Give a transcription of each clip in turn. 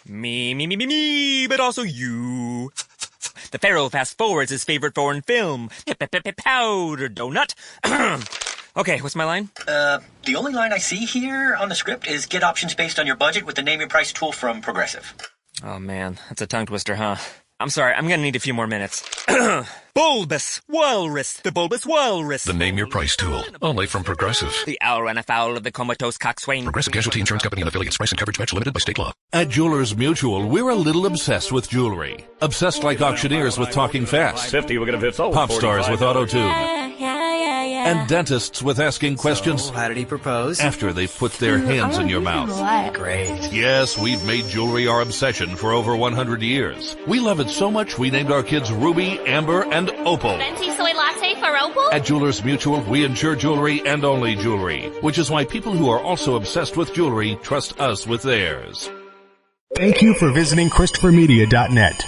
Me, but also you. The Pharaoh fast forwards his favorite foreign film, Powder Donut. Okay, what's my line? The only line I see here on the script is get options based on your budget with the Name Your Price tool from Progressive. Oh man, that's a tongue twister, huh? I'm sorry, I'm gonna need a few more minutes. Bulbous Walrus, the Bulbous Walrus. The Name Your Price tool, only from Progressive. The owl ran afoul of the comatose coxswain. Progressive Casualty Insurance Company and affiliates. Price and coverage match limited by state law. At Jewelers Mutual, we're a little obsessed with jewelry. Obsessed like auctioneers with talking fast. 50, we're gonna sold. Pop stars with auto-tune. Yeah. And dentists with asking questions. So, how did he propose? After they've put their hands in your mouth. Great. Yes, we've made jewelry our obsession for over 100 years. We love it so much we named our kids Ruby, Amber, and Opal. Venti soy latte for Opal? At Jewelers Mutual, we insure jewelry and only jewelry, which is why people who are also obsessed with jewelry trust us with theirs. Thank you for visiting ChristopherMedia.net.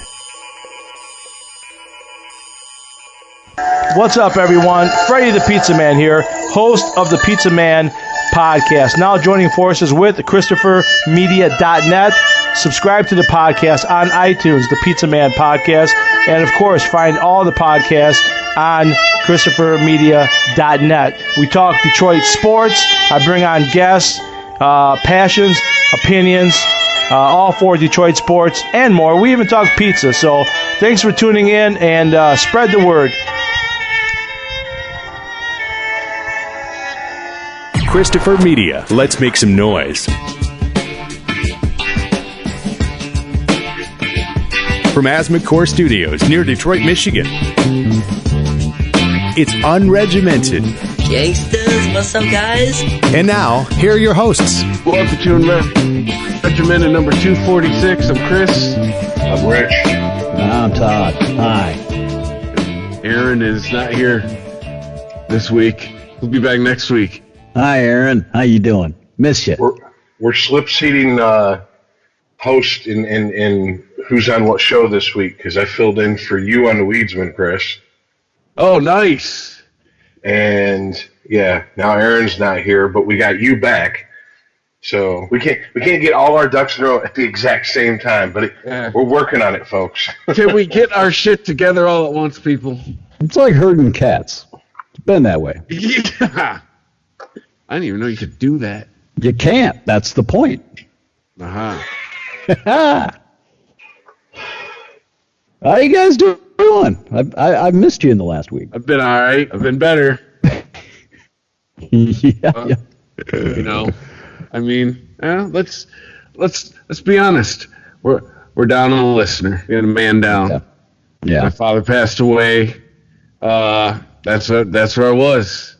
What's up, everyone? Freddie the Pizza Man here, host of the Pizza Man podcast. Now joining forces with ChristopherMedia.net. Subscribe to the podcast on iTunes, the Pizza Man podcast. And, of course, find all the podcasts on ChristopherMedia.net. We talk Detroit sports. I bring on guests, passions, opinions, all for Detroit sports and more. We even talk pizza. So thanks for tuning in and spread the word. Christopher Media. Let's make some noise. From Asthma Core Studios near Detroit, Michigan. It's unregimented. Gangsters, what's up, guys? And now, here are your hosts. Welcome to Regimented number 246. I'm Chris. I'm Rich. I'm Todd. Hi. Aaron is not here this week. He'll be back next week. Hi, Aaron. How you doing? Miss you. We're slip seating host in who's on what show this week because I filled in for you on the Weedsman, Chris. Oh, nice. And yeah, now Aaron's not here, but we got you back. So we can't get all our ducks in a row at the exact same time, but we're working on it, folks. Can we get our shit together all at once, people? It's like herding cats. It's been that way. Yeah. I didn't even know you could do that. You can't. That's the point. Uh-huh. How you guys doing? I've missed you in the last week. I've been all right. I've been better. Yeah. You know, I mean, let's be honest. We're down on a listener. We had a man down. Yeah. My father passed away. That's where I was,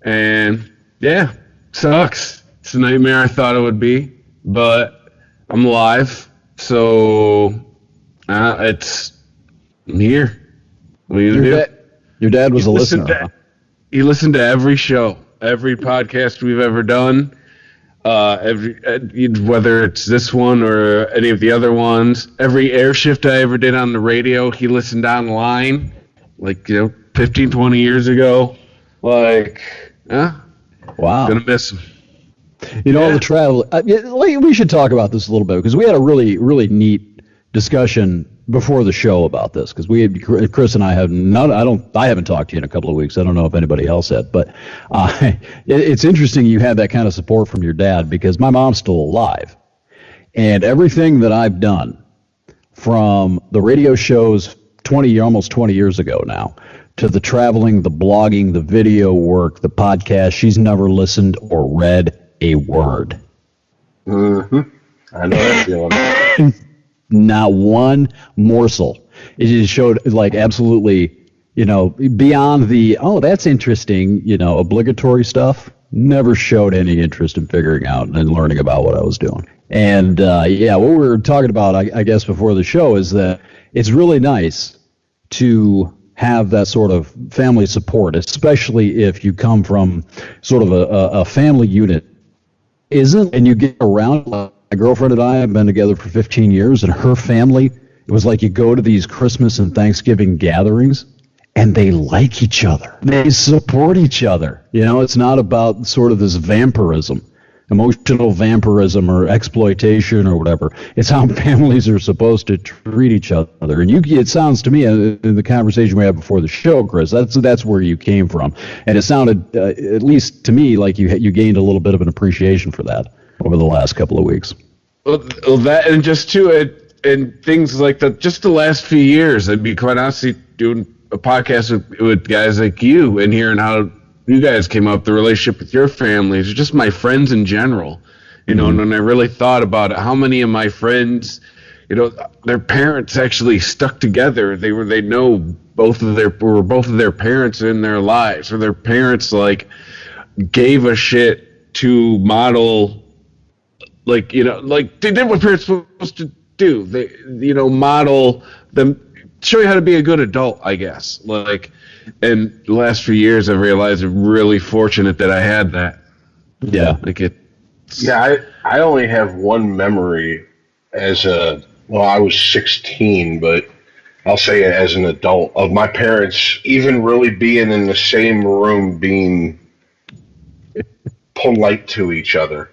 and yeah, sucks. It's a nightmare I thought it would be, but I'm alive, so I'm here. What are you gonna do? Your dad was a listener. He listened to every show, every podcast we've ever done, whether it's this one or any of the other ones. Every air shift I ever did on the radio, he listened online, 15, 20 years ago. Wow. Gonna miss him. The travel. We should talk about this a little bit because we had a really, really neat discussion before the show about this because Chris and I have I haven't talked to you in a couple of weeks. I don't know if anybody else had, but it's interesting you had that kind of support from your dad because my mom's still alive, and everything that I've done from the radio shows almost 20 years ago now, to the traveling, the blogging, the video work, the podcast, she's never listened or read a word. Mm-hmm. I know that feeling. Not one morsel. It just showed absolutely, beyond the, that's interesting, obligatory stuff. Never showed any interest in figuring out and learning about what I was doing. And what we were talking about, I guess, before the show is that it's really nice to have that sort of family support, especially if you come from sort of a family unit. And you get around, my girlfriend and I have been together for 15 years, and her family, it was like you go to these Christmas and Thanksgiving gatherings, and they like each other. They support each other. It's not about sort of this vampirism emotional vampirism or exploitation or whatever. It's how families are supposed to treat each other. And it sounds to me in the conversation we had before the show, Chris, that's where you came from. And it sounded, at least to me, like you gained a little bit of an appreciation for that over the last couple of weeks. Well, that and just too, and things like that. Just the last few years, I'd be quite honestly doing a podcast with guys like you and hearing how you guys came up, the relationship with your families, just my friends in general, you know, and when I really thought about it, how many of my friends, you know, their parents actually stuck together. They know both of their parents in their lives, or their parents like gave a shit to model, like, you know, like they did what parents were supposed to do. They, you know, model them, show you how to be a good adult, I guess. Like, and the last few years, I've realized I'm really fortunate that I had that. Yeah. Like it. Yeah, I only have one memory I was 16, but I'll say it as an adult, of my parents even really being in the same room, being polite to each other.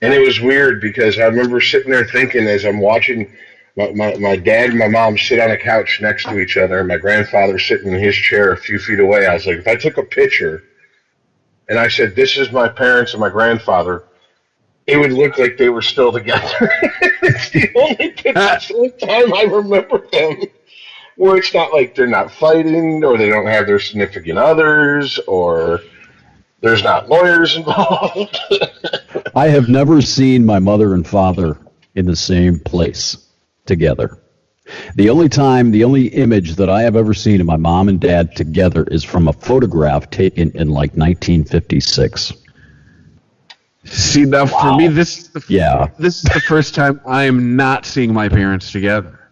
And it was weird because I remember sitting there thinking as I'm watching my dad and my mom sit on a couch next to each other, and my grandfather sitting in his chair a few feet away. I was like, if I took a picture and I said, this is my parents and my grandfather, it would look like they were still together. It's the only time I remember them where it's not like they're not fighting, or they don't have their significant others, or there's not lawyers involved. I have never seen my mother and father in the same place together. The only image that I have ever seen of my mom and dad together is from a photograph taken in like 1956. See, now for me, this is the first time I am not seeing my parents together.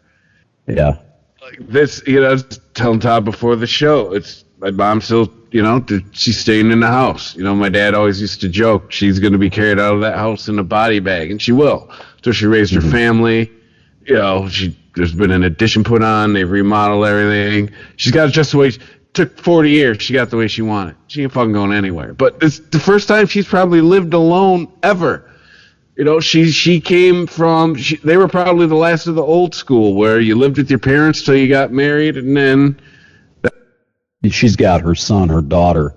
Yeah. Like this, you know, I was telling Todd before the show, it's my mom still, you know, she's staying in the house. You know, my dad always used to joke, she's going to be carried out of that house in a body bag, and she will. So she raised her family. You know, there's been an addition put on. They remodeled everything. She's got it just the way. Took 40 years. She got the way she wanted. She ain't fucking going anywhere. But it's the first time she's probably lived alone ever. You know, she came from. They were probably the last of the old school where you lived with your parents till you got married, and then. She's got her son, her daughter.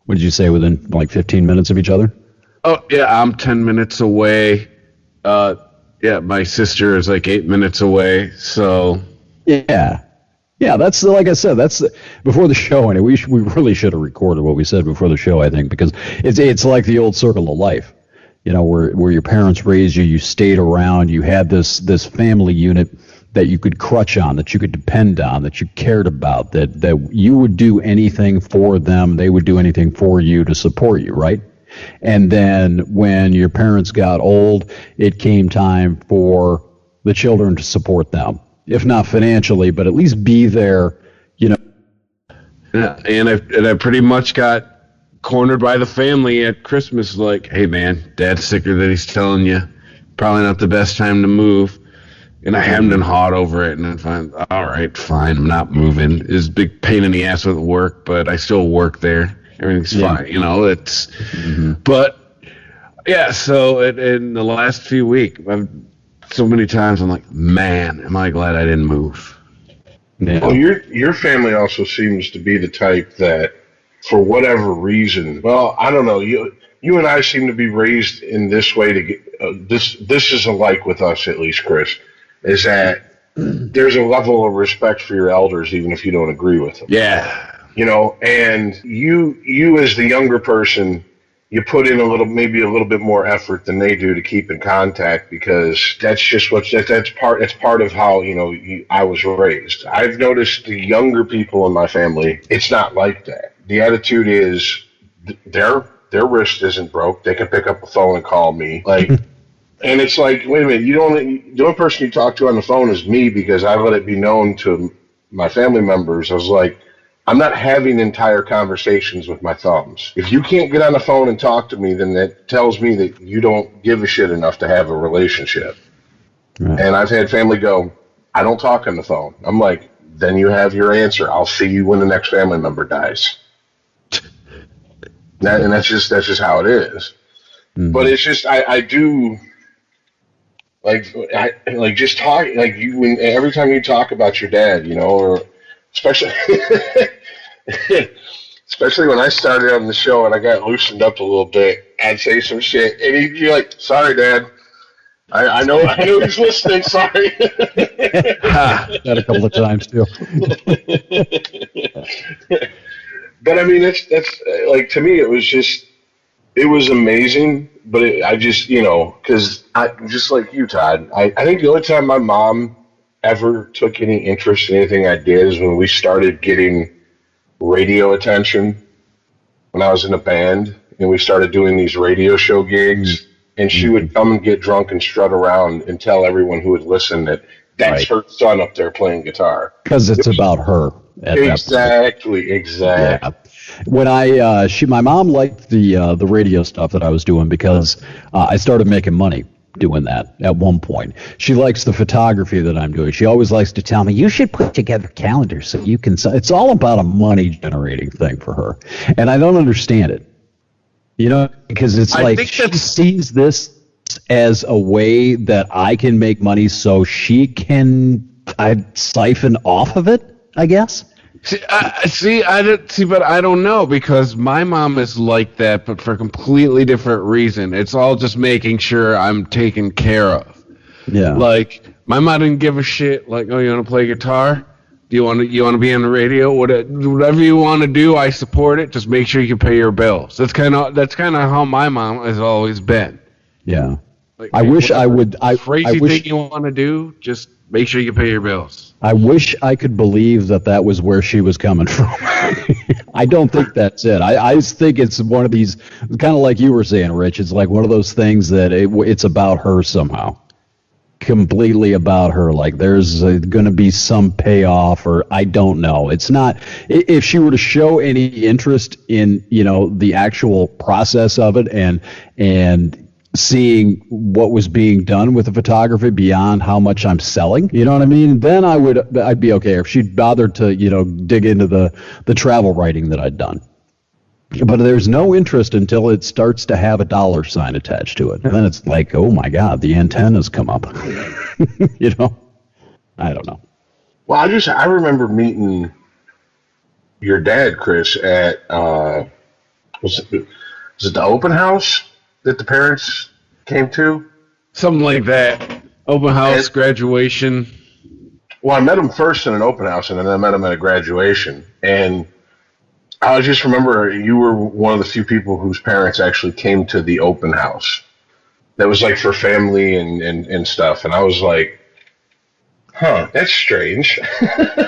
What did you say? Within like 15 minutes of each other? Oh yeah, I'm 10 minutes away. Yeah, my sister is like 8 minutes away, so... Yeah, that's, like I said, that's before the show, and we really should have recorded what we said before the show, I think, because it's like the old circle of life, you know, where your parents raised you, you stayed around, you had this family unit that you could crutch on, that you could depend on, that you cared about, that you would do anything for them, they would do anything for you to support you, right? And then when your parents got old, it came time for the children to support them, if not financially, but at least be there, you know. Yeah, and I pretty much got cornered by the family at Christmas, like, hey man, Dad's sicker than he's telling you. Probably not the best time to move. And I hemmed and hawed over it, and I'm fine. All right, fine, I'm not moving. It's a big pain in the ass with work, but I still work there. Everything's fine, you know. It's, but yeah. So in the last few weeks, so many times I'm like, man, am I glad I didn't move. Yeah. Well, your family also seems to be the type that, for whatever reason, well, I don't know. You and I seem to be raised in this way to get this is alike with us, at least, Chris, is that there's a level of respect for your elders, even if you don't agree with them. Yeah. You know, and you as the younger person, you put in maybe a little bit more effort than they do to keep in contact, because that's just that's part of how, you know, I was raised. I've noticed the younger people in my family, it's not like that. The attitude is their wrist isn't broke. They can pick up a phone and call me. Like, and it's like, wait a minute, the only person you talk to on the phone is me, because I let it be known to my family members. I was like, I'm not having entire conversations with my thumbs. If you can't get on the phone and talk to me, then that tells me that you don't give a shit enough to have a relationship. Right. And I've had family go, I don't talk on the phone. I'm like, then you have your answer. I'll see you when the next family member dies. And that's just how it is. But it's just I do like just talk like you when every time you talk about your dad, or especially especially when I started on the show and I got loosened up a little bit, I'd say some shit, and you're like, "Sorry, Dad. I know he's listening. Sorry." That a couple of times too. But I mean, that's like, to me, it was amazing. But I just, because I just like you, Todd. I think the only time my mom ever took any interest in anything I did is when we started getting radio attention when I was in a band, and we started doing these radio show gigs. And she would come and get drunk and strut around and tell everyone who would listen that that's her son up there playing guitar. Because it's about her. Exactly. Yeah. When my mom liked the radio stuff that I was doing because I started making money doing that at one point. She likes the photography that I'm doing. She always likes to tell me, you should put together calendars so you can. It's all about a money generating thing for her, and I don't understand it. Because it's like she sees this as a way that I can make money so she can siphon off of it, I guess. But I don't know, because my mom is like that, but for a completely different reason. It's all just making sure I'm taken care of. Yeah. Like, my mom didn't give a shit. Like, oh, you want to play guitar? Do you want to be on the radio? Whatever you want to do, I support it. Just make sure you can pay your bills. That's kind of how my mom has always been. Yeah. Like, I wish I would. Crazy thing you want to do, just make sure you can pay your bills. I wish I could believe that was where she was coming from. I don't think that's it. I think it's one of these, kind of like you were saying, Rich. It's like one of those things that it's about her somehow. Completely about her. Like there's going to be some payoff, or I don't know. It's not. If she were to show any interest in the actual process of it and seeing what was being done with the photography beyond how much I'm selling, you know what I mean? Then I'd be okay. If she'd bothered to dig into the travel writing that I'd done. But there's no interest until it starts to have a dollar sign attached to it. And then it's like, oh my God, the antennas come up. I don't know. Well, I remember meeting your dad, Chris, at was it the open house that the parents came to? Something like that. Open house, graduation. Well, I met him first in an open house, and then I met him at a graduation. And I just remember you were one of the few people whose parents actually came to the open house. That was like for family and stuff. And I was like, huh, that's strange.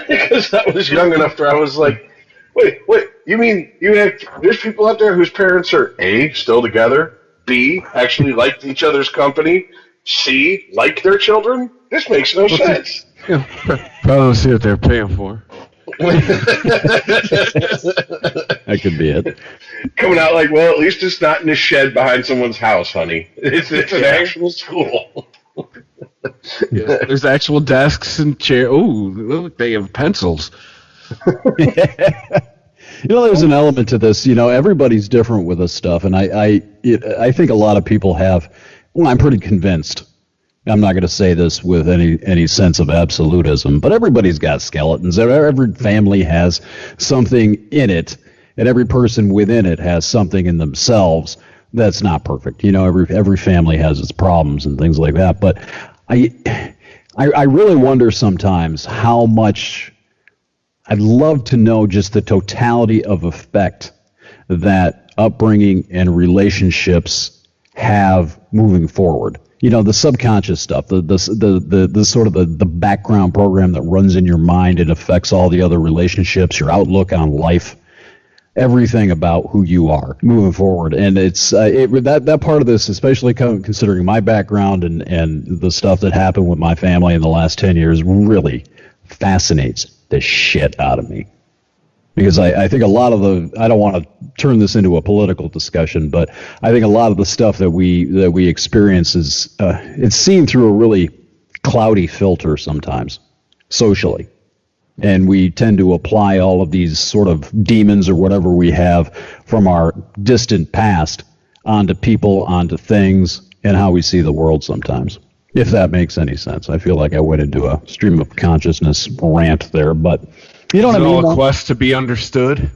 Because I was young enough where I was like, wait, you mean there's people out there whose parents are A, still together, B, actually liked each other's company, C, like their children? This makes no sense. Probably see what they're paying for. That could be it. Coming out like, well, at least it's not in a shed behind someone's house, honey. It's an actual school. Yes, there's actual desks and chairs. Oh, look, they have pencils. There's an element to this. Everybody's different with this stuff, and I think a lot of people have. Well, I'm pretty convinced. I'm not going to say this with any sense of absolutism, but everybody's got skeletons. Every family has something in it, and every person within it has something in themselves that's not perfect. Every family has its problems and things like that. But I really wonder sometimes how much. I'd love to know just the totality of effect that upbringing and relationships have moving forward. The subconscious stuff, the sort of the background program that runs in your mind and affects all the other relationships, your outlook on life, everything about who you are moving forward. And it's that part of this, especially considering my background and the stuff that happened with my family in the last 10 years, really fascinates the shit out of me. Because I think a lot of I don't want to turn this into a political discussion, but I think a lot of the stuff that we experience is it's seen through a really cloudy filter sometimes, socially. And we tend to apply all of these sort of demons or whatever we have from our distant past onto people, onto things, and how we see the world sometimes. If that makes any sense. I feel like I went into a stream of consciousness rant there, but you know what I mean? Is it all a quest to be understood?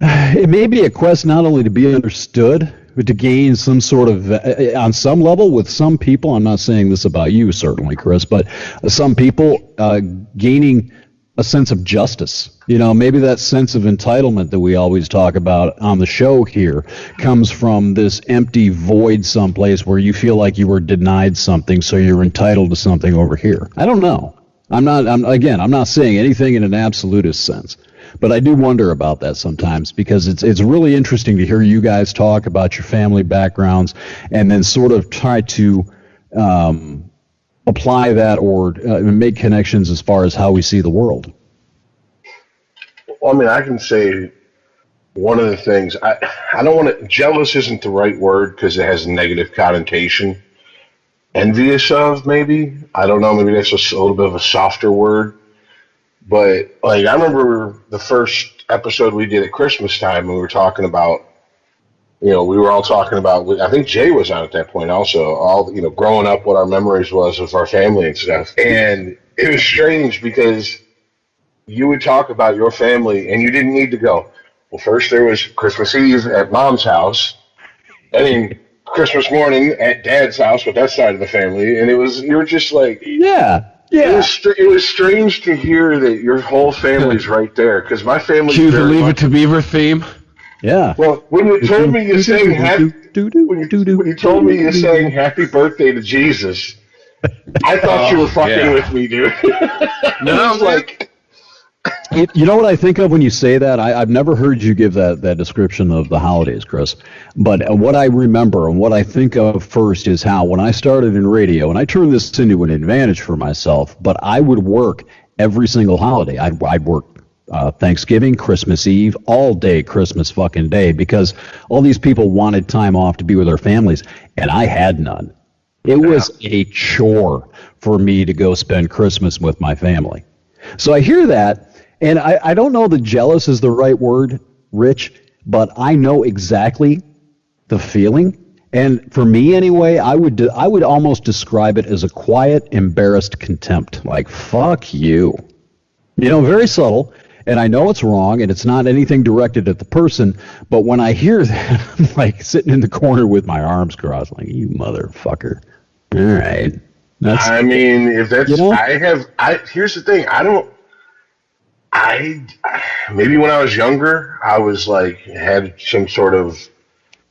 It may be a quest not only to be understood, but to gain some sort of, on some level with some people, I'm not saying this about you certainly, Chris, but some people gaining a sense of justice. You know, maybe that sense of entitlement that we always talk about on the show here comes from this empty void someplace where you feel like you were denied something, so you're entitled to something over here. I don't know. I'm not saying anything in an absolutist sense, but I do wonder about that sometimes because it's really interesting to hear you guys talk about your family backgrounds and then sort of try to apply that or make connections as far as how we see the world. Well, I mean, I can say one of the things, I don't want to, jealous isn't the right word because it has a negative connotation. Envious of, maybe? I don't know, maybe that's a little bit of a softer word. But, like, I remember the first episode we did at Christmas time, and we were talking about, we were all talking about, I think Jay was on at that point also, all, growing up, what our memories was of our family and stuff. And it was strange because you would talk about your family and you didn't need to go, well, first there was Christmas Eve at Mom's house, and then Christmas morning at Dad's house with that side of the family, and you were just like, yeah. It was strange to hear that your whole family's right there, because my family. Cue the Leave It to Beaver theme. Yeah. Well, when you told me you sang happy birthday to Jesus, I thought you were fucking with me, dude. No, I was like. You know what I think of when you say that? I've never heard you give that description of the holidays, Chris. But what I remember and what I think of first is how when I started in radio, and I turned this into an advantage for myself, but I would work every single holiday. I'd work Thanksgiving, Christmas Eve, all day Christmas fucking day, because all these people wanted time off to be with their families, and I had none. It was a chore for me to go spend Christmas with my family. So I hear that, and I don't know that jealous is the right word, Rich, but I know exactly the feeling. And for me anyway, I would almost describe it as a quiet, embarrassed contempt. Like, fuck you. Very subtle, and I know it's wrong, and it's not anything directed at the person, but when I hear that, I'm like sitting in the corner with my arms crossed, like, you motherfucker. All right. I mean, if that's, here's the thing, maybe when I was younger, I was like, had some sort of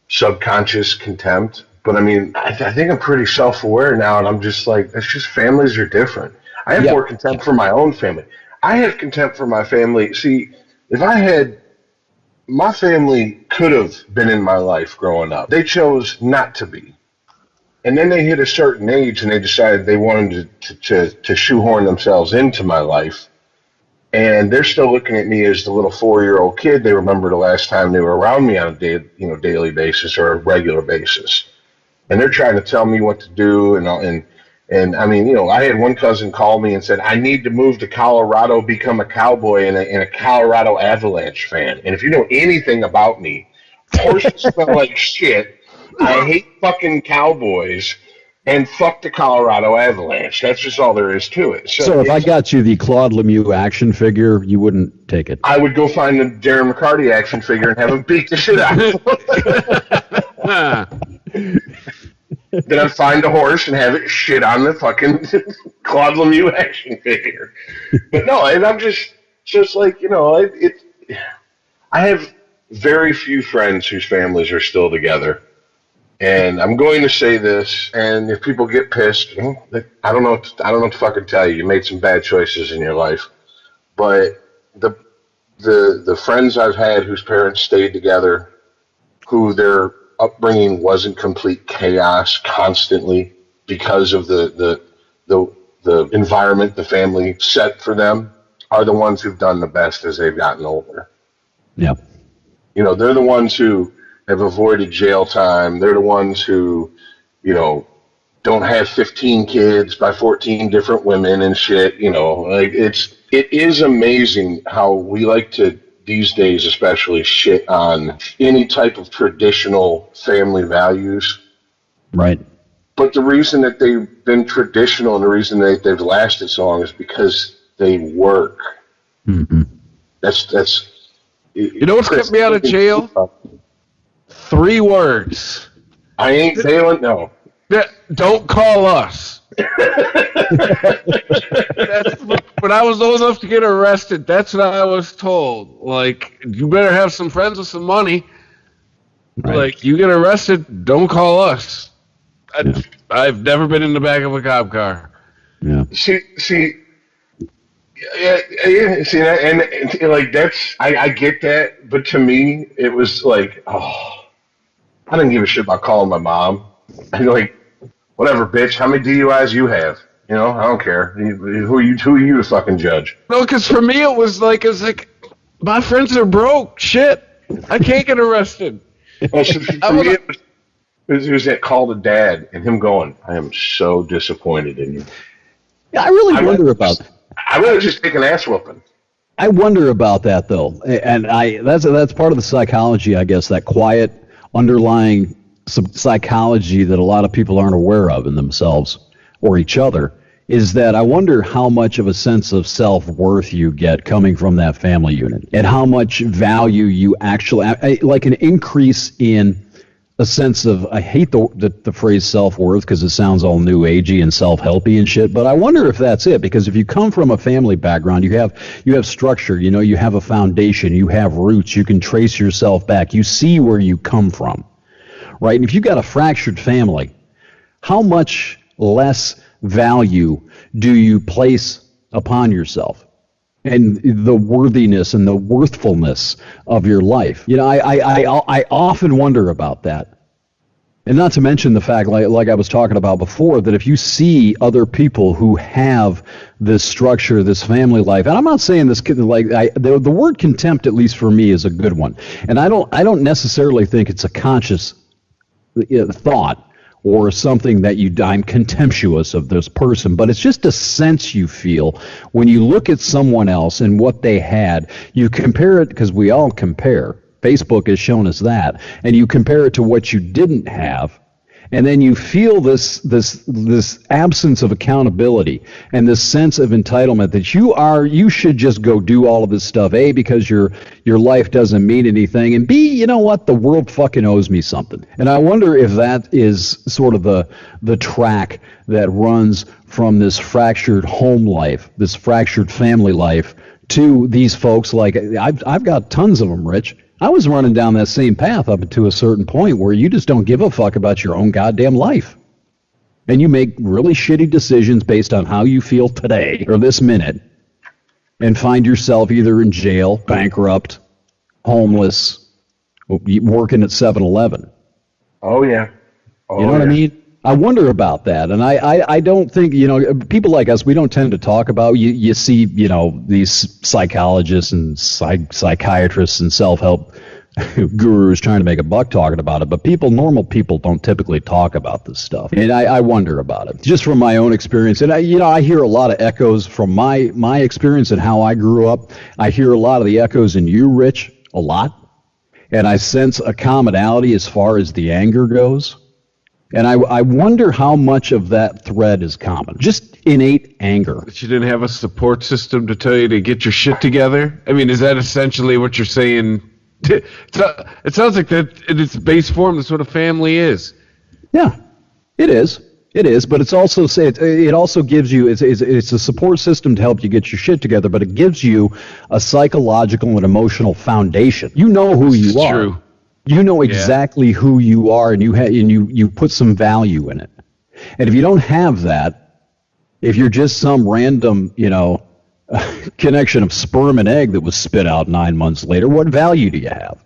subconscious contempt, but I mean, I think I'm pretty self-aware now, and I'm just like, it's just families are different. I have more contempt for my own family. I have contempt for my family. See, my family could have been in my life growing up. They chose not to be. And then they hit a certain age and they decided they wanted to shoehorn themselves into my life. And they're still looking at me as the little 4-year-old kid. They remember the last time they were around me on a daily basis or a regular basis. And they're trying to tell me what to do. And I mean, I had one cousin call me and said, I need to move to Colorado, become a cowboy and a Colorado Avalanche fan. And if you know anything about me, horses smell like shit. I hate fucking Cowboys, and fuck the Colorado Avalanche. That's just all there is to it. So if I got you the Claude Lemieux action figure, you wouldn't take it? I would go find the Darren McCarty action figure and have him beat the shit out of him. Then I'd find a horse and have it shit on the fucking Claude Lemieux action figure. But no, and I'm just like, I have very few friends whose families are still together. And I'm going to say this, and if people get pissed, I don't know what to fucking tell you. You made some bad choices in your life, but the friends I've had whose parents stayed together, who their upbringing wasn't complete chaos constantly because of the environment the family set for them, are the ones who've done the best as they've gotten older. Yeah, they're the ones who have avoided jail time. They're the ones who, don't have 15 kids by 14 different women and shit. It is amazing how we like to these days especially shit on any type of traditional family values. Right. But the reason that they've been traditional and the reason that they've lasted so long is because they work. Mm-hmm. That's. You know what's kept me out of jail? 3 words. I ain't bailing. No. Don't call us. That's when I was old enough to get arrested. That's what I was told. Like, you better have some friends with some money. Right. Like, you get arrested, don't call us. I've never been in the back of a cop car. Yeah. See, and like that's I get that, but to me it was like, I didn't give a shit about calling my mom. I'm like, whatever, bitch. How many DUIs you have? You know, I don't care. Who are you to fucking judge? No, because for me it was like my friends are broke. Shit, I can't get arrested. Well, so for me, it was that call to dad and him going, I am so disappointed in you. Yeah, I really wonder about that. I'd rather just take an ass whooping. I wonder about that though, and that's part of the psychology, I guess, that quiet underlying psychology that a lot of people aren't aware of in themselves or each other, is that I wonder how much of a sense of self-worth you get coming from that family unit, and how much value you actually, like an increase in a sense of, I hate the phrase self-worth because it sounds all new agey and self-helpy and shit, but I wonder if that's it, because if you come from a family background, you have structure, you know, you have a foundation, you have roots, you can trace yourself back, you see where you come from, right? And if you've got a fractured family, how much less value do you place upon yourself and the worthiness and the worthfulness of your life? You know, I often wonder about that. And not to mention the fact, like I was talking about before, that if you see other people who have this structure, this family life, and I'm not saying this, the word contempt, at least for me, is a good one. And I don't necessarily think it's a conscious thought or something that I'm contemptuous of this person, but it's just a sense you feel when you look at someone else and what they had. You compare it, because we all compare. Facebook has shown us that. And you compare it to what you didn't have, and then you feel this absence of accountability and this sense of entitlement that you should just go do all of this stuff, A, because your life doesn't mean anything, and B, you know what, the world fucking owes me something. And I wonder if that is sort of the track that runs from this fractured home life, this fractured family life, to these folks. Like, I've got tons of them, Rich. I was running down that same path up to a certain point where you just don't give a fuck about your own goddamn life. And you make really shitty decisions based on how you feel today or this minute, and find yourself either in jail, bankrupt, homeless, working at 7-Eleven. Oh, yeah. You know what I mean? I wonder about that, and I don't think, you know, people like us, we don't tend to talk about, you see, you know, these psychologists and psychiatrists and self-help gurus trying to make a buck talking about it, but normal people don't typically talk about this stuff, and I wonder about it, just from my own experience. And I hear a lot of echoes from my experience and how I grew up. I hear a lot of the echoes in you, Rich, a lot, and I sense a commonality as far as the anger goes. And I wonder how much of that thread is common. Just innate anger. That you didn't have a support system to tell you to get your shit together? I mean, is that essentially what you're saying? It sounds like that in its base form, that's what a family is. Yeah, it is. It is, but it's also it also gives you, it's a support system to help you get your shit together, but it gives you a psychological and emotional foundation. You know who you are. True. You know exactly who you are, and you put some value in it. And if you don't have that, if you're just some random, you know, connection of sperm and egg that was spit out 9 months later, what value do you have?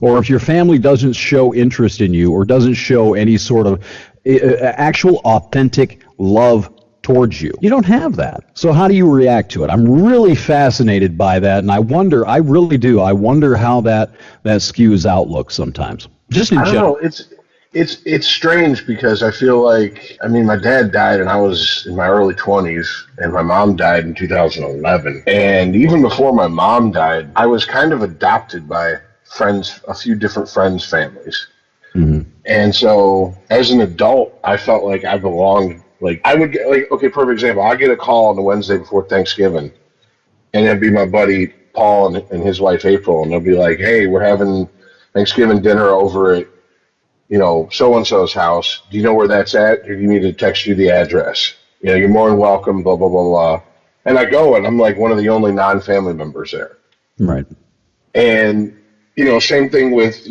Or if your family doesn't show interest in you or doesn't show any sort of actual authentic love towards you, you don't have that. So how do you react to it? I'm really fascinated by that, and I really do. I wonder how that skews outlook sometimes. Just in general. I don't know. It's strange because I feel like, I mean, my dad died and I was in my early 20s, and my mom died in 2011. And even before my mom died, I was kind of adopted by friends, a few different friends' families. Mm-hmm. And so as an adult, I felt like I belonged. Like, I would get, like, okay, perfect example. I get a call on the Wednesday before Thanksgiving, and it'd be my buddy Paul and his wife April, and they'll be like, hey, we're having Thanksgiving dinner over at, so-and-so's house. Do you know where that's at? Or do you need to text you the address? You're more than welcome, blah, blah, blah, blah. And I go, and I'm like one of the only non-family members there. Right. And, same thing with,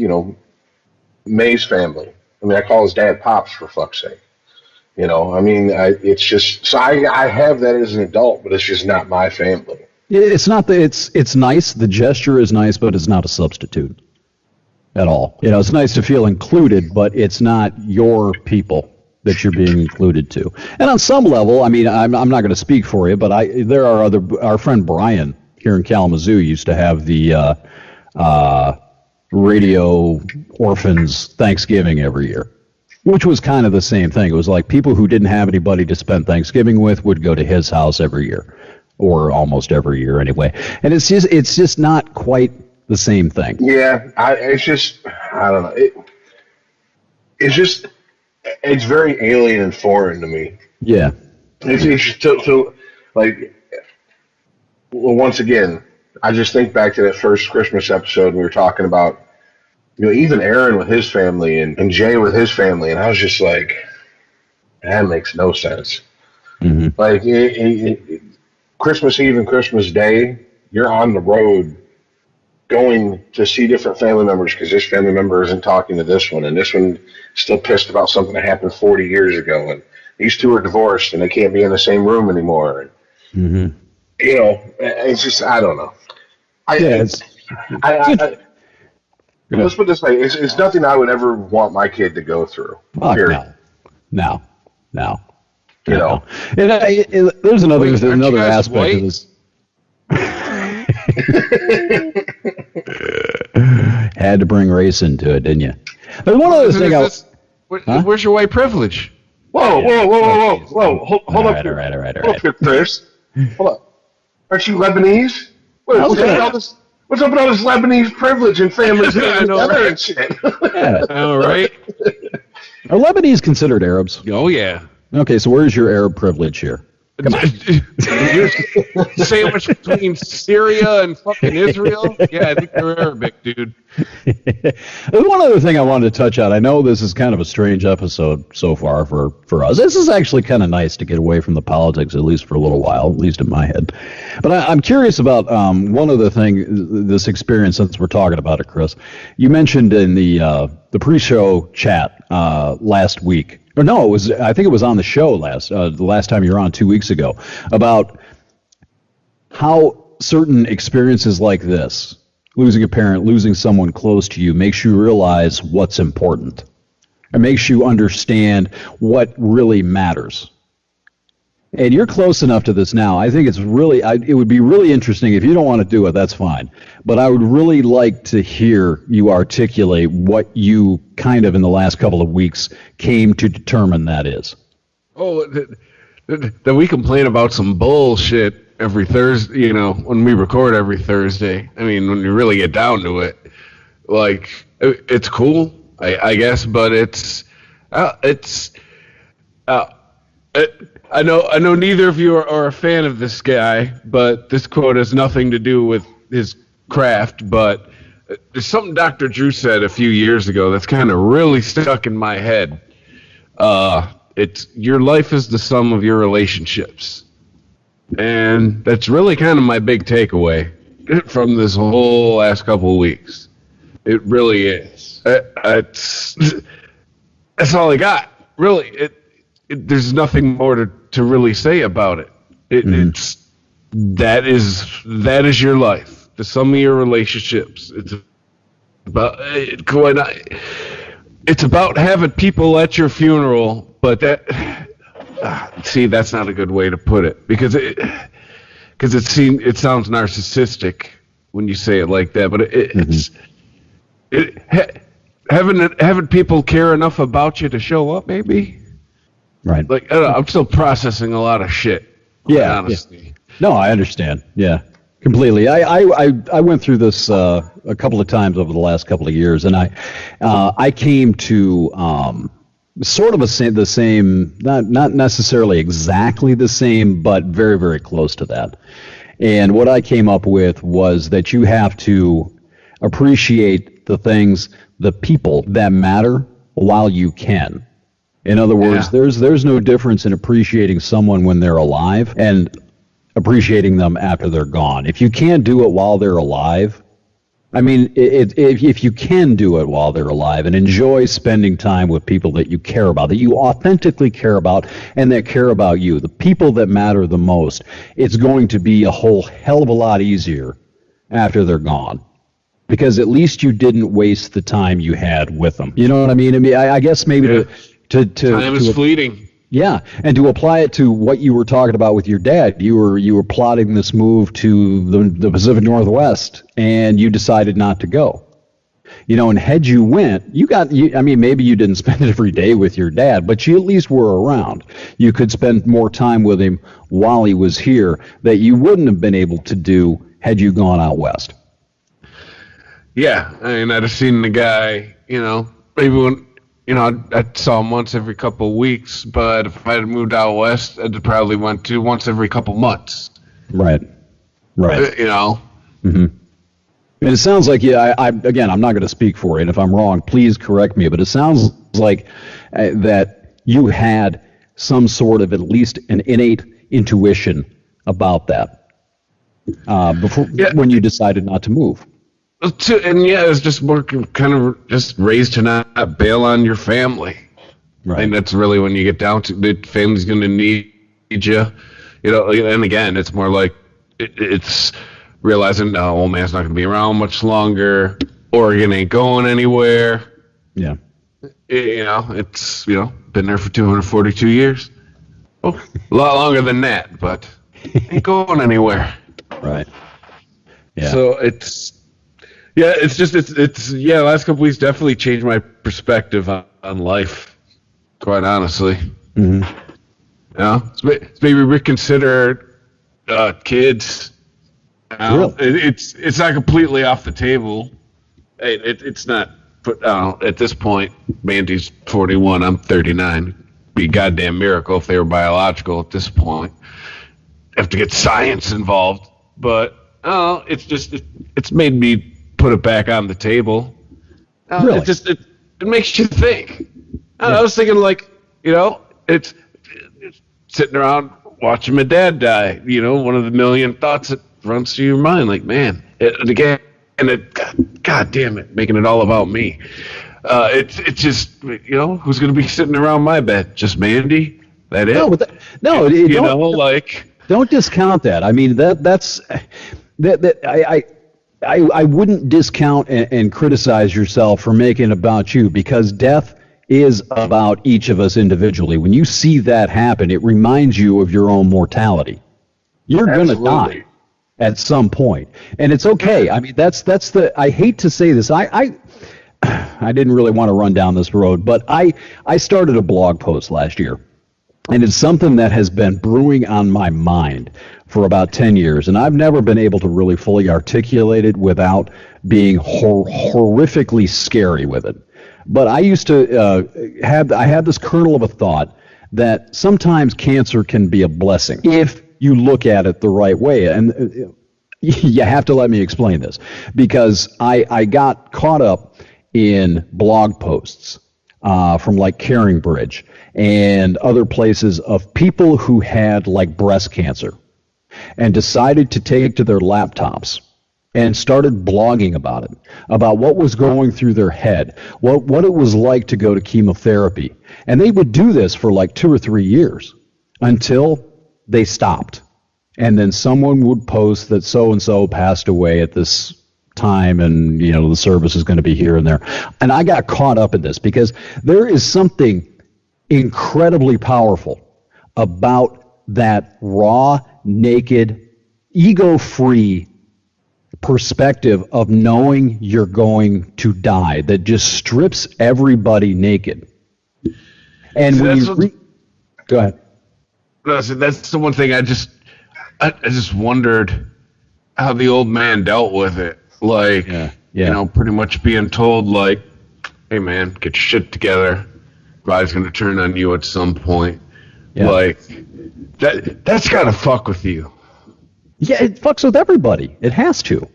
May's family. I mean, I call his dad Pops, for fuck's sake. It's just, so I have that as an adult, but it's just not my family. It's not it's nice. The gesture is nice, but it's not a substitute at all. It's nice to feel included, but it's not your people that you're being included to. And on some level, I mean, I'm not going to speak for you, but there are our friend Brian here in Kalamazoo used to have the Radio Orphans Thanksgiving every year, which was kind of the same thing. It was like people who didn't have anybody to spend Thanksgiving with would go to his house every year, or almost every year anyway. And it's just not quite the same thing. Yeah, I don't know. It's very alien and foreign to me. Yeah. Once again, I just think back to that first Christmas episode we were talking about, even Aaron with his family and Jay with his family, and I was just like, that makes no sense. Mm-hmm. Like, Christmas Eve and Christmas Day, you're on the road going to see different family members because this family member isn't talking to this one, and this one still pissed about something that happened 40 years ago, and these two are divorced and they can't be in the same room anymore. Mm-hmm. It's just, I don't know. Let's put it this way: it's nothing I would ever want my kid to go through. Period. No. And there's another aspect of this. Had to bring race into it, didn't you? There's one other thing. Where's your white privilege? Whoa! Hold up, all right. Hold up here, Chris. Hold up. Aren't you Lebanese? What's up with all this Lebanese privilege and families together and shit? Yeah. All right. Are Lebanese considered Arabs? Oh yeah. Okay, so where's your Arab privilege here? Come on. You're sandwiched between Syria and fucking Israel? Yeah, I think you're Arabic, dude. There's one other thing I wanted to touch on. I know this is kind of a strange episode so far for us. This is actually kind of nice to get away from the politics, at least for a little while, at least in my head. But I'm curious about one other thing, this experience, since we're talking about it, Chris. You mentioned in the pre-show chat last week, or no, I think it was on the show the last time you were on 2 weeks ago, about how certain experiences like this, losing a parent, losing someone close to you, makes you realize what's important. It makes you understand what really matters. And you're close enough to this now. I think it would be really interesting. If you don't want to do it, that's fine. But I would really like to hear you articulate what you kind of in the last couple of weeks came to determine that is. Oh, that we complain about some bullshit every Thursday, when we record every Thursday. I mean, when you really get down to it, like, it's cool, I guess, but I know neither of you are a fan of this guy, but this quote has nothing to do with his craft, but there's something Dr. Drew said a few years ago that's kind of really stuck in my head. It's your life is the sum of your relationships. And that's really kind of my big takeaway from this whole last couple of weeks. It really is. That's all I got. Really, there's nothing more to really say about it. That is your life. The sum of your relationships. It's about having people at your funeral, but that's not a good way to put it, because it sounds narcissistic when you say it like that, but Haven't people care enough about you to show up? Maybe. Right. Like I don't know, I'm still processing a lot of shit. Yeah. Honestly. Yeah. No, I understand. Yeah. Completely. I went through this a couple of times over the last couple of years, and I came to sort of the same, not necessarily exactly the same, but very, very close to that. And what I came up with was that you have to appreciate the people that matter while you can. In other words, there's no difference in appreciating someone when they're alive and appreciating them after they're gone. If you can't do it while they're alive, I mean, if you can do it while they're alive and enjoy spending time with people that you care about, that you authentically care about and that care about you, the people that matter the most, it's going to be a whole hell of a lot easier after they're gone. Because at least you didn't waste the time you had with them. You know what I mean? I guess maybe time is fleeting. Yeah, and to apply it to what you were talking about with your dad, you were plotting this move to the Pacific Northwest, and you decided not to go. You know, and had you went, I mean, maybe you didn't spend every day with your dad, but you at least were around. You could spend more time with him while he was here that you wouldn't have been able to do had you gone out west. Yeah, I mean, I'd have seen the guy, maybe when. I saw him once every couple of weeks, but if I had moved out west, I'd probably went to once every couple months. Right. Mm-hmm. And it sounds like, again, I'm not going to speak for you, and if I'm wrong, please correct me, but it sounds like that you had some sort of at least an innate intuition about that before when you decided not to move. It's just more kind of just raised to not bail on your family. Right. I think that's really when you get down to the family's going to need you. And again, it's more like it's realizing, no, old man's not going to be around much longer. Oregon ain't going anywhere. Yeah. It's, been there for 242 years. Oh, a lot longer than that, but ain't going anywhere. Right. Yeah. So it's... Yeah, the last couple weeks definitely changed my perspective on life, quite honestly. Mm-hmm. It's maybe reconsider kids. Really? It's not completely off the table. It's not, but at this point, Mandy's 41, I'm 39. It'd be a goddamn miracle if they were biological at this point. Have to get science involved, but it's made me put it back on the table. Really? It makes you think. I was thinking it's sitting around watching my dad die. One of the million thoughts that runs through your mind. Like, man, God damn it, making it all about me. It's just who's going to be sitting around my bed? Just Mandy? That it? Don't discount that. I mean that's. I wouldn't discount and criticize yourself for making it about you, because death is about each of us individually. When you see that happen, it reminds you of your own mortality. You're going to die at some point, and it's okay. I mean, I hate to say this. I didn't really want to run down this road, but I started a blog post last year. And it's something that has been brewing on my mind for about 10 years. And I've never been able to really fully articulate it without being horrifically scary with it. But I used to I had this kernel of a thought that sometimes cancer can be a blessing if you look at it the right way. And you have to let me explain this, because I got caught up in blog posts from like Caring Bridge and other places of people who had like breast cancer and decided to take to their laptops and started blogging about it, about what was going through their head, what it was like to go to chemotherapy. And they would do this for like 2 or 3 years until they stopped. And then someone would post that so-and-so passed away at this time, and the service is going to be here and there. And I got caught up in this because there is something incredibly powerful about that raw, naked, ego-free perspective of knowing you're going to die that just strips everybody naked. And See, when you go ahead. No, see, that's the one thing I just wondered how the old man dealt with it. Like, pretty much being told, like, hey, man, get your shit together. Body's going to turn on you at some point. Yeah. Like, that's got to fuck with you. Yeah, it fucks with everybody. It has to.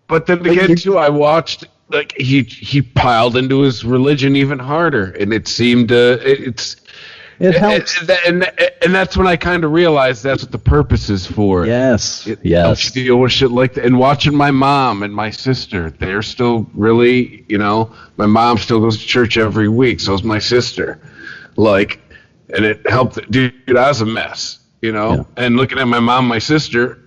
But then again, too, I watched, like, he piled into his religion even harder. And it seemed, it helps. And that's when I kind of realized that's what the purpose is for. Yes. It helps you deal with shit like that. And watching my mom and my sister, they're still really, my mom still goes to church every week. So is my sister. Like, and it helped. Dude, I was a mess, And looking at my mom and my sister,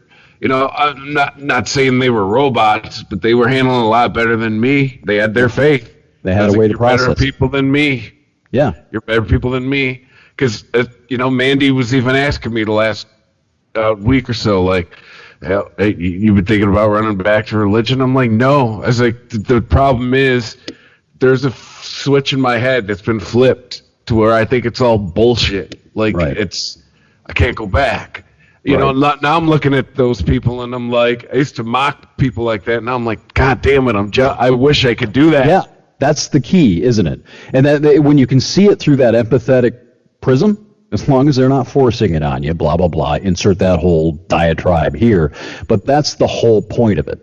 I'm not saying they were robots, but they were handling a lot better than me. They had their faith. They had a way to process. You're better people than me. Yeah. You're better people than me. Because, Mandy was even asking me the last week or so, like, hey, you've been thinking about running back to religion? I'm like, no. I was like, the problem is there's a switch in my head that's been flipped to where I think it's all bullshit. Like, I can't go back. Now I'm looking at those people and I'm like, I used to mock people like that. And now I'm like, God damn it, I wish I could do that. Yeah, that's the key, isn't it? And that when you can see it through that empathetic prism, as long as they're not forcing it on you, blah, blah, blah, insert that whole diatribe here. But that's the whole point of it,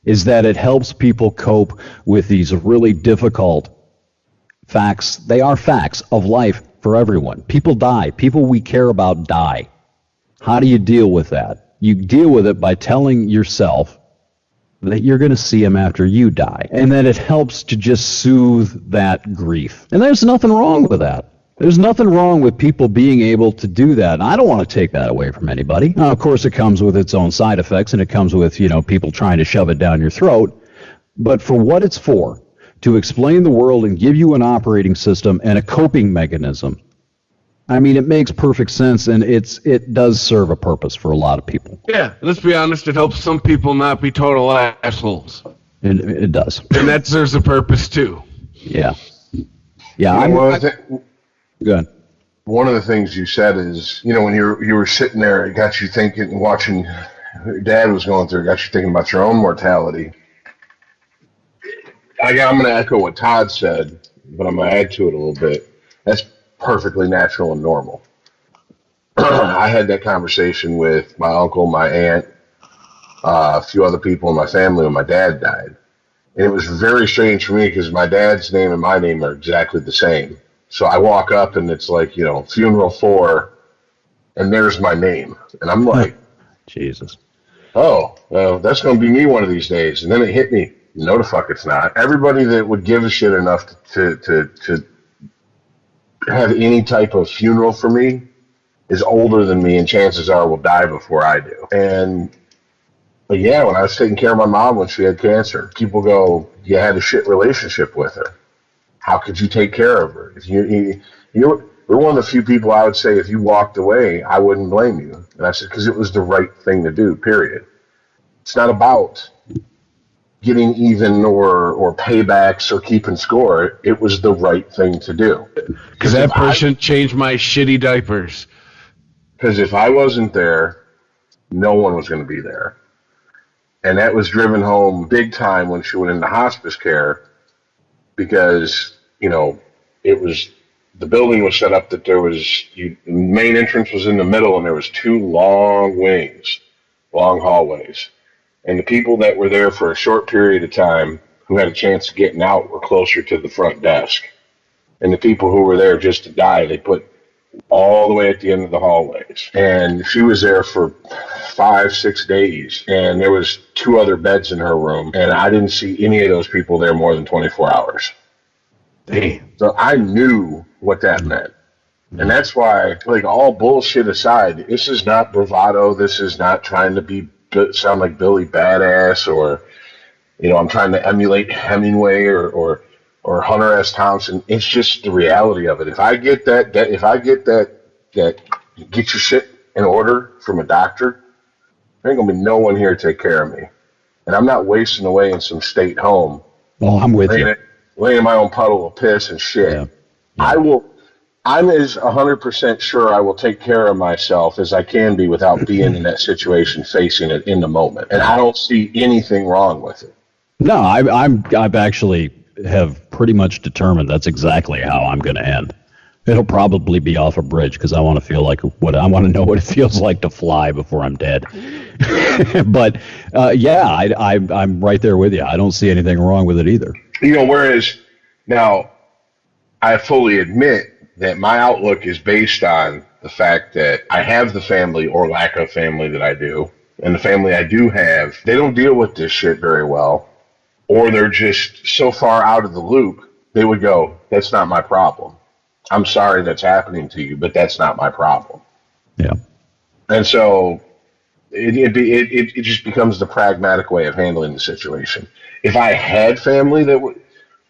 is that it helps people cope with these really difficult facts. They are facts of life for everyone. People die. People we care about die. How do you deal with that? You deal with it by telling yourself that you're going to see them after you die. And that it helps to just soothe that grief. And there's nothing wrong with that. There's nothing wrong with people being able to do that. And I don't want to take that away from anybody. Now, of course, it comes with its own side effects, and it comes with, people trying to shove it down your throat. But for what it's for, to explain the world and give you an operating system and a coping mechanism, I mean, it makes perfect sense, and it does serve a purpose for a lot of people. Yeah, let's be honest, it helps some people not be total assholes. It does. And that serves a purpose, too. Yeah. Yeah, Good. One of the things you said is, when you were sitting there, it got you thinking, watching your dad was going through, it got you thinking about your own mortality. I'm going to echo what Todd said, but I'm going to add to it a little bit. That's perfectly natural and normal. I had that conversation with my uncle, my aunt, a few other people in my family when my dad died. And it was very strange for me because my dad's name and my name are exactly the same. So I walk up and it's like, funeral 4, and there's my name. And I'm like, Jesus. Oh, well, that's going to be me one of these days. And then it hit me. No, the fuck it's not. Everybody that would give a shit enough to have any type of funeral for me is older than me, and chances are will die before I do. But yeah, when I was taking care of my mom when she had cancer, people go, you had a shit relationship with her. How could you take care of her? If you're one of the few people I would say if you walked away, I wouldn't blame you. And I said, because it was the right thing to do, period. It's not about getting even or paybacks or keeping score. It was the right thing to do. Because that person changed my shitty diapers. Because if I wasn't there, no one was going to be there. And that was driven home big time when she went into hospice care. Because, the building was set up that there was, the main entrance was in the middle and there was 2 long wings, long hallways. And the people that were there for a short period of time who had a chance of getting out were closer to the front desk. And the people who were there just to die, they put all the way at the end of the hallways. And she was there for 5-6 days, and there was 2 other beds in her room, and I didn't see any of those people there more than 24 hours. Damn. So I knew what that meant. And that's why, all bullshit aside, this is not bravado. This is not trying to sound like Billy Badass or, I'm trying to emulate Hemingway or Hunter S. Thompson. It's just the reality of it. If I get that get your shit in order from a doctor, there ain't gonna be no one here to take care of me. and I'm not wasting away in some state home. Well, I'm with you. Laying in my own puddle of piss and shit. Yeah. I'm as 100% sure I will take care of myself as I can be without being in that situation, facing it in the moment. And I don't see anything wrong with it. No, I've actually have pretty much determined that's exactly how I'm going to end. It'll probably be off a bridge because I want to feel like I want to know what it feels like to fly before I'm dead. But I'm right there with you. I don't see anything wrong with it either. Whereas now I fully admit that my outlook is based on the fact that I have the family or lack of family that I do, and the family I do have, they don't deal with this shit very well, or they're just so far out of the loop, they would go, that's not my problem. I'm sorry that's happening to you, but that's not my problem. Yeah. And so it just becomes the pragmatic way of handling the situation. If I had family that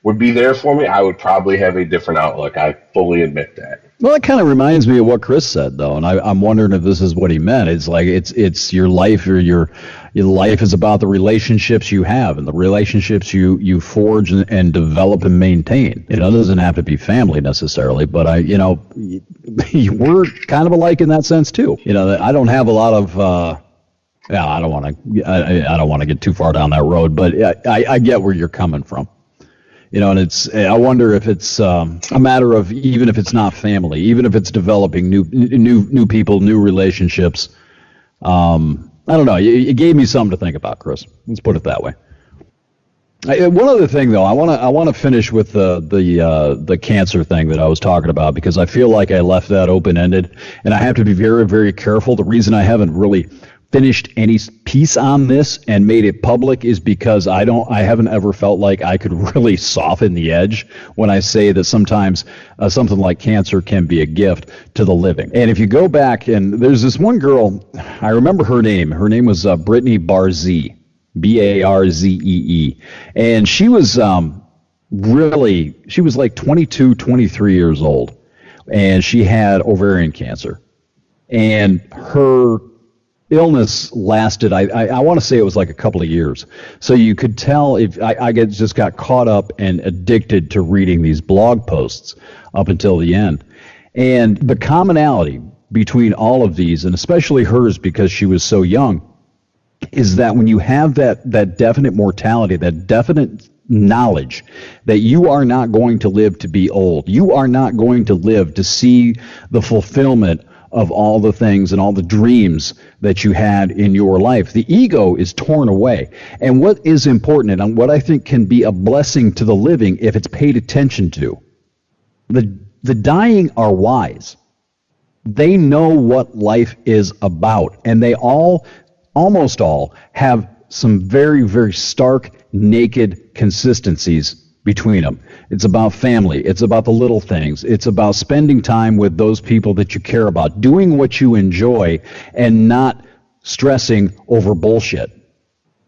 would be there for me, I would probably have a different outlook. I fully admit that. Well, it kind of reminds me of what Chris said, though, and I'm wondering if this is what he meant. It's like it's your life, or your life is about the relationships you have and the relationships you forge and develop and maintain. It doesn't have to be family necessarily, but we're kind of alike in that sense too. I don't have a lot of. I don't want to get too far down that road, but I get where you're coming from. And I wonder if it's a matter of, even if it's not family, even if it's developing new people, new relationships. I don't know. It gave me something to think about, Chris. Let's put it that way. One other thing, though, I want to finish with the cancer thing that I was talking about, because I feel like I left that open ended, and I have to be very, very careful. The reason I haven't really finished any piece on this and made it public is because I haven't ever felt like I could really soften the edge when I say that sometimes something like cancer can be a gift to the living. And if you go back, and there's this one girl, I remember her name. Her name was Brittany Barzee, Barzee, and she was she was like 22, 23 years old, and she had ovarian cancer, and her illness lasted, I want to say it was like a couple of years. So you could tell if I just got caught up and addicted to reading these blog posts up until the end. And the commonality between all of these, and especially hers because she was so young, is that when you have that definite mortality, that definite knowledge that you are not going to live to be old, you are not going to live to see the fulfillment of all the things and all the dreams that you had in your life. The ego is torn away. And what is important, and what I think can be a blessing to the living if it's paid attention to, the dying are wise. They know what life is about. And they almost all, have some very, very stark, naked consistencies between them. It's about family. It's about the little things. It's about spending time with those people that you care about, doing what you enjoy, and not stressing over bullshit.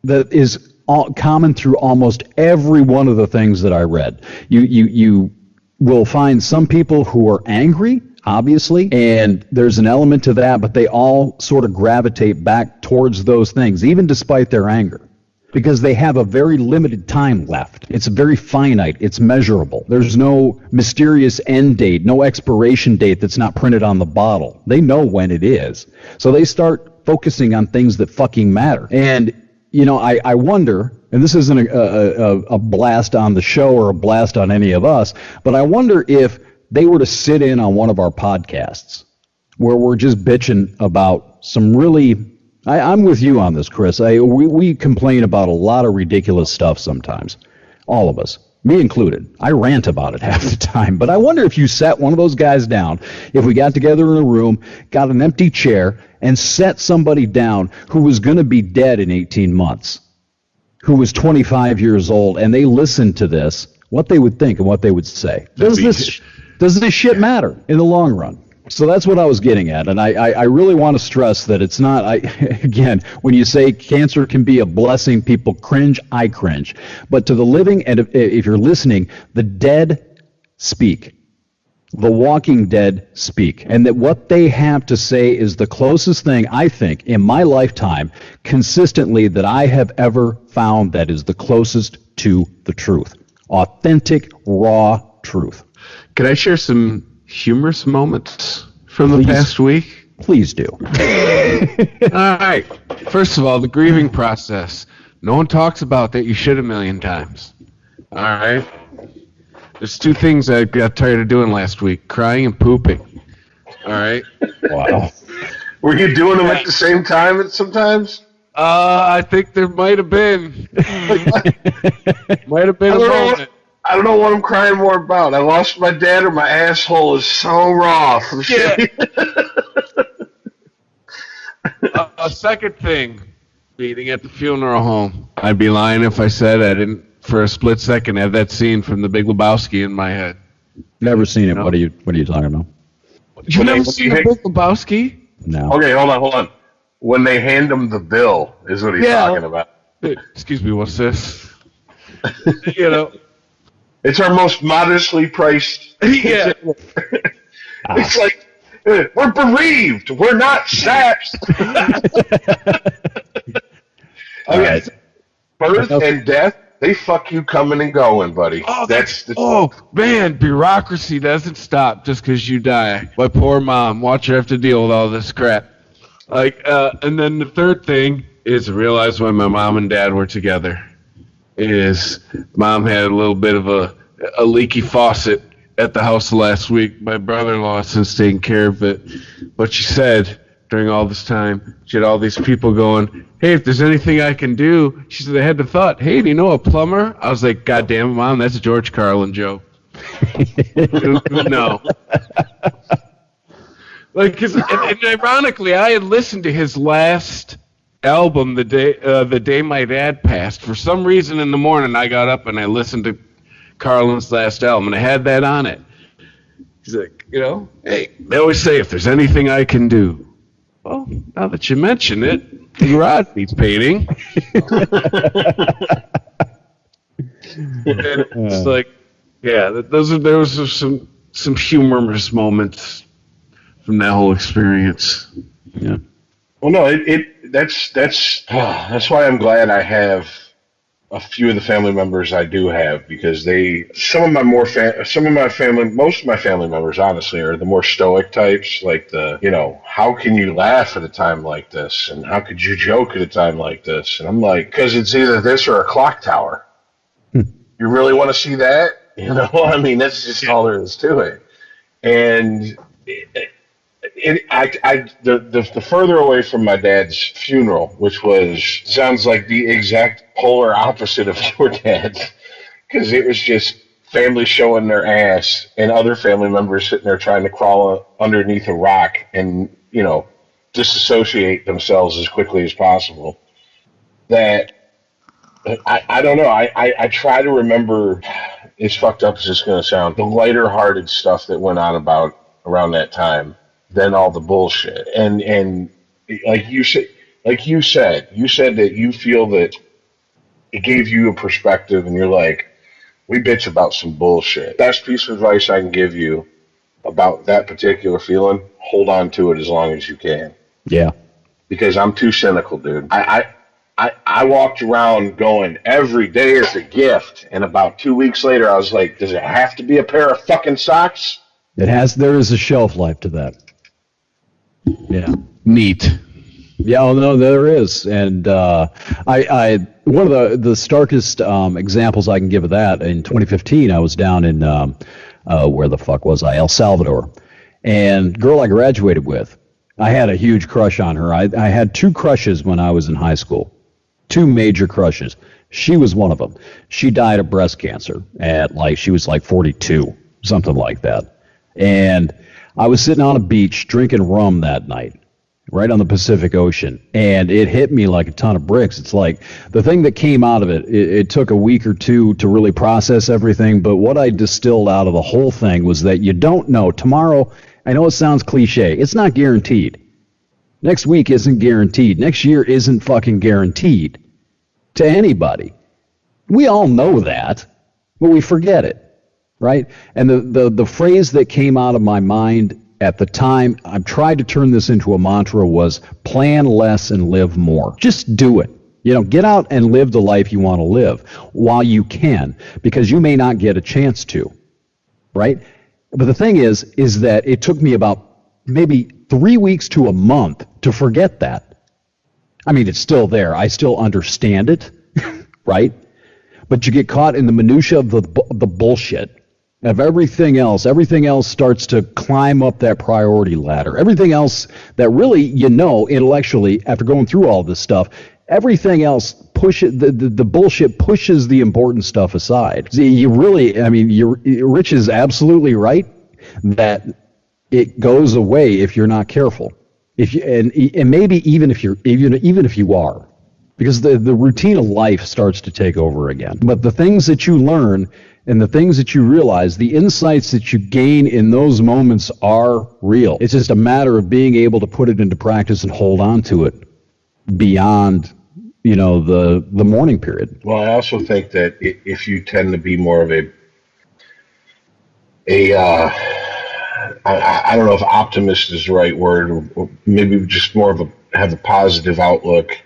That is common through almost every one of the things that I read. You will find some people who are angry, obviously, and there's an element to that, but they all sort of gravitate back towards those things, even despite their anger, because they have a very limited time left. It's very finite. It's measurable. There's no mysterious end date, no expiration date that's not printed on the bottle. They know when it is. So they start focusing on things that fucking matter. And, I wonder, and this isn't a blast on the show or a blast on any of us, but I wonder if they were to sit in on one of our podcasts where we're just bitching about some really... I'm with you on this, Chris. We complain about a lot of ridiculous stuff sometimes. All of us. Me included. I rant about it half the time. But I wonder if you sat one of those guys down, if we got together in a room, got an empty chair, and set somebody down who was going to be dead in 18 months, who was 25 years old, and they listened to this, what they would think and what they would say. Does this shit matter in the long run? So that's what I was getting at, and I really want to stress that it's not, again, when you say cancer can be a blessing, people cringe, I cringe. But to the living, and if you're listening, the dead speak. The Walking Dead speak, and that what they have to say is the closest thing, I think, in my lifetime, consistently, that I have ever found that is the closest to the truth. Authentic, raw truth. Can I share some humorous moments from the past week? Please do. All right. First of all, the grieving process. No one talks about that. You should a million times. All right. There's two things I got tired of doing last week: crying and pooping. All right. Wow. Were you doing them at the same time sometimes? I think there might have been. Might have been a moment. I don't know what I'm crying more about. I lost my dad, or my asshole is so raw from shit. A second thing, being at the funeral home. I'd be lying if I said I didn't, for a split second, have that scene from The Big Lebowski in my head. Never seen it. No. What are you talking about? You never seen The Big Lebowski? No. Okay, hold on. When they hand him the bill is what he's talking about. Excuse me, what's this? You know. It's our most modestly priced. Yeah. It's like, we're bereaved. We're not sad. Okay. Birth and death, they fuck you coming and going, buddy. Oh, man, bureaucracy doesn't stop just because you die. My poor mom. Watch her have to deal with all this crap. And then the third thing is to realize when my mom and dad were together. Is mom had a little bit of a leaky faucet at the house last week. My brother-in-law has since taken care of it. But she said during all this time, she had all these people going, hey, if there's anything I can do, she said, I had the thought, hey, do you know a plumber? I was like, God damn it, Mom, that's a George Carlin joke. No. And ironically, I had listened to his last album the day my dad passed. For some reason in the morning I got up and I listened to Carlin's last album and I had that on it. He's like, hey, they always say if there's anything I can do. Well, now that you mention it, Rod needs painting. It's like, yeah, there was some humorous moments from that whole experience. Yeah. Well, no, that's why I'm glad I have a few of the family members I do have, because most of my family members, honestly, are the more stoic types, like how can you laugh at a time like this, and how could you joke at a time like this? And I'm like, because it's either this or a clock tower. You really want to see that? I mean, that's just all there is to it. And the further away from my dad's funeral, which sounds like the exact polar opposite of your dad's, because it was just family showing their ass and other family members sitting there trying to crawl underneath a rock and, disassociate themselves as quickly as possible. That, I don't know, I try to remember, as fucked up as it's going to sound, the lighter-hearted stuff that went on around that time than all the bullshit. And like you said that you feel that it gave you a perspective, and you're like, we bitch about some bullshit. Best piece of advice I can give you about that particular feeling, hold on to it as long as you can. Yeah. Because I'm too cynical, dude. I walked around going, every day is a gift, and about 2 weeks later I was like, does it have to be a pair of fucking socks? There is a shelf life to that. Yeah. Neat. Yeah, no, there is. And one of the starkest examples I can give of that, in 2015, I was down in, where the fuck was I? El Salvador. And girl I graduated with, I had a huge crush on her. I had two crushes when I was in high school. Two major crushes. She was one of them. She died of breast cancer she was 42, something like that. And I was sitting on a beach drinking rum that night, right on the Pacific Ocean, and it hit me like a ton of bricks. It's like the thing that came out of it took a week or two to really process everything, but what I distilled out of the whole thing was that you don't know. Tomorrow, I know it sounds cliche, it's not guaranteed. Next week isn't guaranteed. Next year isn't fucking guaranteed to anybody. We all know that, but we forget it. right? And the phrase that came out of my mind at the time, I've tried to turn this into a mantra, was plan less and live more. Just do it. Get out and live the life you want to live while you can, because you may not get a chance to, right? But the thing is that it took me about maybe 3 weeks to a month to forget that. I mean, it's still there. I still understand it, right? But you get caught in the minutia of the bullshit of everything else. Everything else starts to climb up that priority ladder. Everything else that really, intellectually, after going through all this stuff, everything else pushes the bullshit pushes the important stuff aside. See, Rich is absolutely right that it goes away if you're not careful. And maybe even if you are, because the routine of life starts to take over again. But the things that you learn and the things that you realize, the insights that you gain in those moments are real. It's just a matter of being able to put it into practice and hold on to it beyond, the mourning period. Well, I also think that if you tend to be more of I don't know if optimist is the right word, or maybe just more of have a positive outlook.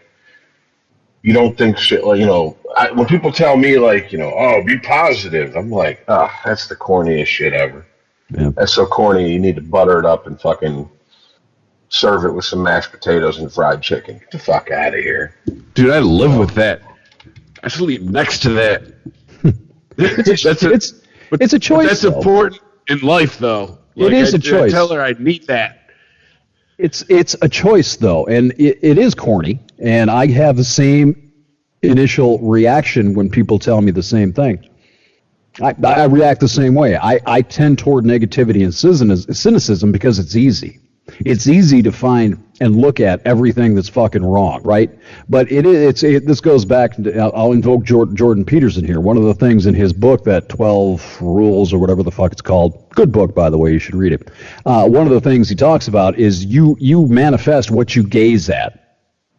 You don't think shit, when people tell me oh, be positive, I'm like, oh, that's the corniest shit ever. Yeah. That's so corny. You need to butter it up and fucking serve it with some mashed potatoes and fried chicken. Get the fuck out of here. Dude, I live with that. I sleep next to that. It's a choice. That's though. important in life, though. It is a choice. I tell her I need that. It's a choice, though, and it is corny, and I have the same initial reaction when people tell me the same thing. I react the same way. I tend toward negativity and cynicism because it's easy. It's easy to find and look at everything that's fucking wrong, right? But this goes back, I'll invoke Jordan Peterson here. One of the things in his book, that 12 Rules or whatever the fuck it's called, good book, by the way, you should read it. One of the things he talks about is you manifest what you gaze at.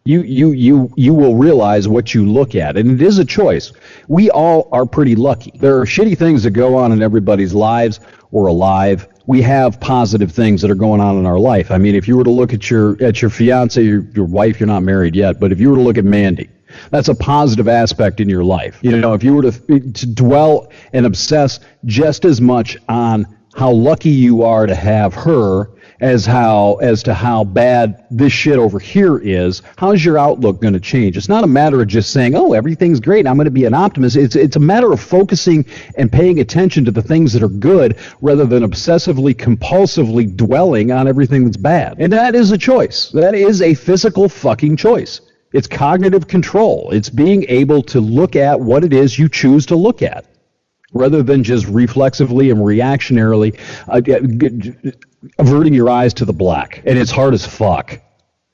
You will realize what you look at, and it is a choice. We all are pretty lucky. There are shitty things that go on in everybody's lives. We're alive. We have positive things that are going on in our life. I mean, if you were to look at your fiance, your wife, you're not married yet, but if you were to look at Mandy, that's a positive aspect in your life. If you were to dwell and obsess just as much on how lucky you are to have her as to how bad this shit over here is, how's your outlook going to change? It's not a matter of just saying, oh, everything's great, I'm going to be an optimist. It's a matter of focusing and paying attention to the things that are good rather than obsessively, compulsively dwelling on everything that's bad. And that is a choice. That is a physical fucking choice. It's cognitive control. It's being able to look at what it is you choose to look at, rather than just reflexively and reactionarily averting your eyes to the black. And it's hard as fuck.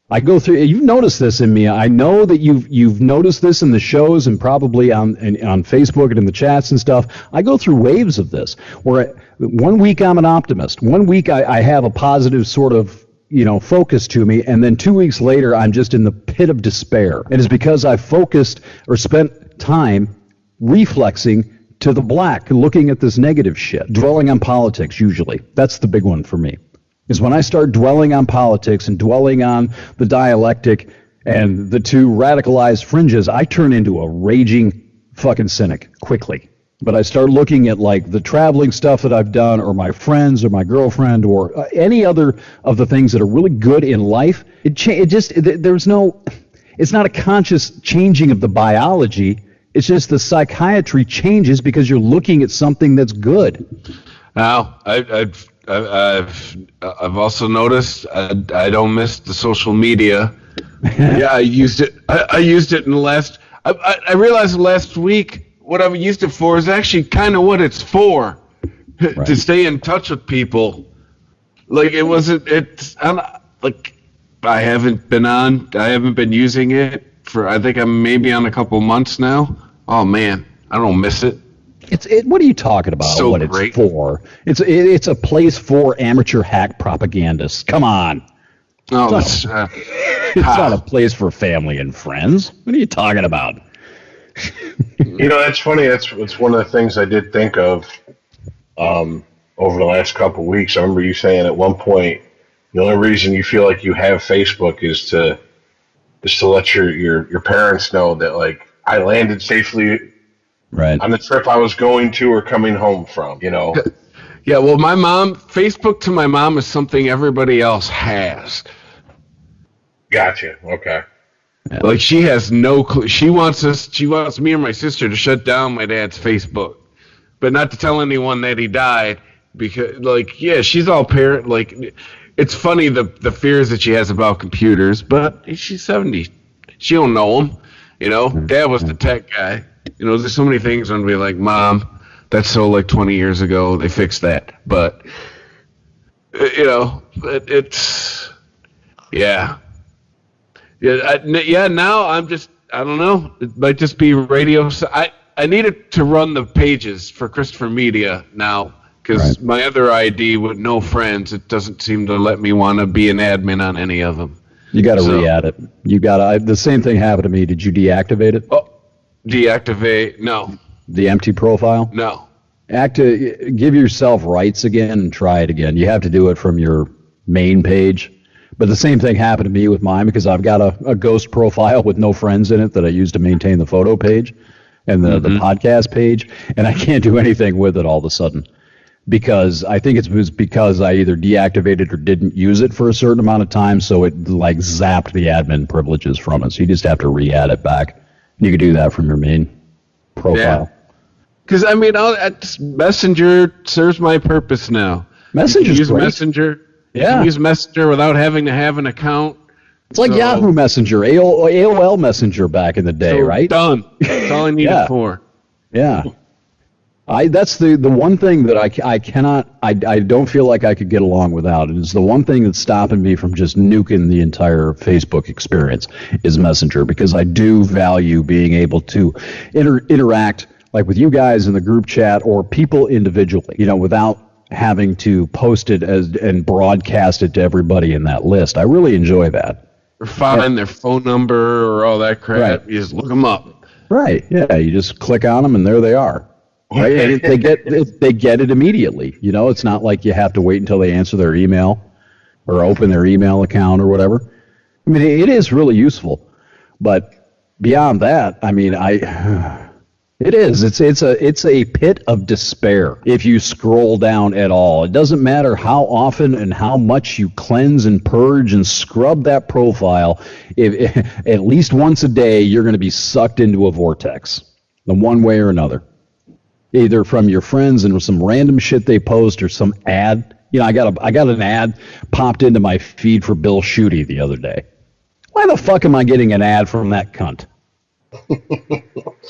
I go through. You've noticed this in me. I know that you've noticed this in the shows and probably on Facebook and in the chats and stuff. I go through waves of this, where 1 week I'm an optimist. 1 week I have a positive sort of focus to me, and then 2 weeks later I'm just in the pit of despair. And it's because I focused or spent time reflexing to the black, looking at this negative shit, dwelling on politics usually. That's the big one for me, is when I start dwelling on politics and dwelling on the dialectic and the two radicalized fringes, I turn into a raging fucking cynic quickly. But I start looking at the traveling stuff that I've done, or my friends or my girlfriend, or any other of the things that are really good in life. It's not a conscious changing of the biology. It's just the psychiatry changes because you're looking at something that's good. Now, I've also noticed I don't miss the social media. Yeah, I used it. I used it in the last. I realized last week what I've used it for is actually kind of what it's for, right. To stay in touch with people. It wasn't. I haven't been using it for. I think I'm maybe on a couple months now. Oh man, I don't miss it. What are you talking about? So what great. It's for? It's a place for amateur hack propagandists. Come on. Oh, it's not a place for family and friends. What are you talking about? That's funny. It's one of the things I did think of over the last couple of weeks. I remember you saying at one point the only reason you feel like you have Facebook is to let your parents know that, like, I landed safely on the trip I was going to or coming home from, you know. Yeah, well, Facebook to my mom is something everybody else has. Gotcha. Okay. Like, she has no clue. She wants me or my sister to shut down my dad's Facebook, but not to tell anyone that he died, because, like, yeah, she's all parent. Like, it's funny the fears that she has about computers, but she's 70. She don't know them, you know. Dad was the tech guy. You know, there's so many things I'm gonna be like, Mom, that's so like 20 years ago. They fixed that, but you know, it's yeah. Now I don't know. It might just be radio. So I needed to run the pages for Christopher Media now, because my other ID with no friends, it doesn't seem to let me want to be an admin on any of them. You got to re-add it. You got to. The same thing happened to me. Did you deactivate it? Oh, deactivate? No. The empty profile? No. Give yourself rights again and try it again. You have to do it from your main page. But the same thing happened to me with mine, because I've got a ghost profile with no friends in it that I use to maintain the photo page and the podcast page, and I can't do anything with it all of a sudden, because I think it was because I either deactivated or didn't use it for a certain amount of time, so it like zapped the admin privileges from it. So you just have to re-add it back. You can do that from your main profile. Because, I mean, Messenger serves my purpose now. Messenger's use great. Messenger. Yeah. You can use Messenger without having to have an account. It's like Yahoo Messenger, AOL Messenger back in the day, right? Done. That's all I need it for. Yeah. That's the one thing that I don't feel like I could get along without. It is the one thing that's stopping me from just nuking the entire Facebook experience is Messenger, because I do value being able to interact like with you guys in the group chat or people individually, you know, without having to post it and broadcast it to everybody in that list. I really enjoy that. Or find their phone number or all that crap. Right. You just look them up. Right. Yeah. You just click on them and there they are. Right. And they get it immediately. You know, it's not like you have to wait until they answer their email or open their email account or whatever. I mean, it is really useful. But beyond that, I mean, it is. It's a pit of despair if you scroll down at all. It doesn't matter how often and how much you cleanse and purge and scrub that profile. If at least once a day, you're going to be sucked into a vortex, in one way or another, either from your friends and some random shit they post or some ad. You know, I got an ad popped into my feed for Bill Schuette the other day. Why the fuck am I getting an ad from that cunt?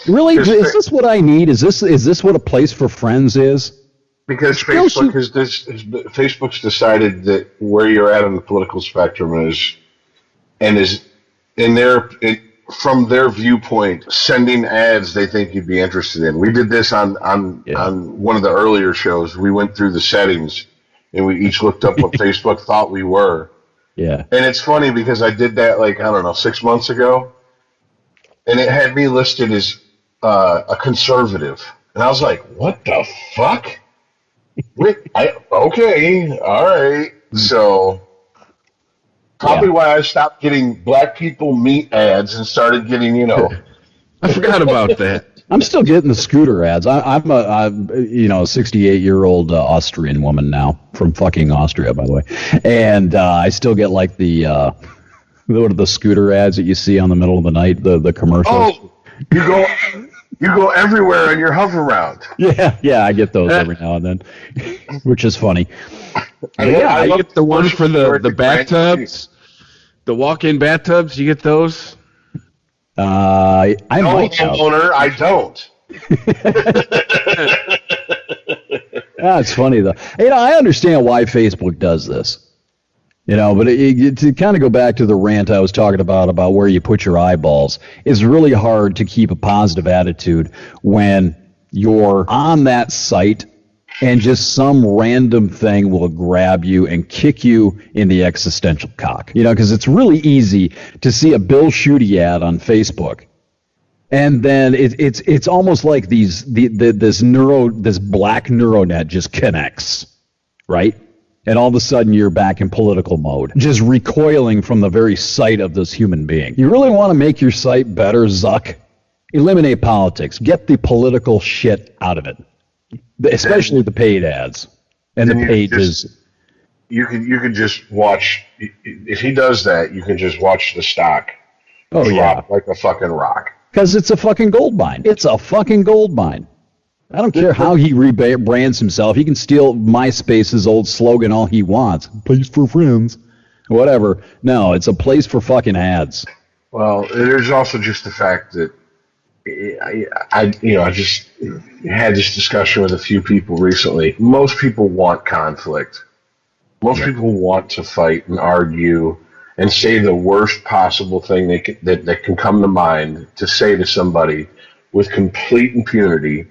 Really? Is this what I need? Is this what a place for friends is? Because Facebook's decided that where you're at on the political spectrum is from their viewpoint, sending ads they think you'd be interested in. We did this on one of the earlier shows. We went through the settings and we each looked up what Facebook thought we were. Yeah. And it's funny because I did that 6 months ago. And it had me listed as a conservative. And I was like, what the fuck? Okay, all right. So, probably why I stopped getting black people meat ads and started getting, I forgot about that. I'm still getting the scooter ads. I'm a 68-year-old Austrian woman now, from fucking Austria, by the way. And I still get like the scooter ads that you see on the middle of the night, the commercials. Oh, you go everywhere on your hover round. Yeah, I get those every now and then, which is funny. I get the one for the bathtubs, the walk-in bathtubs. You get those? I don't. It's funny though. I understand why Facebook does this. But to kind of go back to the rant I was talking about where you put your eyeballs, it's really hard to keep a positive attitude when you're on that site and just some random thing will grab you and kick you in the existential cock. Because it's really easy to see a Bill Schuette ad on Facebook And then it's almost like this black neural net just connects, right? And all of a sudden you're back in political mode, just recoiling from the very sight of this human being. You really want to make your site better, Zuck? Eliminate politics. Get the political shit out of it, especially the paid ads and the pages. You can just watch. If he does that, you can just watch the stock drop like a fucking rock. Because it's a fucking gold mine. It's a fucking gold mine. I don't care how he rebrands himself. He can steal MySpace's old slogan all he wants. Place for friends. Whatever. No, it's a place for fucking ads. Well, there's also just the fact that I just had this discussion with a few people recently. Most people want conflict. Most people want to fight and argue and say the worst possible thing that can come to mind to say to somebody with complete impunity,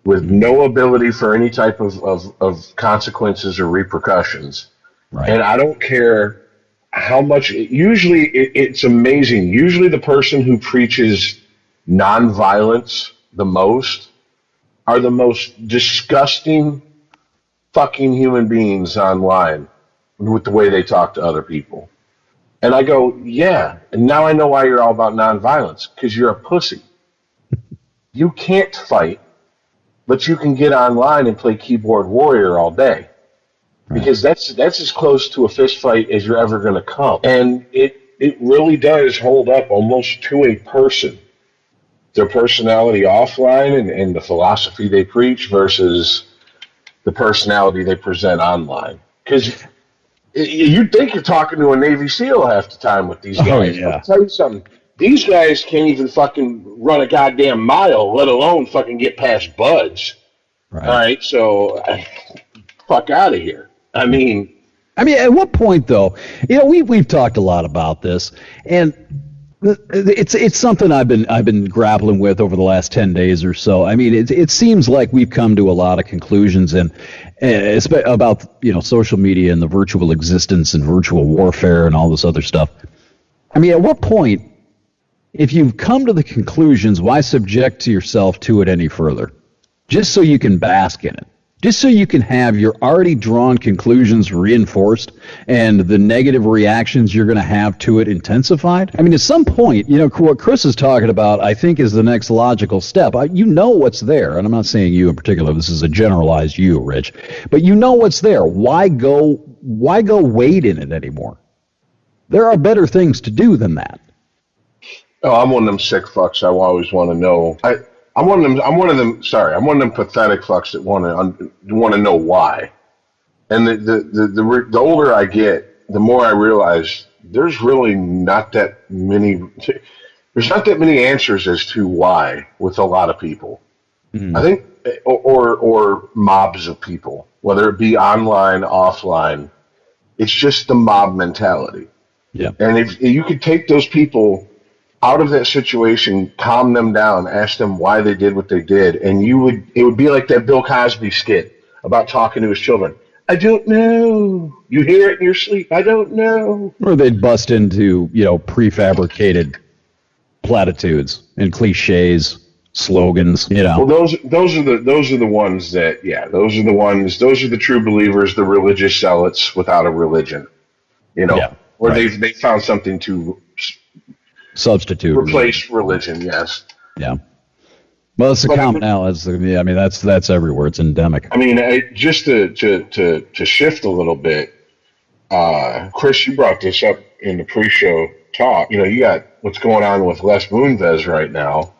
with no ability for any type of consequences or repercussions. Right. And I don't care how much. Usually, it's amazing. Usually, the person who preaches nonviolence the most are the most disgusting fucking human beings online with the way they talk to other people. And I go, yeah, and now I know why you're all about nonviolence, because you're a pussy. You can't fight, but you can get online and play keyboard warrior all day. Because that's as close to a fist fight as you're ever going to come. And it really does hold up almost to a person. Their personality offline and the philosophy they preach versus the personality they present online. Because you'd think you're talking to a Navy SEAL half the time with these guys. Oh, yeah. I'll tell you something. These guys can't even fucking run a goddamn mile, let alone fucking get past buds. Right. All right, so fuck out of here. I mean, at what point though? We've talked a lot about this, and it's something I've been grappling with over the last 10 days or so. I mean, it seems like we've come to a lot of conclusions and about social media and the virtual existence and virtual warfare and all this other stuff. I mean, at what point, if you've come to the conclusions, why subject yourself to it any further? Just so you can bask in it. Just so you can have your already drawn conclusions reinforced and the negative reactions you're going to have to it intensified. I mean, at some point, what Chris is talking about, I think, is the next logical step. You know what's there, and I'm not saying you in particular. This is a generalized you, Rich. But you know what's there. Why go wade in it anymore? There are better things to do than that. Oh, I'm one of them sick fucks. I always want to know. I'm one of them pathetic fucks that want to know why. And the older I get, the more I realize there's really not that many. There's not that many answers as to why with a lot of people. Mm-hmm. I think, or mobs of people, whether it be online, offline. It's just the mob mentality. Yeah. And if you could take those people out of that situation, calm them down, ask them why they did what they did, and it would be like that Bill Cosby skit about talking to his children. I don't know. You hear it in your sleep. I don't know. Or they'd bust into, prefabricated platitudes and cliches, slogans, Well, those are the ones that, those are the true believers, the religious zealots without a religion, where they found something to substitute replace religion. Yes. Yeah. Well, it's a common now. That's everywhere. It's endemic. I mean, just to shift a little bit, Chris, you brought this up in the pre-show talk. You got what's going on with Les Moonves right now,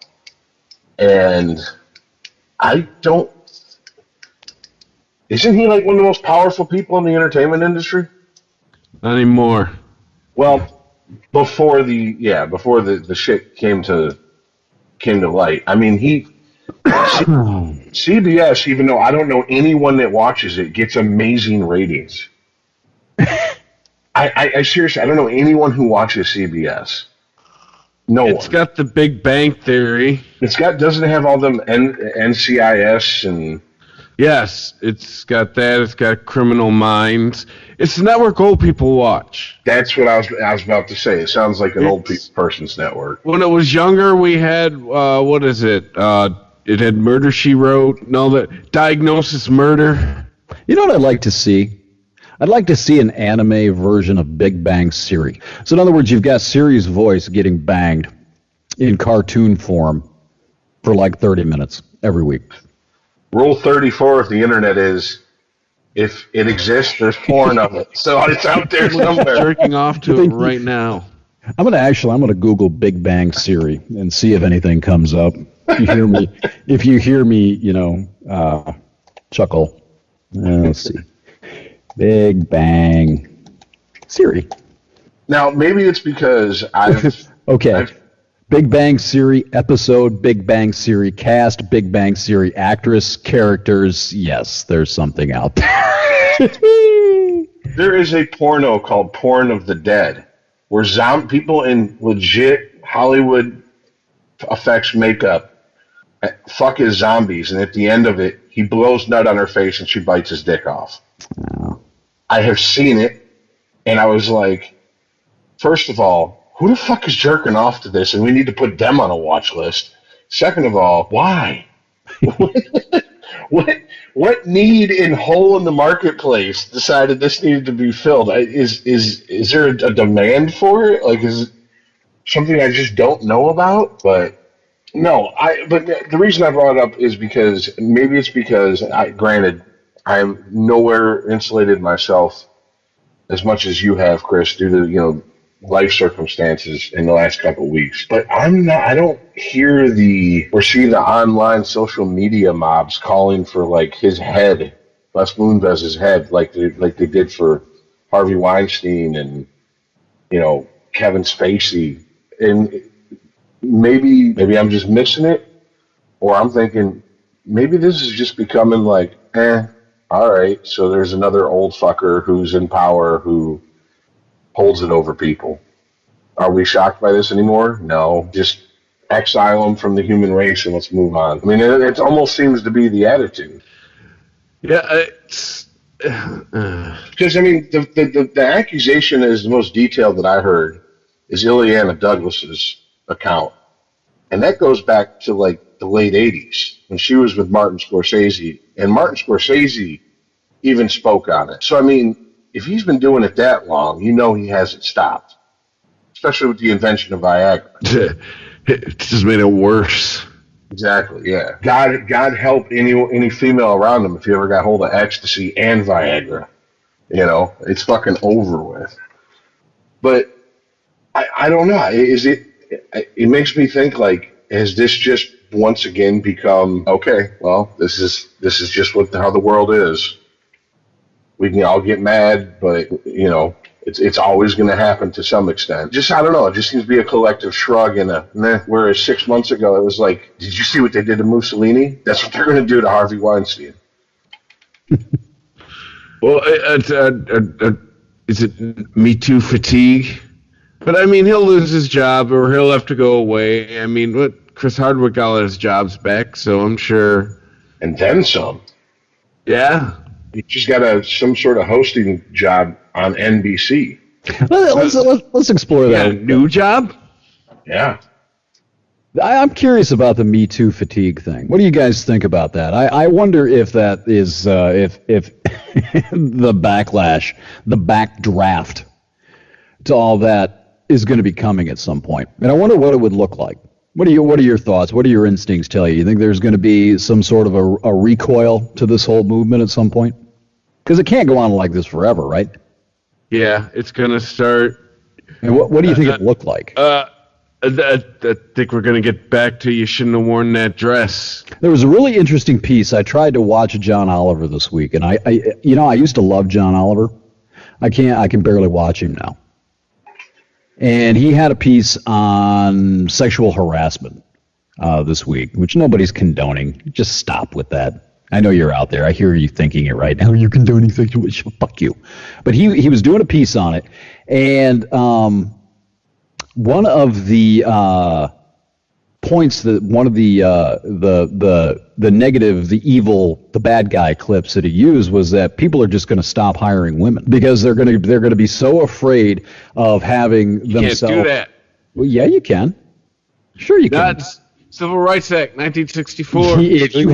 and isn't he like one of the most powerful people in the entertainment industry? Not anymore. Well, before the shit came to light. I mean, CBS, even though I don't know anyone that watches it, gets amazing ratings. I seriously, I don't know anyone who watches CBS. No one. It's got the Big Bang Theory. Doesn't it have all them NCIS and Yes, it's got that. It's got Criminal Minds. It's the network old people watch. That's what I was about to say. It sounds like an old person's network. When it was younger, we had what is it? It had Murder, She Wrote. No, that Diagnosis Murder. You know what I'd like to see? I'd like to see an anime version of Big Bang Theory. So in other words, you've got Siri's voice getting banged in cartoon form for like 30 minutes every week. Rule 34 of the internet is, if it exists, there's porn of it. So it's out there somewhere. Jerking off to it right now. I'm gonna Google Big Bang Theory and see if anything comes up. If you hear me, chuckle. Let's see. Big Bang Theory. Now maybe it's because Big Bang Theory episode, Big Bang Theory cast, Big Bang Theory actress, characters. Yes, there's something out there. There is a porno called Porn of the Dead, where people in legit Hollywood effects makeup fuck his zombies, and at the end of it, he blows nut on her face and she bites his dick off. Oh. I have seen it, and I was like, first of all, who the fuck is jerking off to this? And we need to put them on a watch list. Second of all, why? What need in hole in the marketplace decided this needed to be filled? Is there a demand for it? Like, is it something I just don't know about? But no, but the reason I brought it up is because granted, I'm nowhere insulated myself as much as you have, Chris, due to, life circumstances in the last couple of weeks. But I don't hear or see the online social media mobs calling for like his head, Les Moonves' head, like they did for Harvey Weinstein and, Kevin Spacey. And maybe I'm just missing it, or I'm thinking maybe this is just becoming like, all right, so there's another old fucker who's in power who holds it over people. Are we shocked by this anymore? No. Just exile them from the human race and let's move on. I mean, it almost seems to be the attitude. Yeah, because the accusation is the most detailed that I heard is Ileana Douglas's account, and that goes back to like the late '80s when she was with Martin Scorsese, and Martin Scorsese even spoke on it. So I mean, if he's been doing it that long, he hasn't stopped, especially with the invention of Viagra. It just made it worse. Exactly, yeah. God help any female around him if you ever got hold of ecstasy and Viagra. It's fucking over with. But I don't know. It makes me think, like, has this just once again become, okay, well, this is just how the world is. We can all get mad, but, it's always going to happen to some extent. Just, I don't know, it just seems to be a collective shrug and a meh, whereas 6 months ago it was like, did you see what they did to Mussolini? That's what they're going to do to Harvey Weinstein. Well, is it Me Too fatigue? But, I mean, he'll lose his job or he'll have to go away. I mean, Chris Hardwick got his jobs back, so I'm sure. And then some. Yeah. He just got some sort of hosting job on NBC. Let's explore that. A new job? Yeah. I'm curious about the Me Too fatigue thing. What do you guys think about that? I wonder if that is if the backlash, the backdraft to all that is going to be coming at some point. And I wonder what it would look like. What are your thoughts? What do your instincts tell you? You think there's going to be some sort of a recoil to this whole movement at some point? Because it can't go on like this forever, right? Yeah, it's going to start. And what do you think it looked like? I think we're going to get back to you shouldn't have worn that dress. There was a really interesting piece. I tried to watch John Oliver this week, and I used to love John Oliver. I can barely watch him now. And he had a piece on sexual harassment this week, which nobody's condoning. Just stop with that. I know you're out there. I hear you thinking it right now. You're condoning sexual. Fuck you. But he was doing a piece on it, and one of the points that one of the negative, the evil, the bad guy clips that he used was that people are just going to stop hiring women because they're going to be so afraid of having themselves. Can't do that. Well, yeah, you can. Sure, you can. Civil Rights Act, 1964. If you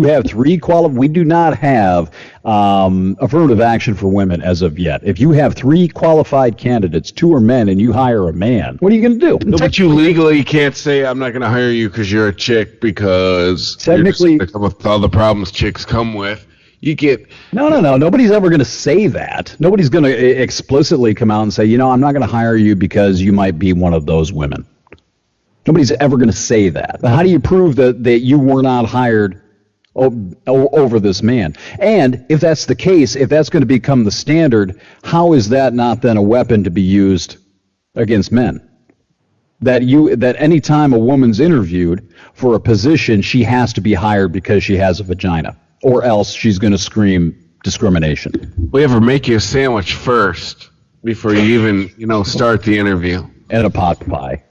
have three we do not have affirmative action for women as of yet. If you have 3 qualified candidates, 2 are men, and you hire a man, what are you going to do? No, but you legally can't say I'm not going to hire you because you're a chick because technically you're just gonna come with all the problems chicks come with. You get no. Nobody's ever going to say that. Nobody's going to explicitly come out and say, I'm not going to hire you because you might be one of those women. Nobody's ever going to say that. How do you prove that you were not hired over this man? And if that's the case, if that's going to become the standard, how is that not then a weapon to be used against men? That any time a woman's interviewed for a position, she has to be hired because she has a vagina, or else she's going to scream discrimination. We ever make you a sandwich first before you even start the interview, and a pot pie.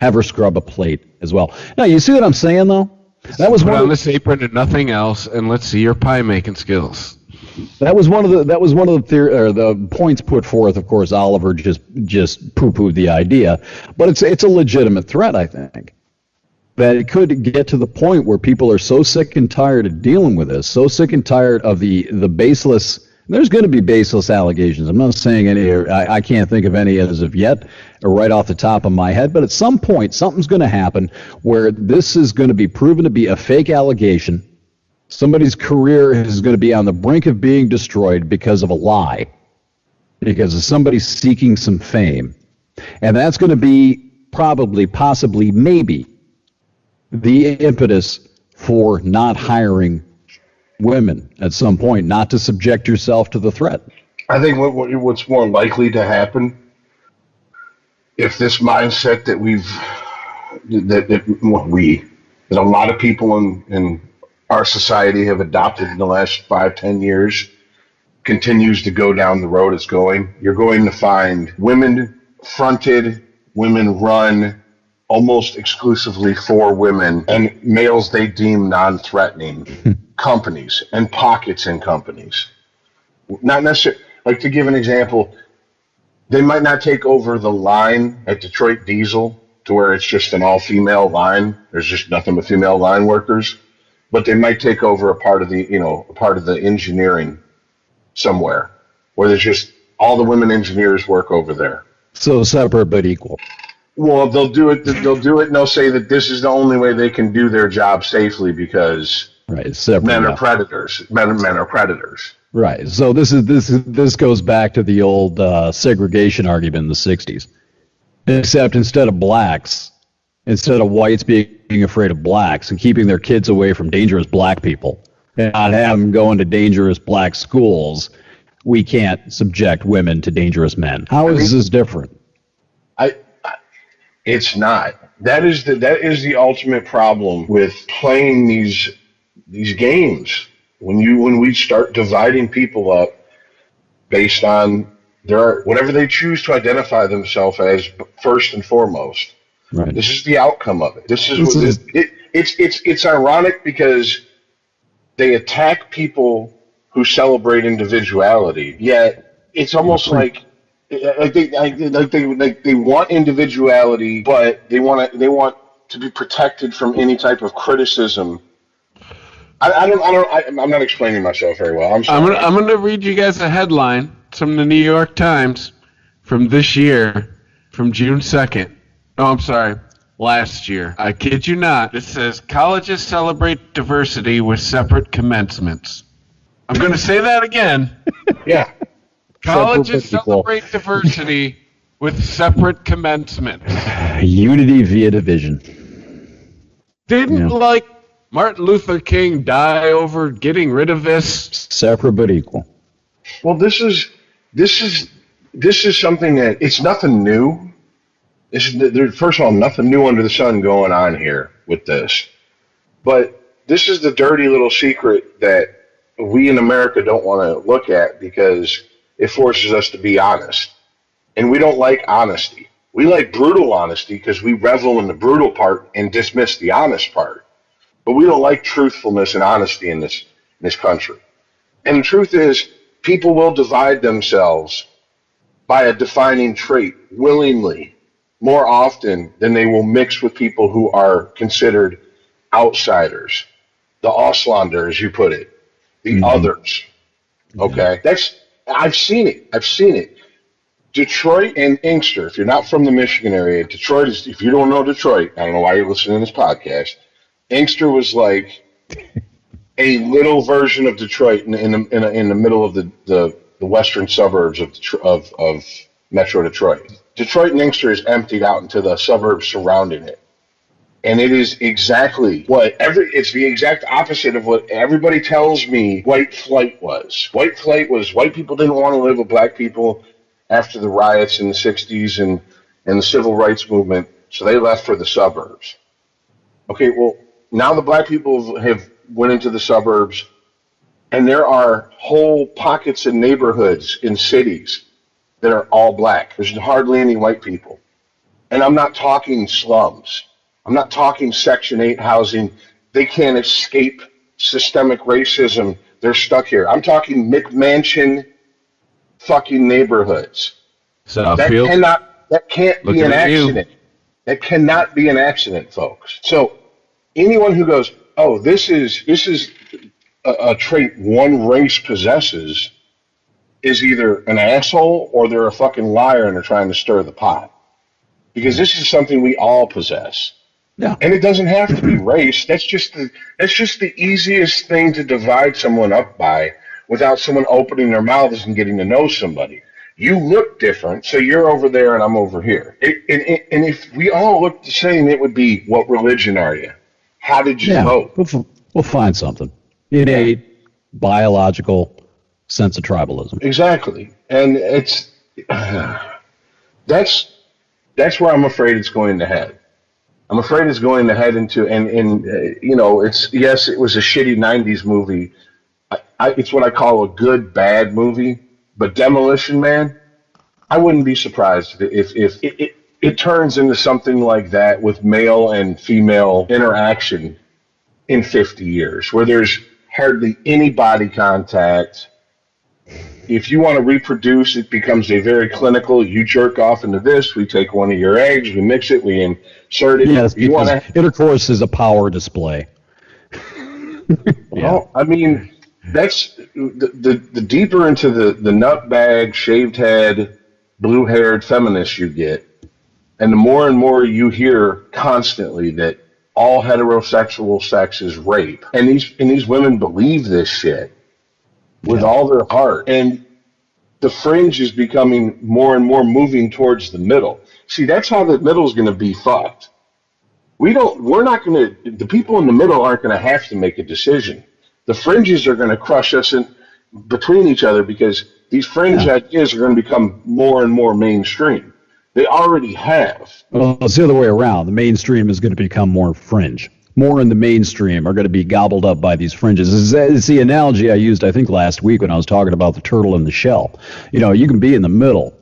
Have her scrub a plate as well. Now, you see what I'm saying, though? That was put on this apron and nothing else, and let's see your pie making skills. That was one of the points put forth. Of course, Oliver just poo-pooed the idea, but it's a legitimate threat, I think. That it could get to the point where people are so sick and tired of dealing with this, so sick and tired of the baseless. There's going to be baseless allegations. I'm not saying any. I can't think of any as of yet, or right off the top of my head. But at some point, something's going to happen where this is going to be proven to be a fake allegation. Somebody's career is going to be on the brink of being destroyed because of a lie, because of somebody seeking some fame, and that's going to be probably, possibly, maybe the impetus for not hiring women at some point, not to subject yourself to the threat. I think what's more likely to happen, if this mindset that that a lot of people in our society have adopted in the last 5-10 years continues to go down the road it's going, you're going to find women fronted, women run almost exclusively for women, and males they deem non-threatening companies and pockets in companies. Not necessarily, like, to give an example, they might not take over the line at Detroit Diesel to where it's just an all-female line. There's just nothing but female line workers, but they might take over a part of the engineering somewhere where there's just all the women engineers work over there. So separate but equal. Well, they'll do it, and they'll say that this is the only way they can do their job safely because men are predators. Men are predators. Right. So this goes back to the old segregation argument in the 60s. Except instead of whites being afraid of blacks and keeping their kids away from dangerous black people and not have them going to dangerous black schools, we can't subject women to dangerous men. How is this different? It's not. That is the ultimate problem with playing these games. When we start dividing people up based on whatever they choose to identify themselves as first and foremost. Right. This is the outcome of it. It's ironic because they attack people who celebrate individuality, yet it's almost like they want individuality, but they want to be protected from any type of criticism. I'm not explaining myself very well. I'm going to read you guys a headline from the New York Times from this year, from June 2nd. Oh, I'm sorry, last year. I kid you not. It says, colleges celebrate diversity with separate commencements. I'm going to say that again. Yeah. Colleges celebrate diversity with separate commencements. Unity via division. Didn't Martin Luther King die over getting rid of this? Separate but equal. Well, this is something that it's nothing new. There's, first of all, nothing new under the sun going on here with this. But this is the dirty little secret that we in America don't want to look at because it forces us to be honest. And we don't like honesty. We like brutal honesty because we revel in the brutal part and dismiss the honest part. But we don't like truthfulness and honesty in this country. And the truth is, people will divide themselves by a defining trait willingly more often than they will mix with people who are considered outsiders, the Auslander, as you put it, the others. Okay, I've seen it. I've seen it. Detroit and Inkster. If you're not from the Michigan area, Detroit is. If you don't know Detroit, I don't know why you're listening to this podcast. Inkster was like a little version of Detroit in the middle of the western suburbs of Metro Detroit. Detroit and Inkster is emptied out into the suburbs surrounding it. And it is exactly it's the exact opposite of what everybody tells me white flight was. White flight was white people didn't want to live with black people after the riots in the 60s and the civil rights movement, so they left for the suburbs. Okay, well, now the black people have went into the suburbs, and there are whole pockets and neighborhoods in cities that are all black. There's hardly any white people. And I'm not talking slums. I'm not talking Section 8 housing. They can't escape systemic racism. They're stuck here. I'm talking McMansion fucking neighborhoods. Southfield? That can't be an accident. That cannot be an accident, folks. So anyone who goes, oh, this is a trait one race possesses is either an asshole or they're a fucking liar and they're trying to stir the pot. Because this is something we all possess. Yeah. And it doesn't have to be race. That's just the easiest thing to divide someone up by without someone opening their mouths and getting to know somebody. You look different, so you're over there and I'm over here. And if we all looked the same, it would be, what religion are you? How did you vote? We'll find something. Innate, biological sense of tribalism. Exactly. And that's where I'm afraid it's going to head. I'm afraid it's going to head into, it was a shitty 90s movie. It's what I call a good, bad movie. But Demolition Man, I wouldn't be surprised if it turns into something like that with male and female interaction in 50 years, where there's hardly any body contact. If you want to reproduce, it becomes a very clinical, you jerk off into this, we take one of your eggs, we mix it, we insert it. Yes, because intercourse is a power display. Well, I mean, that's the deeper into the nutbag, shaved head, blue-haired feminist you get, and the more and more you hear constantly that all heterosexual sex is rape, and these women believe this shit with all their heart, and the fringe is becoming more and more moving towards the middle. See, that's how the middle is going to be fucked. The people in the middle aren't going to have to make a decision. The fringes are going to crush us in between each other because these fringe ideas are going to become more and more mainstream. They already have. Well, it's the other way around. The mainstream is going to become more fringe. More in the mainstream are going to be gobbled up by these fringes. It's the analogy I used, I think, last week when I was talking about the turtle in the shell. You can be in the middle,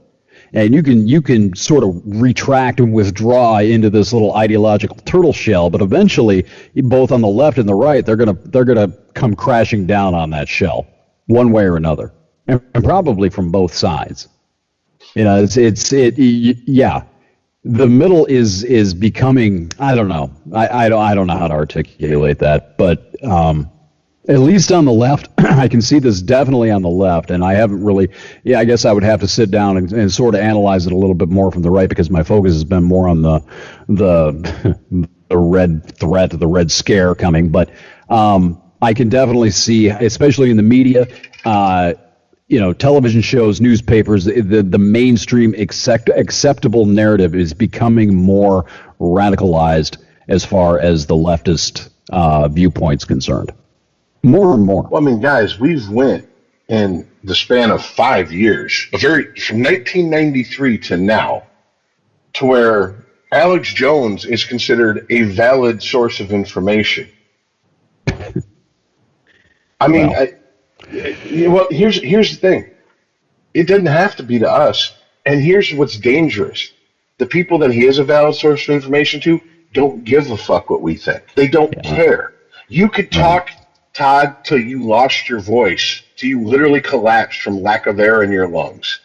and you can sort of retract and withdraw into this little ideological turtle shell, but eventually, both on the left and the right, they're gonna come crashing down on that shell, one way or another, and probably from both sides. The middle is becoming, I don't know. I don't know how to articulate that, but at least on the left, I can see this definitely on the left, and I haven't really. Yeah, I guess I would have to sit down and sort of analyze it a little bit more from the right because my focus has been more on the red threat, the red scare coming. But I can definitely see, especially in the media. Television shows, newspapers, the mainstream acceptable narrative is becoming more radicalized as far as the leftist viewpoint's concerned. More and more. Well, I mean, guys, we've went in the span of 5 years, from 1993 to now, to where Alex Jones is considered a valid source of information. I mean, here's the thing. It doesn't have to be to us. And here's what's dangerous. the people that he is a valid source of information to don't give a fuck what we think. They don't care. You could talk, Todd, till you lost your voice, till you literally collapsed from lack of air in your lungs.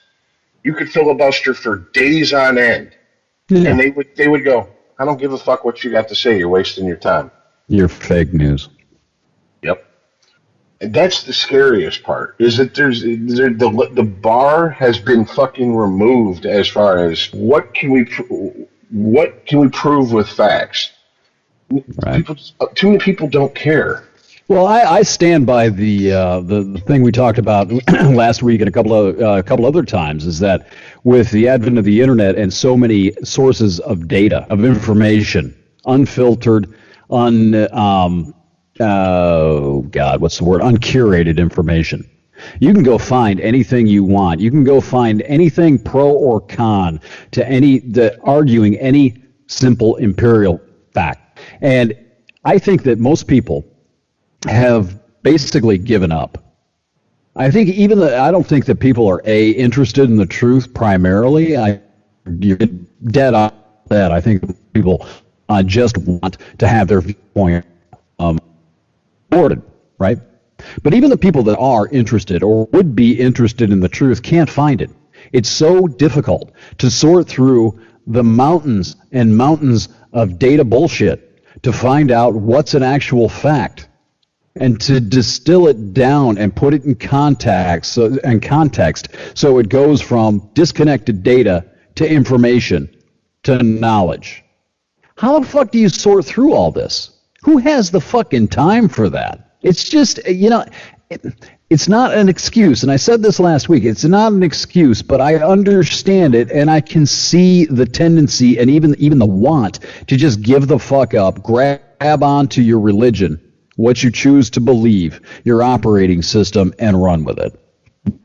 You could filibuster for days on end, and they would go, I don't give a fuck what you got to say. You're wasting your time. You're fake news. Yep. And that's the scariest part, is that the bar has been fucking removed as far as what can we prove with facts. Right. Too many people don't care. Well, I stand by the thing we talked about last week and a couple other times, is that with the advent of the internet and so many sources of data, of information, unfiltered, uncurated information. You can go find anything you want. You can go find anything pro or con to arguing any simple empirical fact. And I think that most people have basically given up. I think I don't think that people are interested in the truth primarily. You're dead on that. I think people just want to have their viewpoint supported, right? But even the people that are interested or would be interested in the truth can't find it. It's so difficult to sort through the mountains and mountains of data bullshit to find out what's an actual fact, and to distill it down and put it in context so it goes from disconnected data to information to knowledge. How the fuck do you sort through all this? Who has the fucking time for that? It's just, it's not an excuse. And I said this last week. It's not an excuse, but I understand it, and I can see the tendency and even the want to just give the fuck up, grab onto your religion, what you choose to believe, your operating system, and run with it.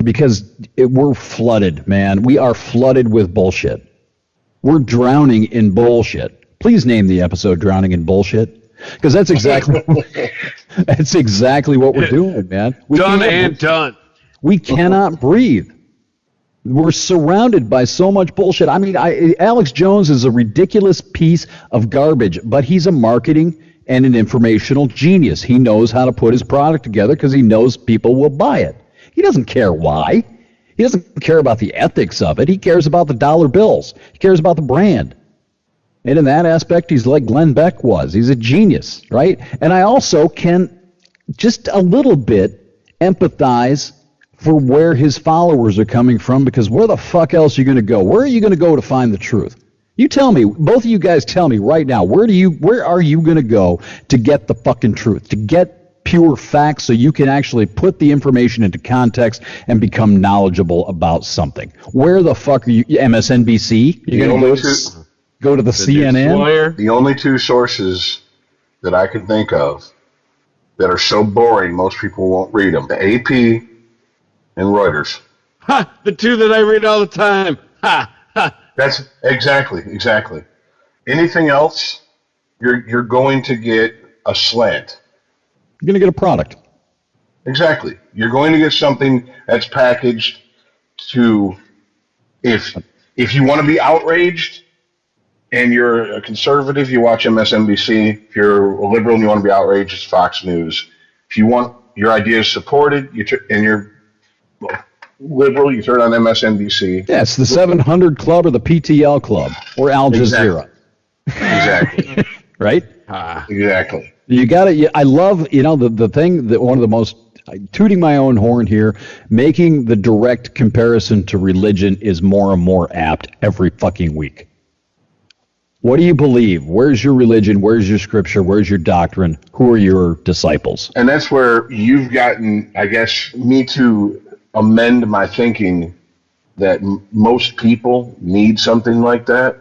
Because we're flooded, man. We are flooded with bullshit. We're drowning in bullshit. Please name the episode "Drowning in Bullshit," because that's exactly what we're doing, man. Done. We cannot breathe. We're surrounded by so much bullshit. I mean, Alex Jones is a ridiculous piece of garbage, but he's a marketing and an informational genius. He knows how to put his product together because he knows people will buy it. He doesn't care why. He doesn't care about the ethics of it. He cares about the dollar bills. He cares about the brand. And in that aspect, he's like Glenn Beck was. He's a genius, right? And I also can just a little bit empathize for where his followers are coming from, because where the fuck else are you going to go? Where are you going to go to find the truth? You tell me, both of you guys tell me right now, where are you going to go to get the fucking truth, to get pure facts so you can actually put the information into context and become knowledgeable about something? Where the fuck are you? MSNBC? You're going to go to the CNN? The only two sources that I can think of that are so boring most people won't read them: the AP and Reuters. Ha! The two that I read all the time. Ha! Ha! That's exactly. Anything else, you're going to get a slant. You're going to get a product. Exactly. You're going to get something that's packaged to, if you want to be outraged and you're a conservative, you watch MSNBC. If you're a liberal and you want to be outraged, it's Fox News. If you want your ideas supported and you're liberal, you turn on MSNBC. Yeah, it's the 700 Club or the PTL Club or Al Jazeera. Exactly. Right? Exactly. You got to. I love, the thing that one of the most, tooting my own horn here, making the direct comparison to religion is more and more apt every fucking week. What do you believe? Where's your religion? Where's your scripture? Where's your doctrine? Who are your disciples? And that's where you've gotten, I guess, me to amend my thinking that most people need something like that.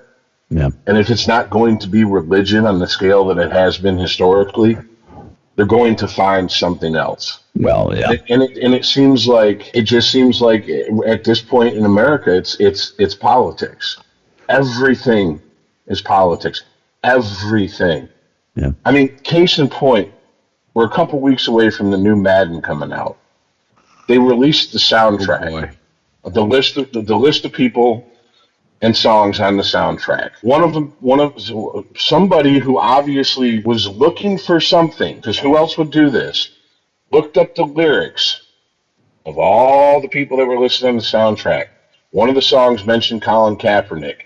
Yeah. And if it's not going to be religion on the scale that it has been historically, they're going to find something else. Well, yeah. And it seems like at this point in America, it's politics. Everything is politics. Everything. Yeah. I mean, case in point, we're a couple weeks away from the new Madden coming out. They released the soundtrack. The list of people and songs on the soundtrack. Somebody who obviously was looking for something, because who else would do this, looked up the lyrics of all the people that were listed on the soundtrack. One of the songs mentioned Colin Kaepernick.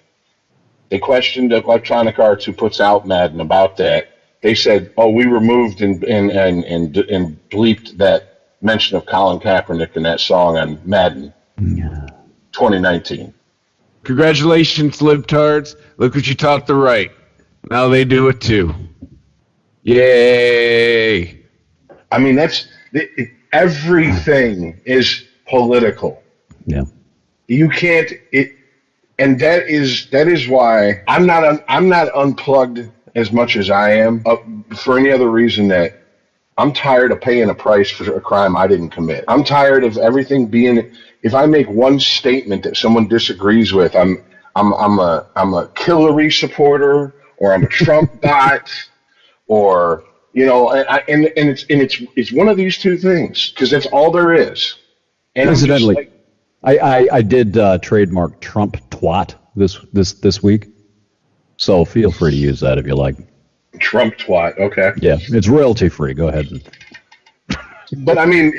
They questioned Electronic Arts, who puts out Madden, about that. They said, "Oh, we removed and bleeped that mention of Colin Kaepernick in that song on Madden 2019." Congratulations, libtards. Look what you taught the right. Now they do it too. Yay. I mean, everything is political. Yeah. You can't, and that is why I'm not unplugged as much as I am, for any other reason that I'm tired of paying a price for a crime I didn't commit. I'm tired of everything being. If I make one statement that someone disagrees with, I'm a Hillary supporter, or I'm a Trump bot, or and it's one of these two things, because that's all there is. And incidentally, I did trademark Trump twat this week, so feel free to use that if you like. Trump twat, okay. Yeah, it's royalty free. Go ahead. But I mean,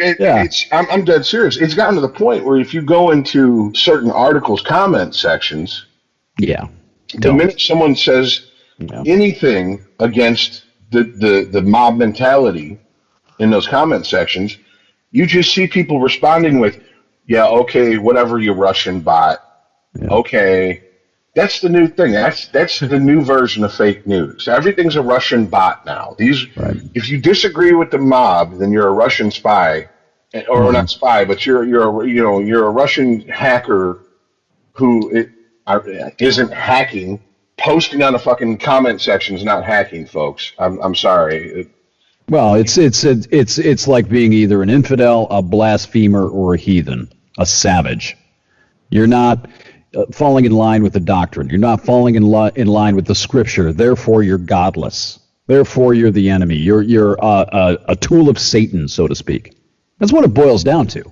I'm dead serious. It's gotten to the point where if you go into certain articles' comment sections, the minute someone says anything against the mob mentality in those comment sections, you just see people responding with, "Yeah, okay, whatever, you Russian bot." Yeah. Okay. That's the new thing. That's the new version of fake news. Everything's a Russian bot now. If you disagree with the mob, then you're a Russian spy, or not spy, but you're a Russian hacker who isn't hacking. Posting on a fucking comment section is not hacking, folks. I'm sorry. Well, it's like being either an infidel, a blasphemer, or a heathen, a savage. You're not falling in line with the doctrine. You're not falling in line with the scripture. Therefore, you're godless. Therefore, you're the enemy. You're a tool of Satan, so to speak. That's what it boils down to.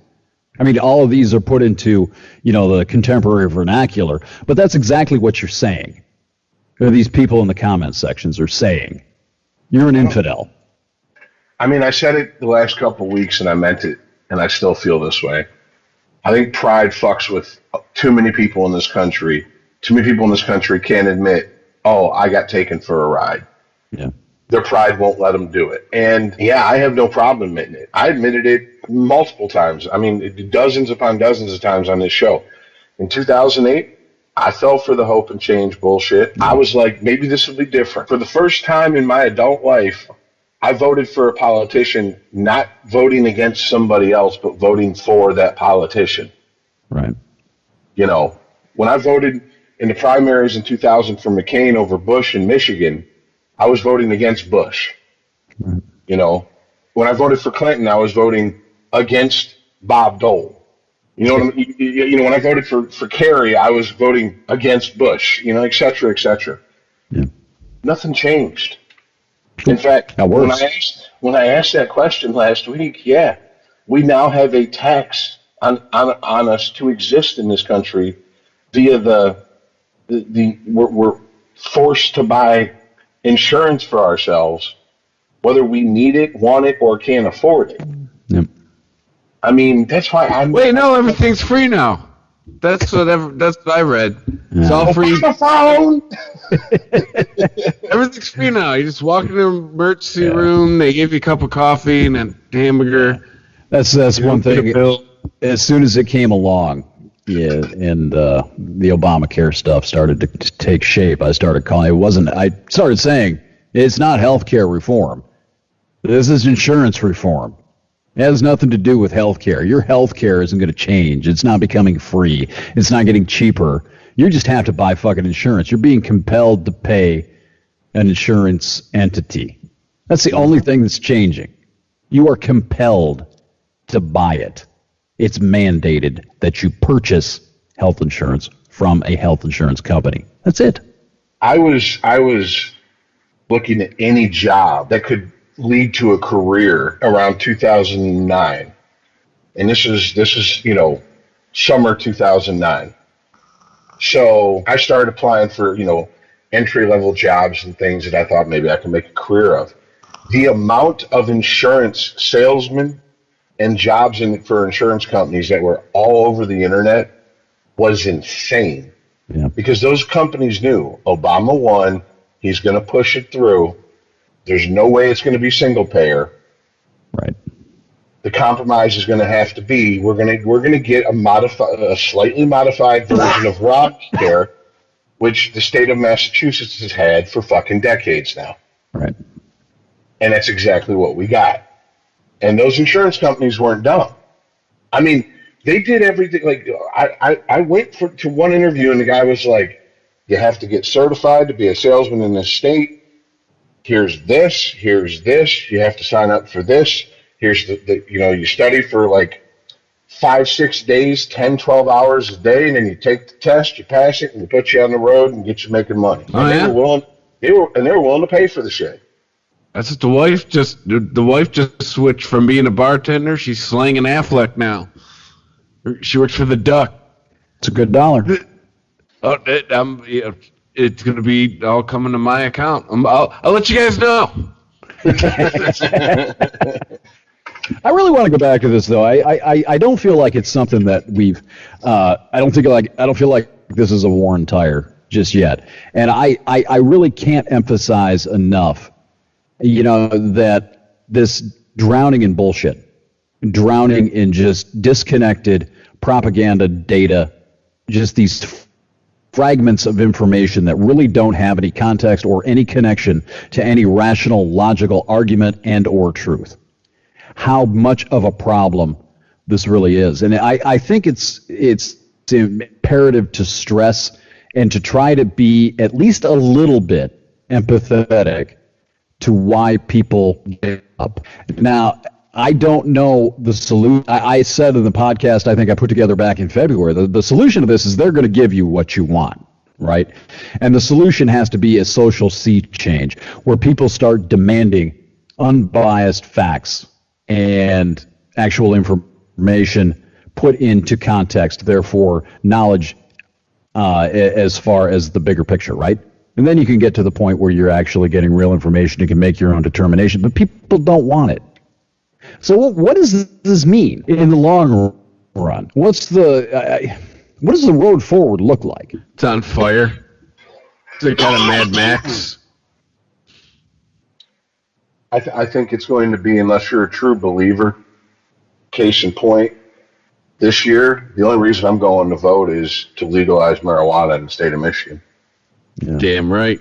I mean, all of these are put into, the contemporary vernacular, but that's exactly what you're saying. These people in the comment sections are saying, you're an infidel. I mean, I said it the last couple of weeks, and I meant it, and I still feel this way. I think pride fucks with too many people in this country. Too many people in this country can't admit, "Oh, I got taken for a ride." Yeah. Their pride won't let them do it. And yeah, I have no problem admitting it. I admitted it multiple times. I mean, dozens upon dozens of times on this show. In 2008, I fell for the hope and change bullshit. I was like, maybe this will be different. For the first time in my adult life, I voted for a politician, not voting against somebody else, but voting for that politician. Right. When I voted in the primaries in 2000 for McCain over Bush in Michigan, I was voting against Bush. Right. When I voted for Clinton, I was voting against Bob Dole. When I voted for Kerry, I was voting against Bush, et cetera, et cetera. Yeah. Nothing changed. In fact, when I asked that question last week, we now have a tax on us to exist in this country via we're forced to buy insurance for ourselves, whether we need it, want it, or can't afford it. Yep. I mean, that's why everything's free now. That's what I read. Yeah. It's all free. Phone. Everything's free now. You just walk in the emergency room. They give you a cup of coffee and a hamburger. That's one thing. As soon as it came along, and the Obamacare stuff started to take shape, I started calling. I started saying it's not healthcare reform. This is insurance reform. It has nothing to do with healthcare. Your healthcare isn't going to change. It's not becoming free. It's not getting cheaper. You just have to buy fucking insurance. You're being compelled to pay an insurance entity. That's the only thing that's changing. You are compelled to buy it. It's mandated that you purchase health insurance from a health insurance company. That's it. I was looking at any job that could lead to a career around 2009, and this is summer 2009. So I started applying for, entry-level jobs and things that I thought maybe I could make a career of. The amount of insurance salesmen and jobs for insurance companies that were all over the internet was insane. Yeah. Because those companies knew Obama won, he's going to push it through. There's no way it's going to be single payer. Right. The compromise is going to have to be we're going to get a slightly modified version of Obamacare, which the state of Massachusetts has had for fucking decades now. Right. And that's exactly what we got. And those insurance companies weren't dumb. I mean, they did everything. Like I went to one interview and the guy was like, "You have to get certified to be a salesman in this state. Here's this. You have to sign up for this. Here's you study for like 5-6 days, 10, 12 hours a day, and then you take the test, you pass it, and we put you on the road and get you making money." Oh, and they were willing to pay for the shit. That's what the wife just switched from being a bartender. She's slanging Affleck now. She works for the Duck. It's a good dollar. It's going to be all coming to my account. I'll let you guys know. I really want to go back to this, though. I don't feel like it's something that we've. I don't feel like this is a worn tire just yet, and I really can't emphasize enough, that this drowning in bullshit, drowning in just disconnected propaganda data, just these fragments of information that really don't have any context or any connection to any rational, logical argument and or truth. How much of a problem this really is. And I think it's imperative to stress and to try to be at least a little bit empathetic to why people get up. Now, I don't know the solution. I said in the podcast I think I put together back in February, the solution to this is they're going to give you what you want, right? And the solution has to be a social sea change where people start demanding unbiased facts and actual information put into context, therefore knowledge as far as the bigger picture, right? And then you can get to the point where you're actually getting real information. You can make your own determination, but people don't want it. So what does this mean in the long run? What does the road forward look like? It's on fire. It's like kind of Mad Max. I think it's going to be, unless you're a true believer, case in point, this year, the only reason I'm going to vote is to legalize marijuana in the state of Michigan. Yeah. Damn right.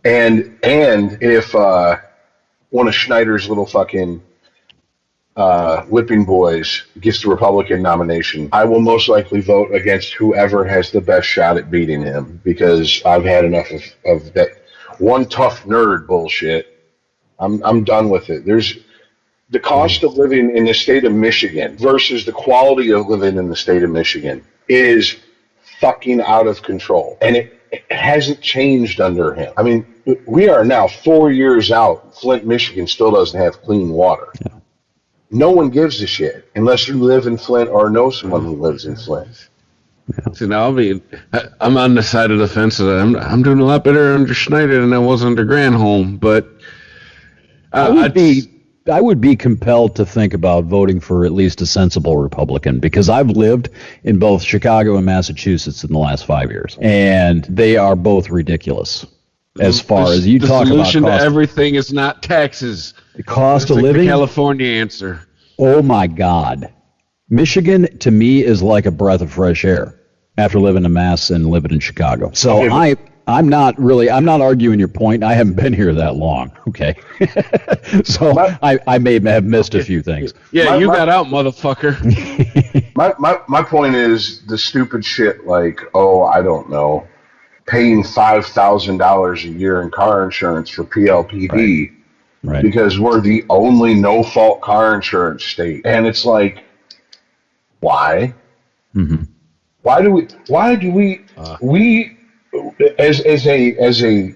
And if one of Schneider's little fucking whipping boys gets the Republican nomination, I will most likely vote against whoever has the best shot at beating him, because I've had enough of that one tough nerd bullshit. I'm done with it. There's the cost of living in the state of Michigan versus the quality of living in the state of Michigan is fucking out of control. And it hasn't changed under him. I mean, we are now 4 years out. Flint, Michigan still doesn't have clean water. Yeah. No one gives a shit unless you live in Flint or know someone who lives in Flint. Yeah. So now I'm on the side of the fence that I'm doing a lot better under Schneider than I was under Granholm, but I would be compelled to think about voting for at least a sensible Republican, because I've lived in both Chicago and Massachusetts in the last 5 years, and they are both ridiculous. As far as you talk about, the solution to everything is not taxes. The cost of like living. The California answer. Oh my God, Michigan to me is like a breath of fresh air after living in Mass and living in Chicago. So I'm not arguing your point. I haven't been here that long. Okay. So I may have missed a few things. Yeah, you got out, motherfucker. My point is the stupid shit like, I don't know, paying $5,000 a year in car insurance for PLPD right. Because we're the only no-fault car insurance state. And it's like, why? Mm-hmm. Why do we as a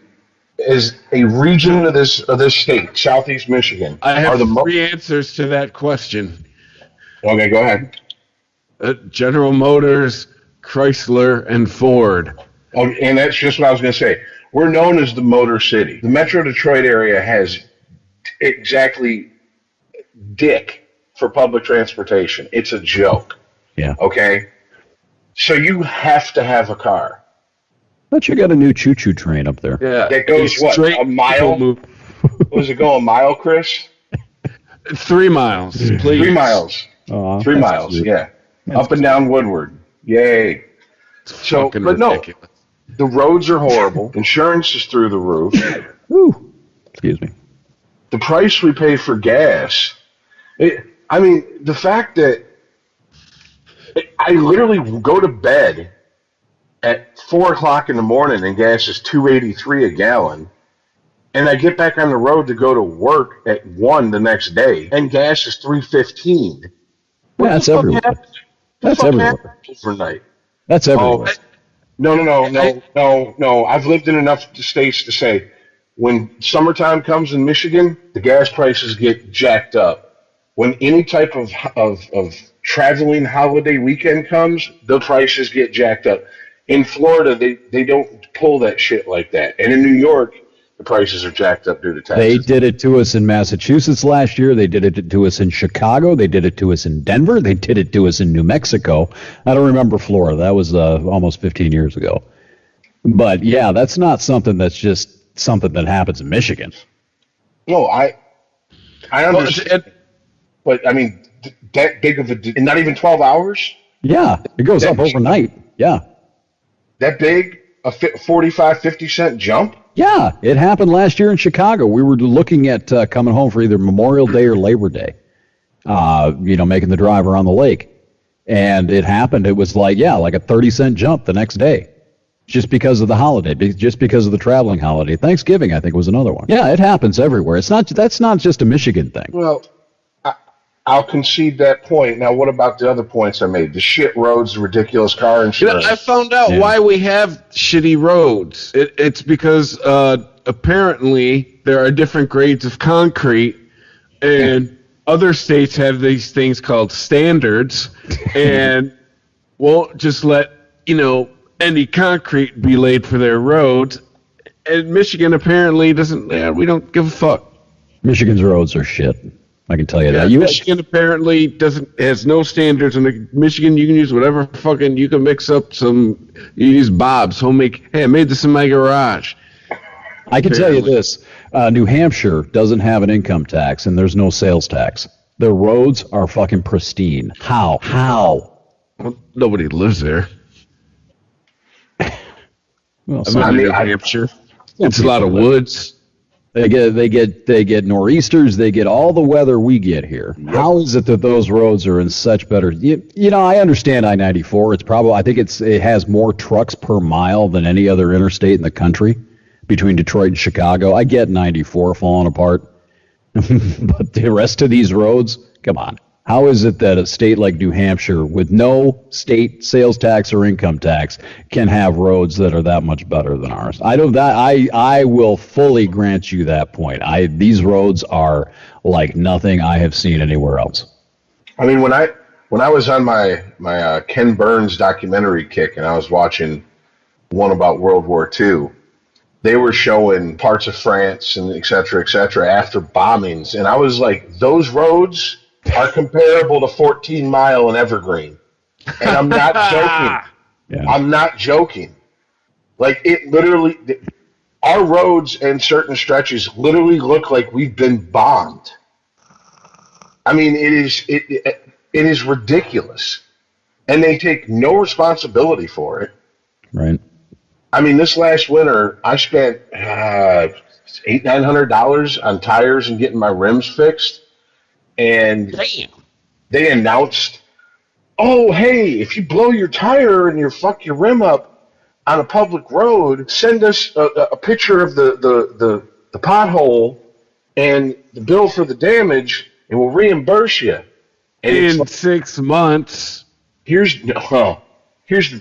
region of this state, Southeast Michigan, I have three answers to that question. Okay, go ahead. General Motors, Chrysler, and Ford. Oh, and that's just what I was going to say. We're known as the Motor City. The Metro Detroit area has exactly dick for public transportation. It's a joke. Yeah. Okay? So you have to have a car. But you got a new choo-choo train up there. Yeah. That goes, what, a mile? What does it go, a mile, Chris? 3 miles, please. 3 miles. 3 miles, cute. yeah. Up and down Woodward. Yay. So, but ridiculous. No, the roads are horrible. Insurance is through the roof. Ooh. Excuse me. The price we pay for gas. The fact that I literally go to bed at 4 o'clock in the morning and gas is $2.83 a gallon, and I get back on the road to go to work at 1 the next day, and gas is $3.15. Yeah, that's everywhere. That's everywhere. Overnight. That's everywhere. No. I've lived in enough states to say when summertime comes in Michigan, the gas prices get jacked up. When any type of traveling holiday weekend comes, the prices get jacked up. In Florida, they don't pull that shit like that. And in New York, the prices are jacked up due to taxes. They did it to us in Massachusetts last year. They did it to us in Chicago. They did it to us in Denver. They did it to us in New Mexico. I don't remember Florida. That was almost 15 years ago. But, yeah, that's not something that's just something that happens in Michigan. No, I understand. But, I mean, that big of a... Not even 12 hours? Yeah, it goes up overnight. Yeah. That big? A 45, 50 cent jump? Yeah, it happened last year in Chicago. We were looking at coming home for either Memorial Day or Labor Day, making the drive around the lake. And it happened. It was like a 30-cent jump the next day just because of the holiday, just because of the traveling holiday. Thanksgiving, I think, was another one. Yeah, it happens everywhere. That's not just a Michigan thing. Well, I'll concede that point. Now, what about the other points I made? The shit roads, ridiculous car insurance. I found out why we have shitty roads. It's because apparently there are different grades of concrete, and other states have these things called standards, and won't just let any concrete be laid for their roads. And Michigan apparently doesn't. We don't give a fuck. Michigan's roads are shit. I can tell you that. Michigan apparently has no standards. In Michigan, you can use whatever fucking, you can mix up you use Bob's homemade. Hey, I made this in my garage. I can tell you this. New Hampshire doesn't have an income tax, and there's no sales tax. Their roads are fucking pristine. How? Well, nobody lives there. Well, New Hampshire. It's a lot of woods. They get nor'easters. They get all the weather we get here. Yep. How is it that those roads are in such better? I understand I-94. It's probably, I think it has more trucks per mile than any other interstate in the country between Detroit and Chicago. I get 94 falling apart, but the rest of these roads, come on. How is it that a state like New Hampshire, with no state sales tax or income tax, can have roads that are that much better than ours? I will fully grant you that point. These roads are like nothing I have seen anywhere else. I mean, when I was on my Ken Burns documentary kick, and I was watching one about World War II, they were showing parts of France and et cetera, after bombings, and I was like, those roads are comparable to 14 Mile and Evergreen. And I'm not joking. Yeah. I'm not joking. Like, it literally, our roads and certain stretches literally look like we've been bombed. I mean, it is ridiculous. And they take no responsibility for it. Right. I mean, this last winter, I spent $800-900 on tires and getting my rims fixed. And they announced, oh, hey, if you blow your tire and you fuck your rim up on a public road, send us a picture of the pothole and the bill for the damage, and we'll reimburse you. And in 6 months. Here's the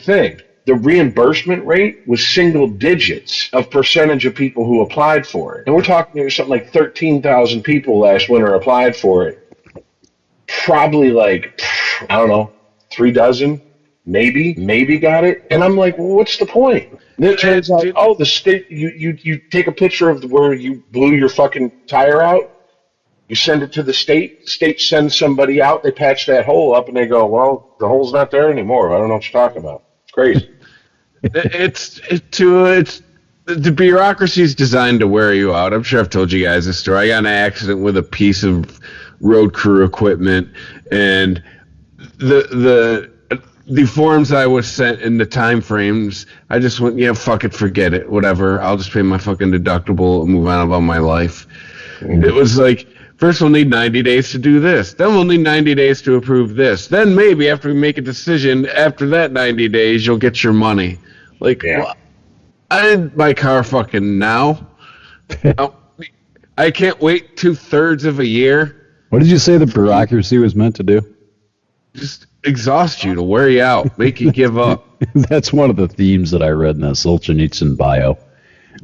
thing. The reimbursement rate was single digits of percentage of people who applied for it. And we're talking, there was something like 13,000 people last winter applied for it. Probably like, I don't know, 3 dozen maybe got it. And I'm like, well, what's the point? And it turns out, oh, the state, you take a picture of where you blew your fucking tire out. You send it to the state sends somebody out, they patch that hole up, and they go, well, the hole's not there anymore. I don't know what you're talking about. It's crazy. The bureaucracy is designed to wear you out. I'm sure I've told you guys this story. I got in an accident with a piece of road crew equipment, and the forms I was sent in the time frames, I just went, yeah, fuck it, forget it, whatever. I'll just pay my fucking deductible and move on about my life. It was like, first we'll need 90 days to do this. Then we'll need 90 days to approve this. Then maybe after we make a decision, after that 90 days, you'll get your money. Like, well, I need my car fucking now. I can't wait 2/3 of a year. What did you say the bureaucracy was meant to do? Just exhaust you, to wear you out, make you give up. That's one of the themes that I read in that Solzhenitsyn bio,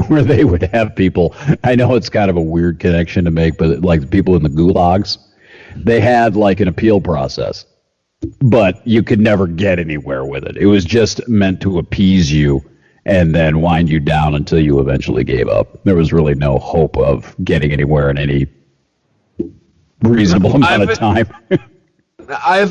where they would have people, I know it's kind of a weird connection to make, but like the people in the gulags, they had like an appeal process, but you could never get anywhere with it. It was just meant to appease you and then wind you down until you eventually gave up. There was really no hope of getting anywhere in any reasonable amount of time. I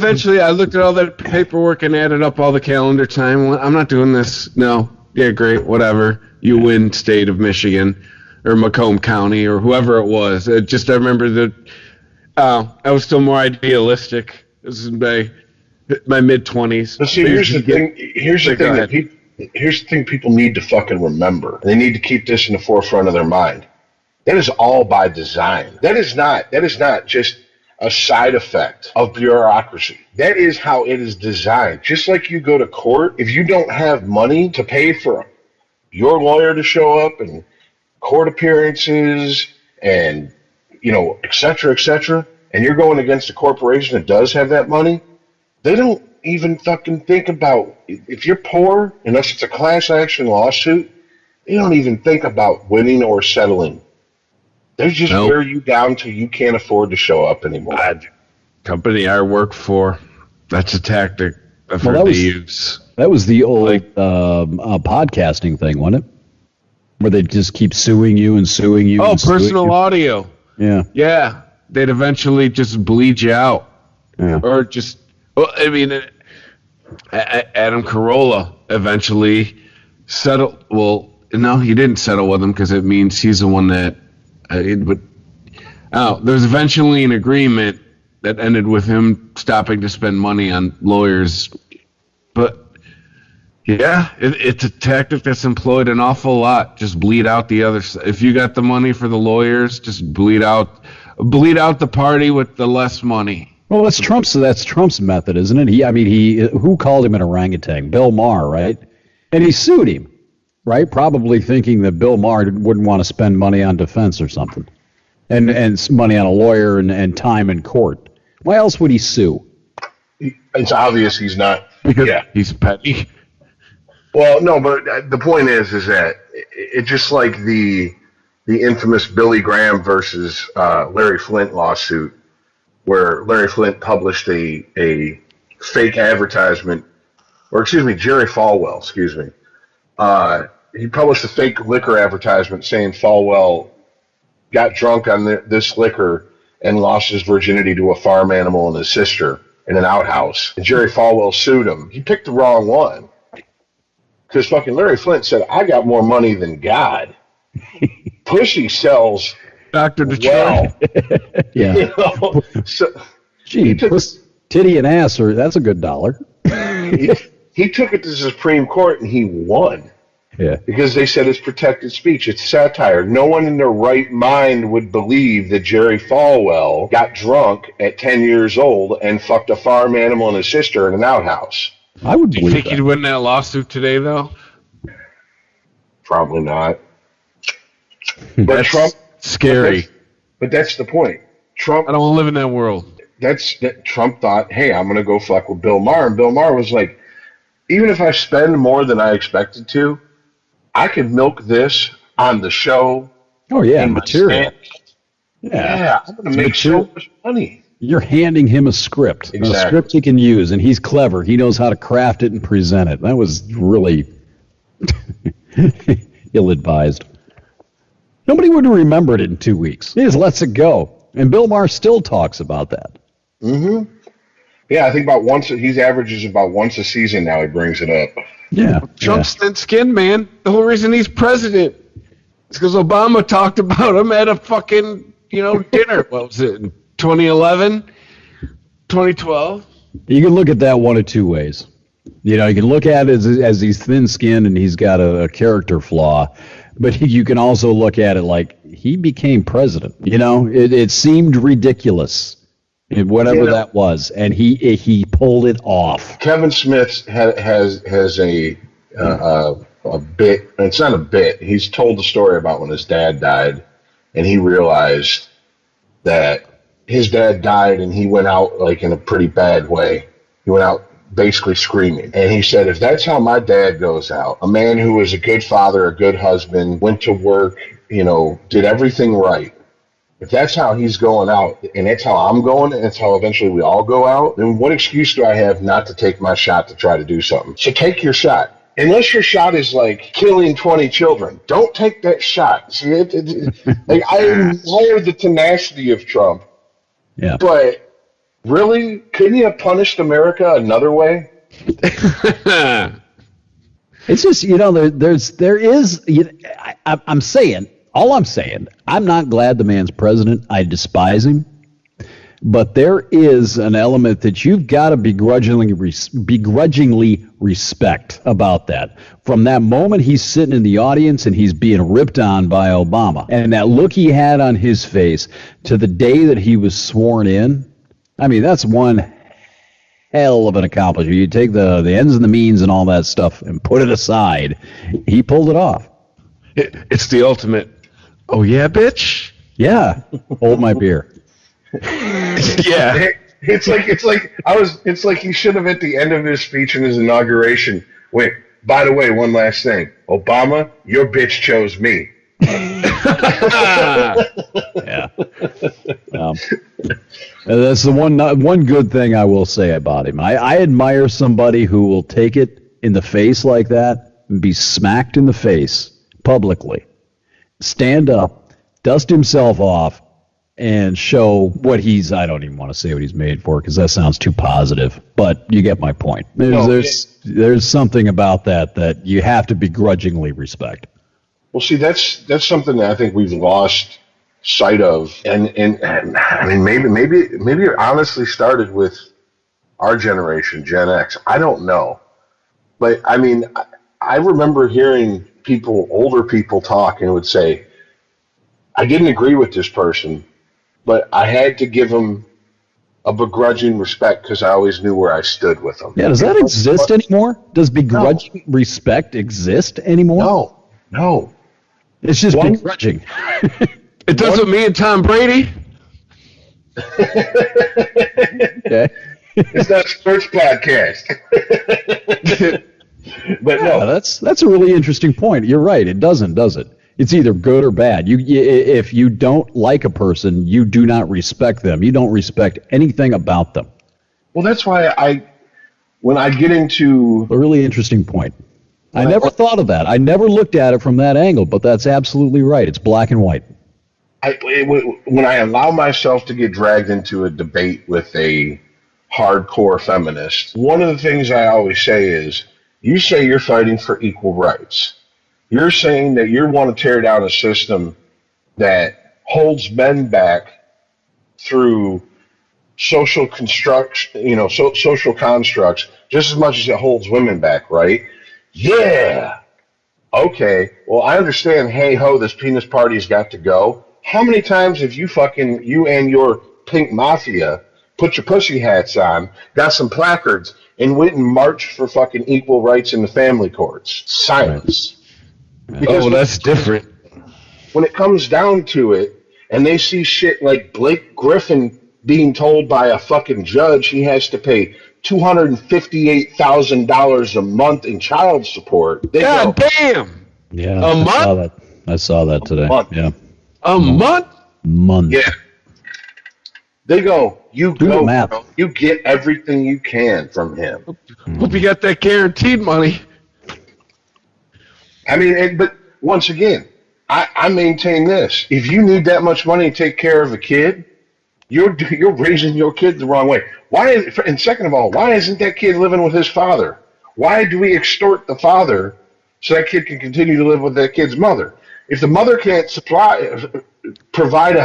looked at all that paperwork and added up all the calendar time. I'm not doing this. No. Yeah, great. Whatever. You win, state of Michigan or Macomb County or whoever it was. I remember that I was still more idealistic. This is my mid-20s. But see, here's the thing people need to fucking remember. They need to keep this in the forefront of their mind. That is all by design. That is not just a side effect of bureaucracy. That is how it is designed. Just like you go to court, if you don't have money to pay for your lawyer to show up and court appearances and, et cetera, and you're going against a corporation that does have that money, they don't even fucking think about, if you're poor, unless it's a class action lawsuit, they don't even think about winning or settling. They just wear you down till you can't afford to show up anymore. Company I work for, that's a tactic I've heard they use. That was the old podcasting thing, wasn't it? Where they just keep suing you and suing you. Oh, personal audio. Yeah. Yeah. They'd eventually just bleed you out. Yeah. Or just, Adam Carolla eventually settled. Well, no, he didn't settle with him because it means he's the one that. There's eventually an agreement that ended with him stopping to spend money on lawyers. But yeah, it's a tactic that's employed an awful lot. Just bleed out the other side. If you got the money for the lawyers, just bleed out the party with the less money. Well, that's Trump's method, isn't it? Who called him an orangutan? Bill Maher, right? And he sued him, right? Probably thinking that Bill Maher wouldn't want to spend money on defense or something, and money on a lawyer and time in court. Why else would he sue? It's obvious he's not. Because he's petty. Well, no, but the point is that it's just like the infamous Billy Graham versus Larry Flint lawsuit, where Larry Flint published a fake advertisement, Jerry Falwell, he published a fake liquor advertisement saying Falwell got drunk on this liquor and lost his virginity to a farm animal and his sister in an outhouse. And Jerry Falwell sued him. He picked the wrong one. Because fucking Larry Flint said, I got more money than God. Pussy sells Dr. Detroit. Well. Yeah. Titty and ass, that's a good dollar. He took it to the Supreme Court and he won. Yeah. Because they said it's protected speech. It's satire. No one in their right mind would believe that Jerry Falwell got drunk at 10 years old and fucked a farm animal and his sister in an outhouse. I would believe. Do you think he'd win that lawsuit today, though? Probably not. But that's Trump, scary. But that's the point. Trump. I don't want to live in that world. Trump thought, hey, I'm going to go fuck with Bill Maher. And Bill Maher was like, even if I spend more than I expected to, I could milk this on the show. Oh, yeah, material. Yeah, I'm going to make so much money. You're handing him a script, a script he can use, and he's clever. He knows how to craft it and present it. That was really ill-advised. Nobody would have remembered it in 2 weeks. He just lets it go. And Bill Maher still talks about that. Mm-hmm. Yeah, I think he averages about once a season now he brings it up. Yeah. Trump's thin skinned, man. The whole reason he's president is because Obama talked about him at a fucking, dinner. What was it, in 2011? 2012? You can look at that one of two ways. You can look at it as he's thin-skinned and he's got a character flaw, but you can also look at it like he became president. It seemed ridiculous, whatever that was, and he pulled it off. Kevin Smith has a bit. It's not a bit. He's told the story about when his dad died, and he realized that his dad died, and he went out like in a pretty bad way. He went out basically screaming. And he said, if that's how my dad goes out, a man who was a good father, a good husband, went to work, did everything right. If that's how he's going out, and that's how I'm going, and that's how eventually we all go out, then what excuse do I have not to take my shot to try to do something? So take your shot. Unless your shot is like killing 20 children, don't take that shot. See, I admire the tenacity of Trump. Yeah. But really, couldn't you have punished America another way? It's just, I'm saying, I'm not glad the man's president. I despise him. But there is an element that you've got to begrudgingly respect about that. From that moment he's sitting in the audience and he's being ripped on by Obama, and that look he had on his face to the day that he was sworn in, I mean, that's one hell of an accomplishment. You take the ends and the means and all that stuff and put it aside. He pulled it off. It's the ultimate, oh yeah, bitch? Yeah, hold my beer. Yeah. It's like he should have at the end of his speech in his inauguration went, by the way, one last thing. Obama, your bitch chose me. Yeah. That's the one good thing I will say about him. I admire somebody who will take it in the face like that and be smacked in the face publicly, stand up, dust himself off, and show what I don't even want to say what he's made for, because that sounds too positive, but you get my point. There's something about that you have to begrudgingly respect. Well, see, that's something that I think we've lost sight of, and I mean, maybe it honestly started with our generation, Gen X. I don't know, but I mean, I remember hearing older people talk, and would say, I didn't agree with this person, but I had to give him a begrudging respect because I always knew where I stood with him. Yeah, does that exist anymore? Does begrudging respect exist anymore? No. It's just begrudging. It does with me and Tom Brady. Okay. It's not a sports podcast. But no. That's a really interesting point. You're right. It doesn't, does it? It's either good or bad. If you don't like a person, you do not respect them. You don't respect anything about them. Well, that's why when I get into... A really interesting point. I never thought of that. I never looked at it from that angle, but that's absolutely right. It's black and white. When I allow myself to get dragged into a debate with a hardcore feminist, one of the things I always say is, you say you're fighting for equal rights. You're saying that you want to tear down a system that holds men back through social constructs, social constructs, just as much as it holds women back, right? Yeah. Okay. Well, I understand. Hey ho, this penis party's got to go. How many times have you and your pink mafia put your pussy hats on, got some placards, and went and marched for fucking equal rights in the family courts? Silence. Because that's different. When it comes down to it, and they see shit like Blake Griffin being told by a fucking judge he has to pay $258,000 a month in child support. God damn! Yeah, a month? I saw that today. Month. Yeah. A month? Month. Yeah. They go, you Do the go, math. bro. You get everything you can from him. Hope you got that guaranteed money. I mean, but once again, I maintain this. If you need that much money to take care of a kid, you're raising your kid the wrong way. And second of all, why isn't that kid living with his father? Why do we extort the father so that kid can continue to live with that kid's mother? If the mother can't provide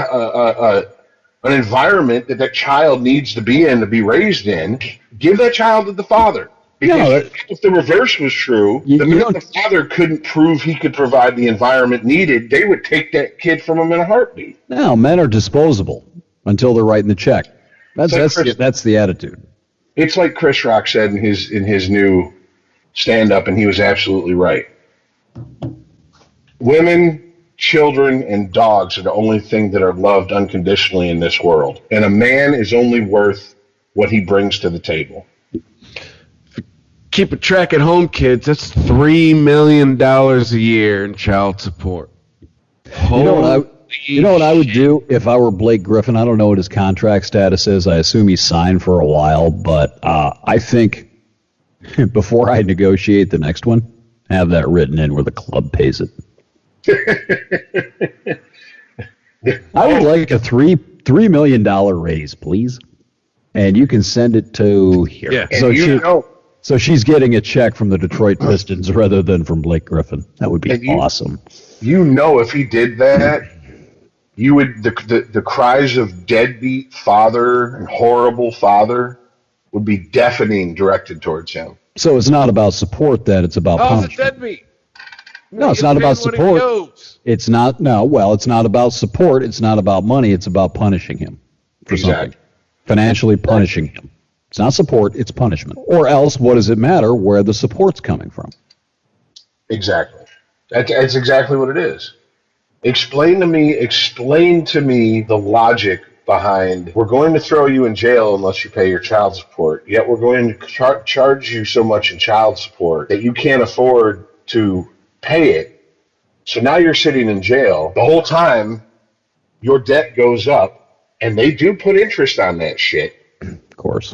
an environment that child needs to be in to be raised in, give that child to the father. Because if the reverse was true, the minute the father couldn't prove he could provide the environment needed, they would take that kid from him in a heartbeat. No, men are disposable until they're writing the check. That's the attitude. It's like Chris Rock said in his new stand-up, and he was absolutely right. Women, children, and dogs are the only thing that are loved unconditionally in this world. And a man is only worth what he brings to the table. Keep a track at home, kids. That's $3 million a year in child support. You know what I would do if I were Blake Griffin? I don't know what his contract status is. I assume he's signed for a while, but I think before I negotiate the next one, have that written in where the club pays it. I would like a $3 million raise, please, and you can send it to here. Yeah. So she's getting a check from the Detroit Pistons rather than from Blake Griffin. That would be awesome. You know, if he did that, you would the cries of deadbeat father and horrible father would be deafening directed towards him. So it's not about support then, it's about punishment. It's a deadbeat. No, it's not about support. It's not it's not about support, it's not about money, it's about punishing him for something. Financially punishing him. It's not support, it's punishment. Or else, what does it matter where the support's coming from? Exactly. That's exactly what it is. Explain to me the logic behind, we're going to throw you in jail unless you pay your child support, yet we're going to charge you so much in child support that you can't afford to pay it. So now you're sitting in jail. The whole time, your debt goes up, and they do put interest on that shit. Of course.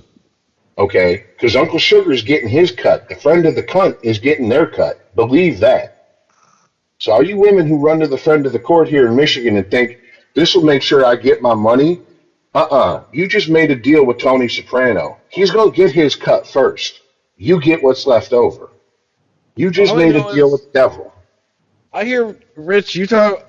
Okay? Because Uncle Sugar's getting his cut. The friend of the cunt is getting their cut. Believe that. So all you women who run to the friend of the court here in Michigan and think, this will make sure I get my money, you just made a deal with Tony Soprano. He's going to get his cut first. You get what's left over. You just made a deal with the devil. I hear, Rich, you talk,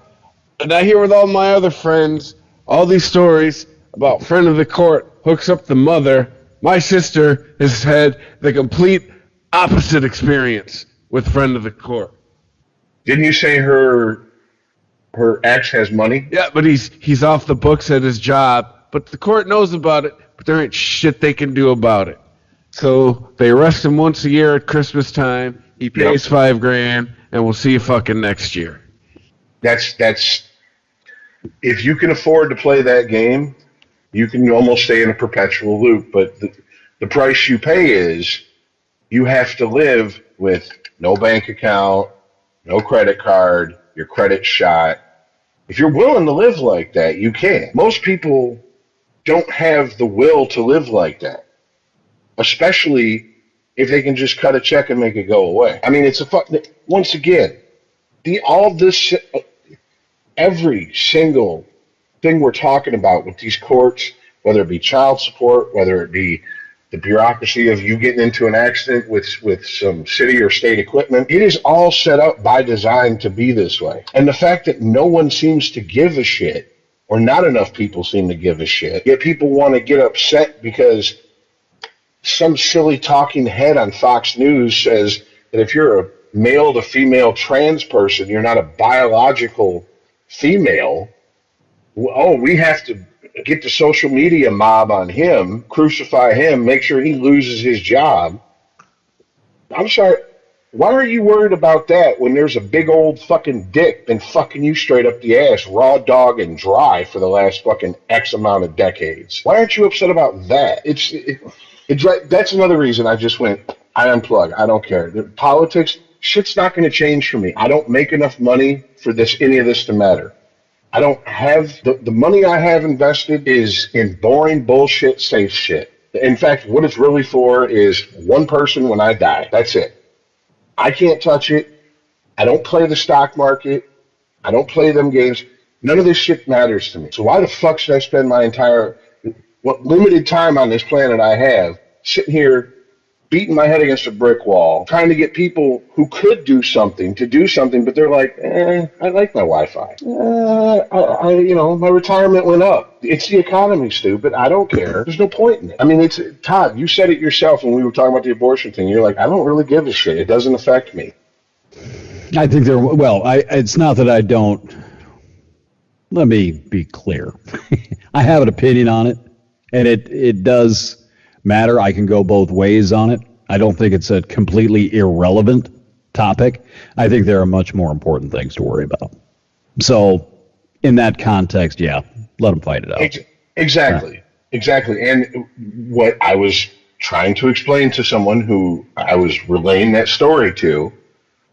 and I hear with all my other friends, all these stories about friend of the court hooks up the mother. My sister has had the complete opposite experience with friend of the court. Didn't you say her ex has money? Yeah, but he's off the books at his job. But the court knows about it, but there ain't shit they can do about it. So they arrest him once a year at Christmas time. He pays $5,000, and we'll see you fucking next year. That's if you can afford to play that game, you can almost stay in a perpetual loop. But the price you pay is you have to live with no bank account, no credit card, your credit shot. If you're willing to live like that, you can. Most people don't have the will to live like that, especially if they can just cut a check and make it go away. I mean, once again, every single thing we're talking about with these courts, whether it be child support, whether it be the bureaucracy of you getting into an accident with some city or state equipment, it is all set up by design to be this way. And the fact that no one seems to give a shit, or not enough people seem to give a shit, yet people want to get upset because some silly talking head on Fox News says that if you're a male to female trans person, you're not a biological female. Oh, we have to get the social media mob on him, crucify him, make sure he loses his job. I'm sorry, why are you worried about that when there's a big old fucking dick been fucking you straight up the ass, raw dog and dry for the last fucking X amount of decades? Why aren't you upset about that? That's another reason I just went, I unplug. I don't care. The politics, shit's not going to change for me. I don't make enough money for any of this to matter. I don't have the money I have invested is in boring bullshit safe shit. In fact, what it's really for is one person when I die. That's it. I can't touch it. I don't play the stock market. I don't play them games. None of this shit matters to me. So why the fuck should I spend my entire what limited time on this planet I have sitting here beating my head against a brick wall, trying to get people who could do something to do something, but they're like, I like my Wi-Fi. My retirement went up. It's the economy, stupid. I don't care. There's no point in it. I mean, it's Todd. You said it yourself when we were talking about the abortion thing. You're like, I don't really give a shit. It doesn't affect me. I think it's not that I don't. Let me be clear. I have an opinion on it, and it does matter. I can go both ways on it. I don't think it's a completely irrelevant topic. I think there are much more important things to worry about. So, in that context, yeah, let them fight it out. Exactly. Right. Exactly. And what I was trying to explain to someone who I was relaying that story to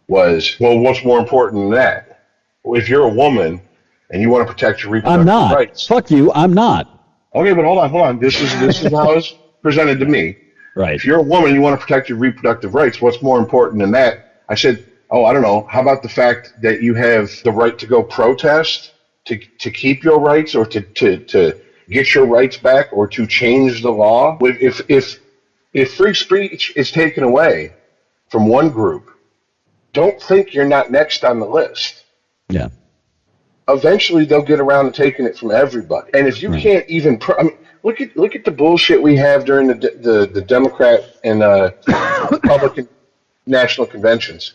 was, well, what's more important than that? If you're a woman and you want to protect your reproductive rights. Fuck you, I'm not. Okay, but hold on. This is how it's presented to me. Right. If you're a woman and you want to protect your reproductive rights, what's more important than that? I said, I don't know. How about the fact that you have the right to go protest to keep your rights or to get your rights back or to change the law? If free speech is taken away from one group, don't think you're not next on the list. Yeah. Eventually, they'll get around to taking it from everybody. And if you can't even, look at the bullshit we have during the Democrat and Republican national conventions.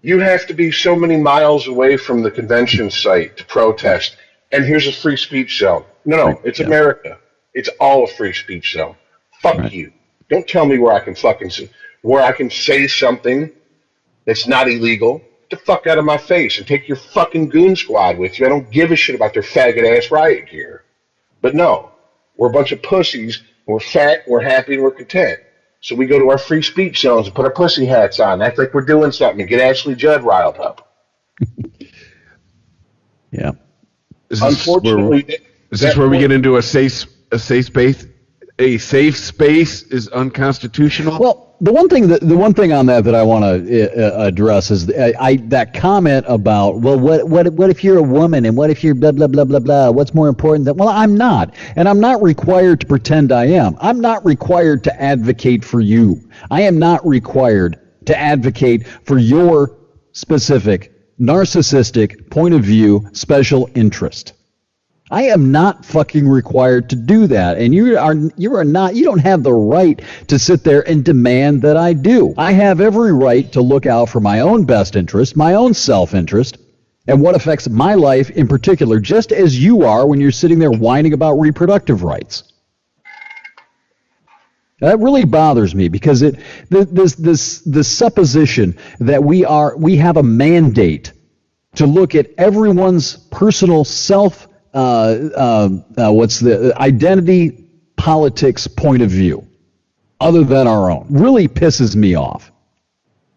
You have to be so many miles away from the convention site to protest. And here's a free speech zone. No, it's America. It's all a free speech zone. Fuck you. Don't tell me where I can say something that's not illegal. Get the fuck out of my face and take your fucking goon squad with you. I don't give a shit about their faggot ass riot gear. But no, we're a bunch of pussies. We're fat, we're happy, and we're content. So we go to our free speech zones and put our pussy hats on, act like we're doing something, and get Ashley Judd riled up. Yeah. Unfortunately, is this where we get into a safe space? A safe space is unconstitutional. Well, the one thing on that I want to address is that comment about, well, what if you're a woman and what if you're blah blah blah blah blah? What's more important than? Well, I'm not, and I'm not required to pretend I am. I'm not required to advocate for you. I am not required to advocate for your specific narcissistic point of view, special interest. I am not fucking required to do that, and you don't have the right to sit there and demand that I do. I have every right to look out for my own best interest, my own self-interest, and what affects my life in particular, just as you are when you're sitting there whining about reproductive rights. That really bothers me because this supposition that we have a mandate to look at everyone's personal what's the identity politics point of view other than our own really pisses me off.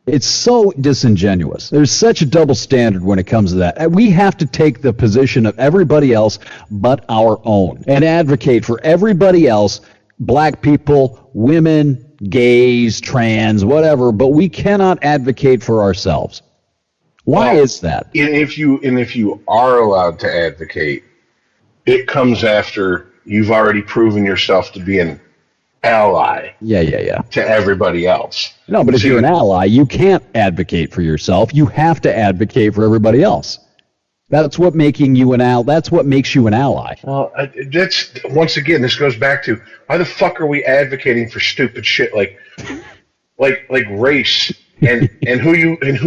It's so disingenuous. There's such a double standard when it comes to that. We have to take the position of everybody else but our own and advocate for everybody else, black people, women, gays, trans, whatever, but we cannot advocate for ourselves. Why is that? And if you are allowed to advocate, it comes after you've already proven yourself to be an ally. Yeah. To everybody else. No, but if you're an ally, you can't advocate for yourself. You have to advocate for everybody else. That's what making you an ally. That's what makes you an ally. Well, that's once again. This goes back to why the fuck are we advocating for stupid shit like race and who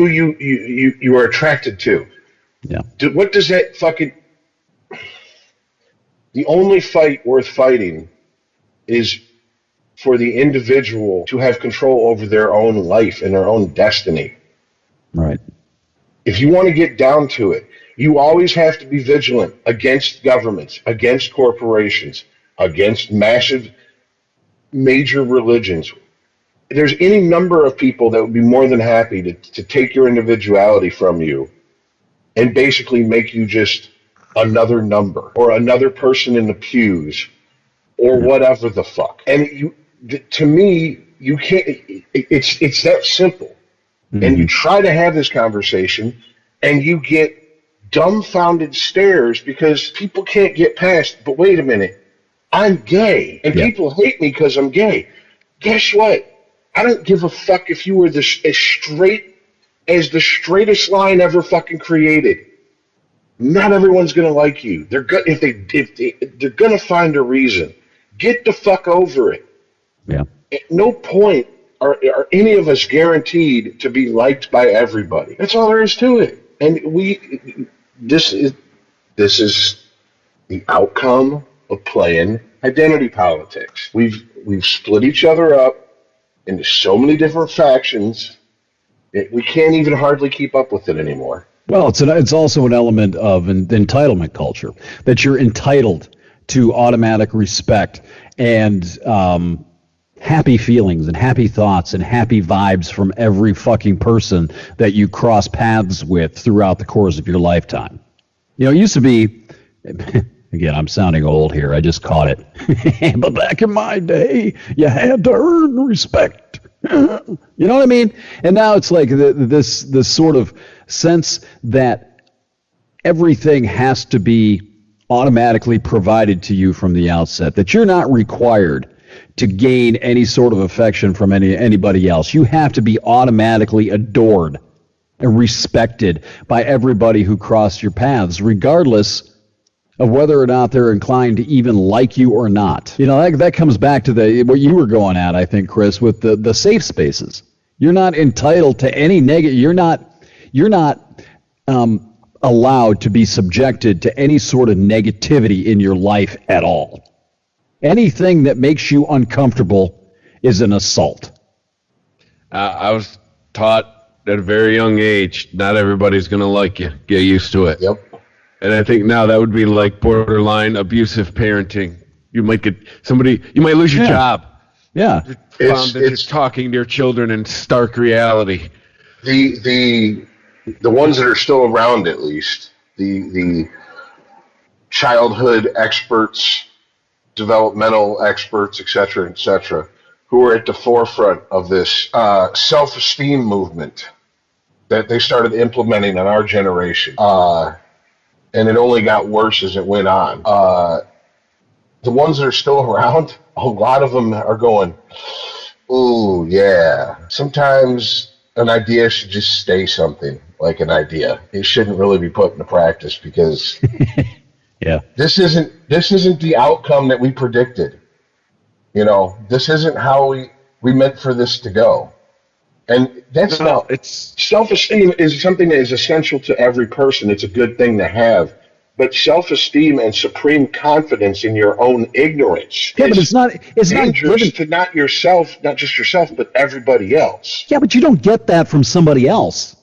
you are attracted to? Yeah. What does that fucking? The only fight worth fighting is for the individual to have control over their own life and their own destiny. Right. If you want to get down to it, you always have to be vigilant against governments, against corporations, against major religions. There's any number of people that would be more than happy to take your individuality from you and basically make you just another number or another person in the pews or whatever the fuck. And to me, you can't. It's that simple. Mm-hmm. And you try to have this conversation, and you get dumbfounded stares because people can't get past. But wait a minute, I'm gay, and people hate me because I'm gay. Guess what? I don't give a fuck if you were as straight as the straightest line ever fucking created. Not everyone's gonna like you. They're they're gonna find a reason. Get the fuck over it. Yeah. At no point are any of us guaranteed to be liked by everybody. That's all there is to it. And this is the outcome of playing identity politics. We've split each other up into so many different factions. We can't even hardly keep up with it anymore. Well, it's also an element of an entitlement culture, that you're entitled to automatic respect and happy feelings and happy thoughts and happy vibes from every fucking person that you cross paths with throughout the course of your lifetime. You know, it used to be, again, I'm sounding old here, I just caught it, but back in my day, you had to earn respect. You know what I mean? And now it's like this sort of sense that everything has to be automatically provided to you from the outset, that you're not required to gain any sort of affection from anybody else. You have to be automatically adored and respected by everybody who crossed your paths, regardless of whether or not they're inclined to even like you or not. You know, that comes back to what you were going at, I think, Chris, with the safe spaces. You're not entitled to any negative. You're not allowed to be subjected to any sort of negativity in your life at all. Anything that makes you uncomfortable is an assault. I was taught at a very young age, not everybody's going to like you. Get used to it. Yep. And I think now that would be like borderline abusive parenting. You might you might lose your job. Yeah. You're talking to your children in stark reality. The ones that are still around, at least, the childhood experts, developmental experts, et cetera, who are at the forefront of this self-esteem movement that they started implementing in our generation. And it only got worse as it went on. The ones that are still around, a lot of them are going, ooh, yeah. Sometimes an idea should just stay something like an idea. It shouldn't really be put into practice because this isn't the outcome that we predicted. You know, this isn't how we meant for this to go. And self-esteem is something that is essential to every person. It's a good thing to have. But self-esteem and supreme confidence in your own ignorance but it's dangerous to not just yourself, but everybody else. Yeah, but you don't get that from somebody else.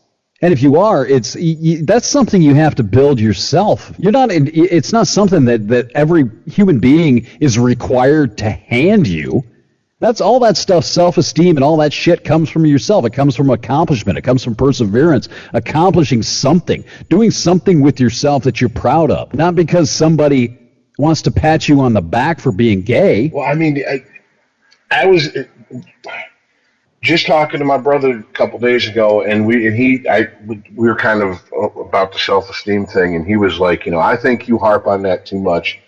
And if you are, that's something you have to build yourself. It's not something that every human being is required to hand you. That's all that stuff, self-esteem and all that shit comes from yourself. It comes from accomplishment. It comes from perseverance, accomplishing something, doing something with yourself that you're proud of. Not because somebody wants to pat you on the back for being gay. Well, I mean, I was just talking to my brother a couple days ago, and we were kind of about the self-esteem thing, and he was like, I think you harp on that too much.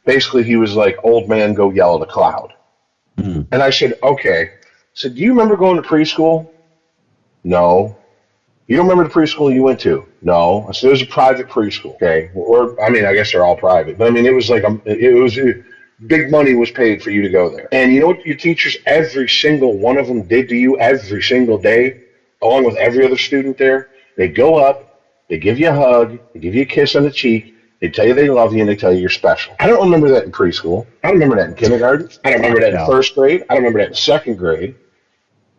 Basically, he was like, old man, go yell at a cloud. Mm-hmm. And I said, okay. I said, do you remember going to preschool? No. You don't remember the preschool you went to? No. I said, it was a private preschool. Okay. I guess they're all private. But it was like, big money was paid for you to go there. And you know what your teachers, every single one of them did to you every single day, along with every other student there? They go up, they give you a hug, they give you a kiss on the cheek, they tell you they love you, and they tell you you're special. I don't remember that in preschool. I don't remember that in kindergarten. I don't remember that in first grade. I don't remember that in second grade.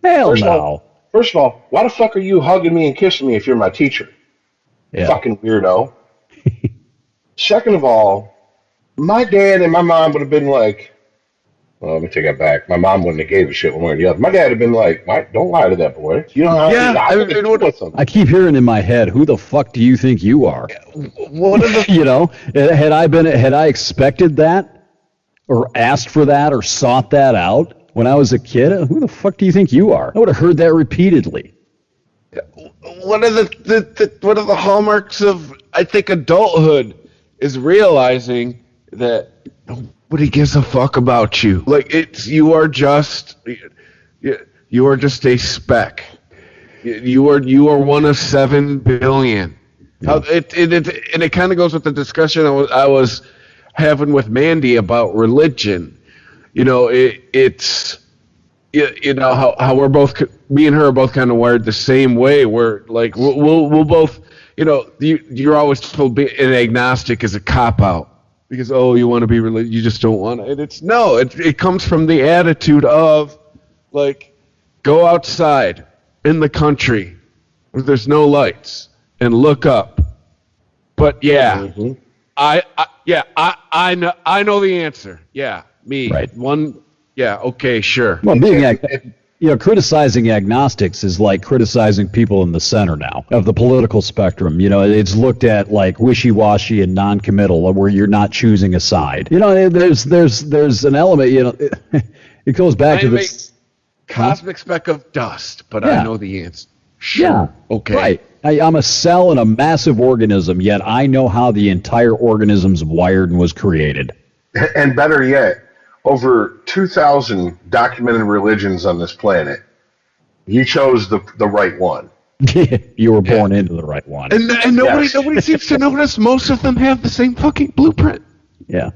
Hell no. First of all, why the fuck are you hugging me and kissing me if you're my teacher? Yeah. Fucking weirdo. Second of all, my dad and my mom would have been like, Well, let me take that back. My mom wouldn't have gave a shit one way or the other. My dad had been like, Mike, don't lie to that boy. You know how I keep hearing in my head, who the fuck do you think you are? What are the You know, had I expected that or asked for that or sought that out when I was a kid, who the fuck do you think you are? I would have heard that repeatedly. what are the hallmarks of, I think, adulthood is realizing that nobody gives a fuck about you. Like, you are just a speck. You are one of 7 billion. Yeah. And it kind of goes with the discussion I was having with Mandy about religion. You know, it's you know how we're both, me and her are both kind of wired the same way. We're like we'll both, you know, you're always told an agnostic is a cop out. Because, you want to be religious, you just don't want it. It comes from the attitude of, like, go outside in the country where there's no lights and look up. But I know the answer. Yeah, me. Right. Okay, sure. Well, criticizing agnostics is like criticizing people in the center now of the political spectrum. You know, it's looked at like wishy-washy and non-committal, where you're not choosing a side. You know, there's an element. You know, it goes back to this cosmic speck of dust, but I know the answer. Sure. Yeah. Okay. Right. I'm a cell in a massive organism, yet I know how the entire organism's wired and was created. And better yet, over 2,000 documented religions on this planet, you chose the right one. You were born into the right one. And nobody seems to notice most of them have the same fucking blueprint. Yeah.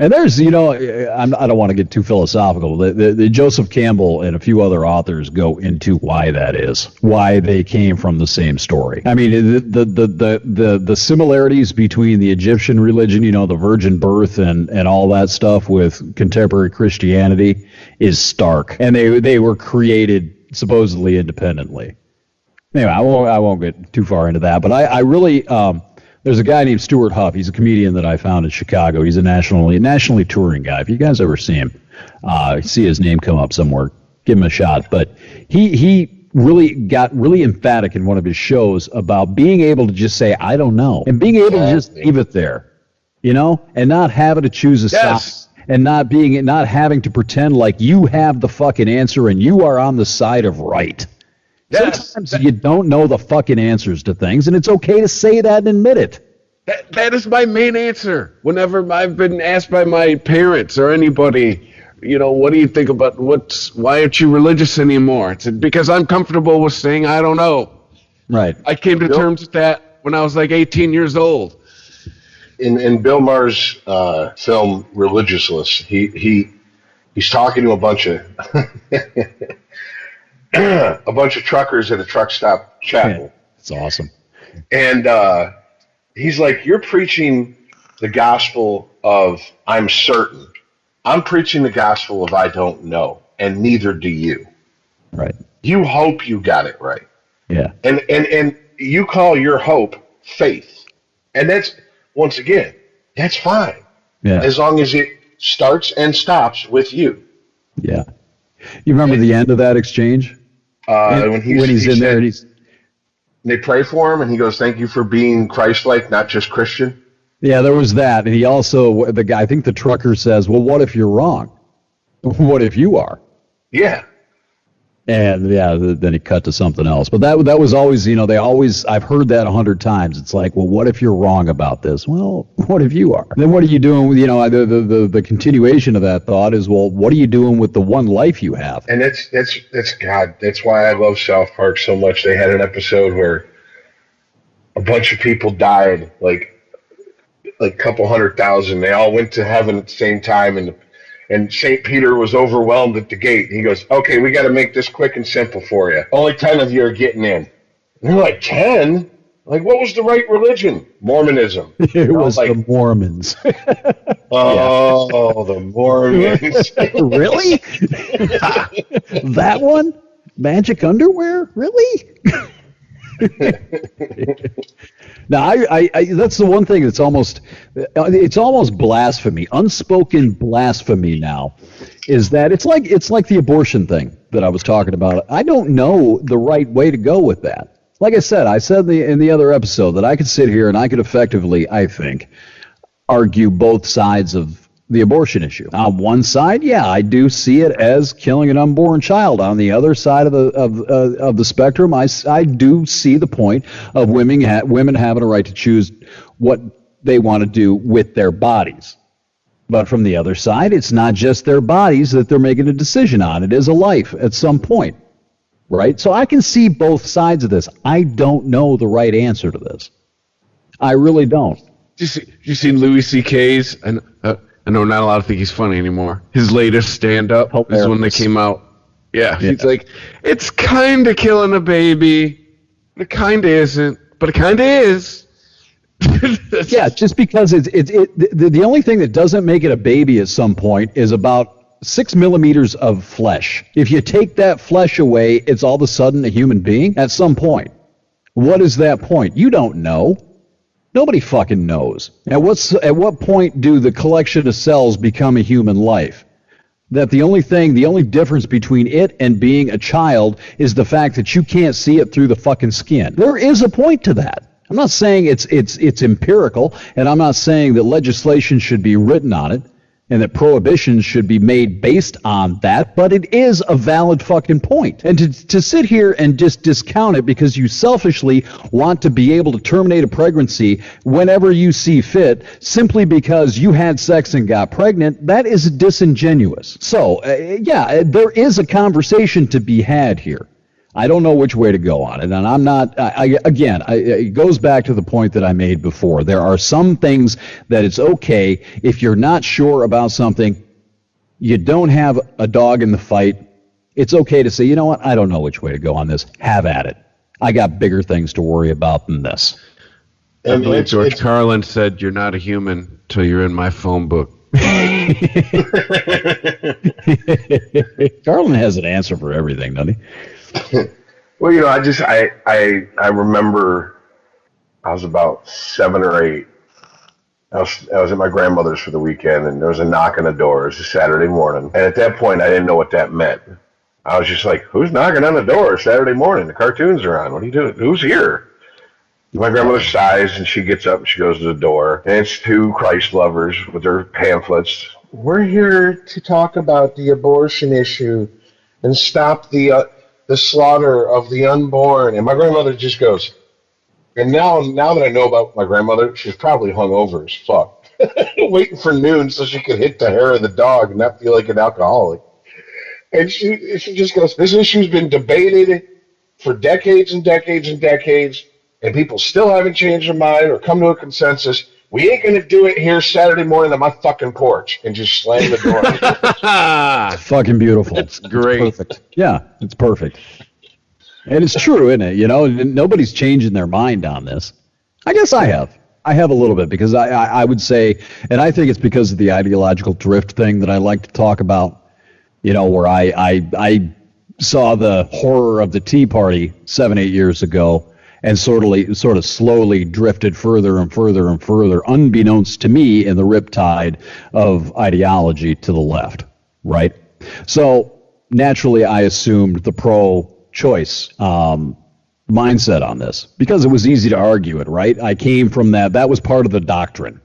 And there's, you know, I don't want to get too philosophical. The Joseph Campbell and a few other authors go into why that is, why they came from the same story. I mean, the similarities between the Egyptian religion, you know, the virgin birth and all that stuff with contemporary Christianity is stark. And they were created supposedly independently. Anyway, I won't get too far into that, but I really. There's a guy named Stuart Huff. He's a comedian that I found in Chicago. He's a nationally touring guy. If you guys ever see him, see his name come up somewhere, give him a shot. But he really got really emphatic in one of his shows about being able to just say, I don't know, and being able to just leave it there, you know, and not having to choose a side, and not having to pretend like you have the fucking answer and you are on the side of right. Yes. Sometimes you don't know the fucking answers to things, and it's okay to say that and admit it. That is my main answer. Whenever I've been asked by my parents or anybody, you know, what do you think about why aren't you religious anymore? It's because I'm comfortable with saying I don't know. Right. I came to terms with that when I was like 18 years old. In Bill Maher's film Religiousless, he's talking to a bunch of truckers at a truck stop chapel. It's awesome. And he's like, you're preaching the gospel of I'm certain. I'm preaching the gospel of I don't know, and neither do you. Right. You hope you got it right. Yeah. And you call your hope faith. And that's, once again, that's fine. Yeah. As long as it starts and stops with you. Yeah. You remember the end of that exchange? When he's in there, and they pray for him, and he goes, "Thank you for being Christ-like, not just Christian." Yeah, there was that, and he also, the guy, I think the trucker says, "Well, what if you're wrong? What if you are?" Yeah. And then he cut to something else. But that was always, you know, I've heard that 100 times. It's like, well, what if you're wrong about this? Well, what if you are? Then what are you doing with, you know, the continuation of that thought is, well, what are you doing with the one life you have? And that's why I love South Park so much. They had an episode where a bunch of people died, like a couple 100,000. They all went to heaven at the same time, and St. Peter was overwhelmed at the gate. He goes, okay, we got to make this quick and simple for you. Only 10 of you are getting in. And they're like, 10? Like, what was the right religion? Mormonism. It was like, the Mormons. The Mormons. Really? That one? Magic underwear? Really? Now, I that's the one thing that's almost blasphemy, unspoken blasphemy now, is that it's like the abortion thing that I was talking about. I don't know the right way to go with that. Like I said in the other episode that I could sit here and I could effectively, I think, argue both sides of the abortion issue. On one side, yeah, I do see it as killing an unborn child. On the other side of the spectrum, I do see the point of women having a right to choose what they want to do with their bodies. But from the other side, it's not just their bodies that they're making a decision on. It is a life at some point, right? So I can see both sides of this. I don't know the right answer to this. I really don't. You seen Louis C.K.'s? I know not a lot of think he's funny anymore. His latest stand-up is when they came out. Yeah, he's like, it's kind of killing a baby. It kind of isn't, but it kind of is. Yeah, just because the only thing that doesn't make it a baby at some point is about 6 millimeters of flesh. If you take that flesh away, it's all of a sudden a human being at some point. What is that point? You don't know. Nobody fucking knows. At what point do the collection of cells become a human life? That the only difference between it and being a child is the fact that you can't see it through the fucking skin. There is a point to that. I'm not saying it's empirical, and I'm not saying that legislation should be written on it and that prohibitions should be made based on that, but it is a valid fucking point. And to sit here and just discount it because you selfishly want to be able to terminate a pregnancy whenever you see fit, simply because you had sex and got pregnant, that is disingenuous. So, yeah, there is a conversation to be had here. I don't know which way to go on it, and I'm not, it goes back to the point that I made before. There are some things that it's okay if you're not sure about something, you don't have a dog in the fight, it's okay to say, you know what, I don't know which way to go on this, have at it. I got bigger things to worry about than this. I believe George Carlin said, you're not a human till you're in my phone book. Carlin has an answer for everything, doesn't he? Well, you know, I remember I was about 7 or 8. I was at my grandmother's for the weekend, and there was a knock on the door. It was a Saturday morning, and at that point, I didn't know what that meant. I was just like, "Who's knocking on the door Saturday morning? The cartoons are on. What are you doing? Who's here?" My grandmother sighs, and she gets up and she goes to the door, and it's 2 Christ lovers with their pamphlets. We're here to talk about the abortion issue and stop the slaughter of the unborn. And my grandmother just goes, and now that I know about my grandmother, she's probably hungover as fuck, waiting for noon so she could hit the hair of the dog and not feel like an alcoholic. And she just goes, this issue's been debated for decades and decades and decades, and people still haven't changed their mind or come to a consensus. We ain't going to do it here Saturday morning on my fucking porch, and just slam the door. It's fucking beautiful. It's great. It's perfect. Yeah, it's perfect. And it's true, isn't it? You know, nobody's changing their mind on this. I guess I have. I have a little bit, because I would say, and I think it's because of the ideological drift thing that I like to talk about, you know, where I saw the horror of the Tea Party 7-8 years ago, and sort of slowly drifted further and further and further, unbeknownst to me, in the riptide of ideology to the left, right? So naturally, I assumed the pro-choice mindset on this, because it was easy to argue it, right? I came from that. That was part of the doctrine.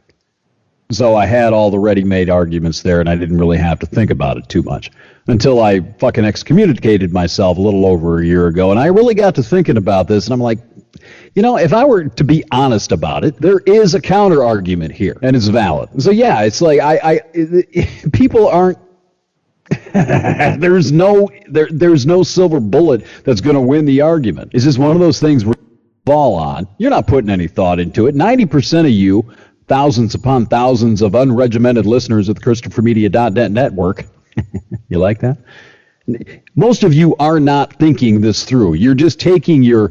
So I had all the ready-made arguments there, and I didn't really have to think about it too much until I fucking excommunicated myself a little over a year ago. And I really got to thinking about this, and I'm like, you know, if I were to be honest about it, there is a counter argument here, and it's valid. So yeah, it's like people aren't. there's no silver bullet that's going to win the argument. It's just one of those things where you fall on. You're not putting any thought into it. 90% of you, thousands upon thousands of unregimented listeners of the ChristopherMedia.net network. You like that? Most of you are not thinking this through. You're just taking your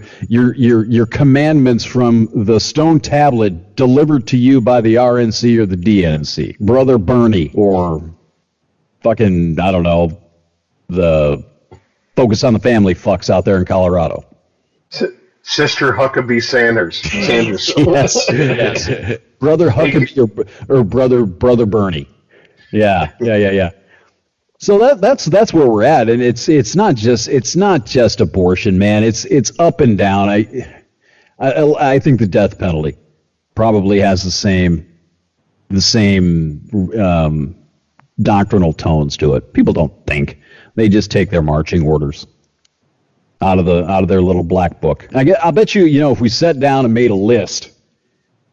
commandments from the stone tablet delivered to you by the RNC or the DNC. Brother Bernie, or fucking, I don't know, the Focus on the Family fucks out there in Colorado. Sister Huckabee Sanders. Yes. Brother Huckabee or brother Bernie. Yeah. So that's where we're at, and it's not just abortion, man. It's up and down. I think the death penalty probably has the same doctrinal tones to it. People don't think; they just take their marching orders out of their little black book. I bet you, if we sat down and made a list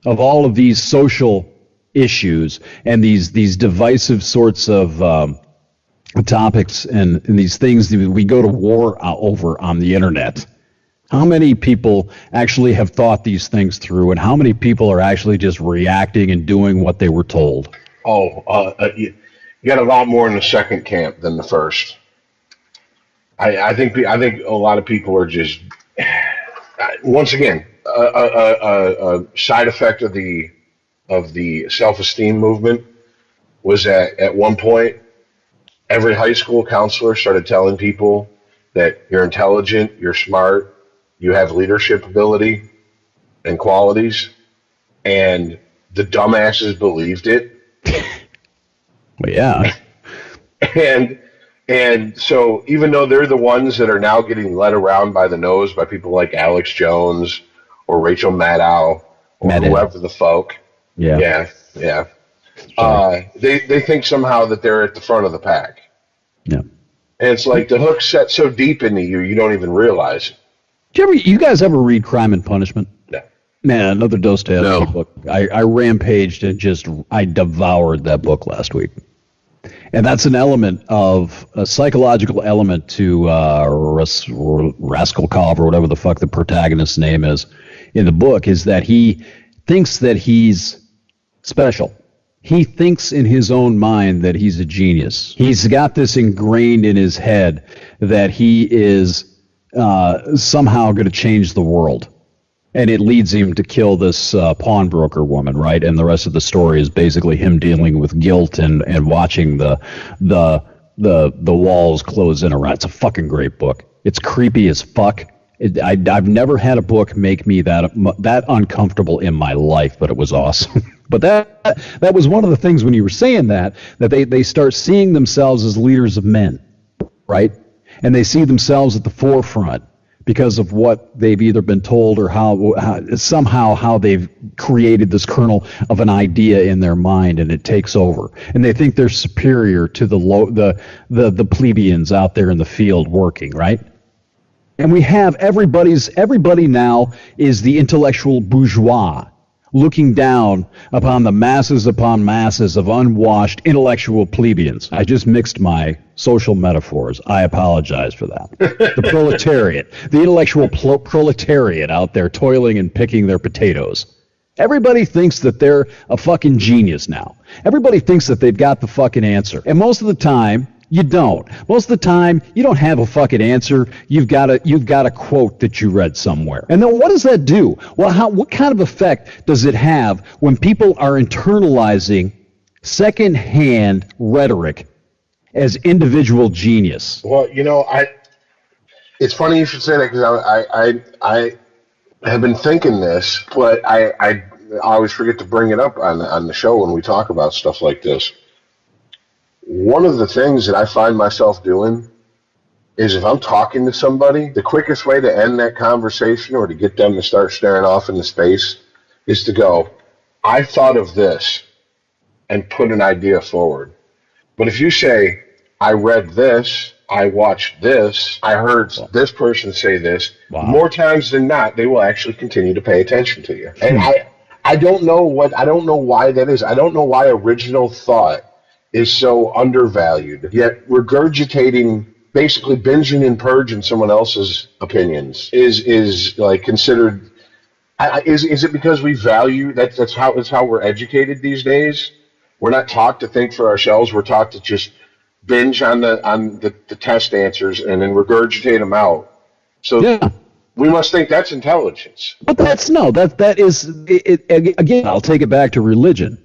of all of these social issues and these divisive sorts of topics and these things that we go to war over on the internet, how many people actually have thought these things through, and how many people are actually just reacting and doing what they were told? You got a lot more in the second camp than the first. I think a lot of people are just, once again, a side effect of the self-esteem movement was that at one point every high school counselor started telling people that you're intelligent, you're smart, you have leadership ability and qualities, and the dumbasses believed it. Well, yeah. And so even though they're the ones that are now getting led around by the nose by people like Alex Jones or Rachel Maddow or whoever the folk. Yeah. They think somehow that they're at the front of the pack. Yeah. And it's like the hook's set so deep into you, you don't even realize it. You guys ever read Crime and Punishment? No. Man, another Dostoevsky book. I rampaged and I devoured that book last week. And that's an element of a psychological element to Raskolnikov or whatever the fuck the protagonist's name is in the book, is that he thinks that he's special. He thinks in his own mind that he's a genius. He's got this ingrained in his head that he is somehow going to change the world. And it leads him to kill this pawnbroker woman, right? And the rest of the story is basically him dealing with guilt and watching the walls close in around. It's a fucking great book. It's creepy as fuck. I've never had a book make me that uncomfortable in my life, but it was awesome. But that was one of the things when you were saying that they start seeing themselves as leaders of men, right? And they see themselves at the forefront because of what they've either been told or how they've created this kernel of an idea in their mind, and it takes over. And they think they're superior to the plebeians out there in the field working, right? And we have everybody now is the intellectual bourgeois looking down upon the masses upon masses of unwashed intellectual plebeians. I just mixed my social metaphors. I apologize for that. The proletariat, the intellectual proletariat out there toiling and picking their potatoes. Everybody thinks that they're a fucking genius now. Everybody thinks that they've got the fucking answer. And most of the time, you don't. Most of the time, you don't have a fucking answer. You've got a quote that you read somewhere. And then what does that do? Well, what kind of effect does it have when people are internalizing second-hand rhetoric as individual genius? Well, it's funny you should say that, because I have been thinking this, but I always forget to bring it up on the show when we talk about stuff like this. One of the things that I find myself doing is if I'm talking to somebody, the quickest way to end that conversation or to get them to start staring off into space is to go, I thought of this, and put an idea forward. But if you say, I read this, I watched this, I heard this person say this, more times than not, they will actually continue to pay attention to you. And I don't know why that is. I don't know why original thought is so undervalued, yet regurgitating, basically binging and purging someone else's opinions is like considered. Is it because we value that's how we're educated these days? We're not taught to think for ourselves. We're taught to just binge on the test answers and then regurgitate them out. So we must think that's intelligence. But that is again. I'll take it back to religion.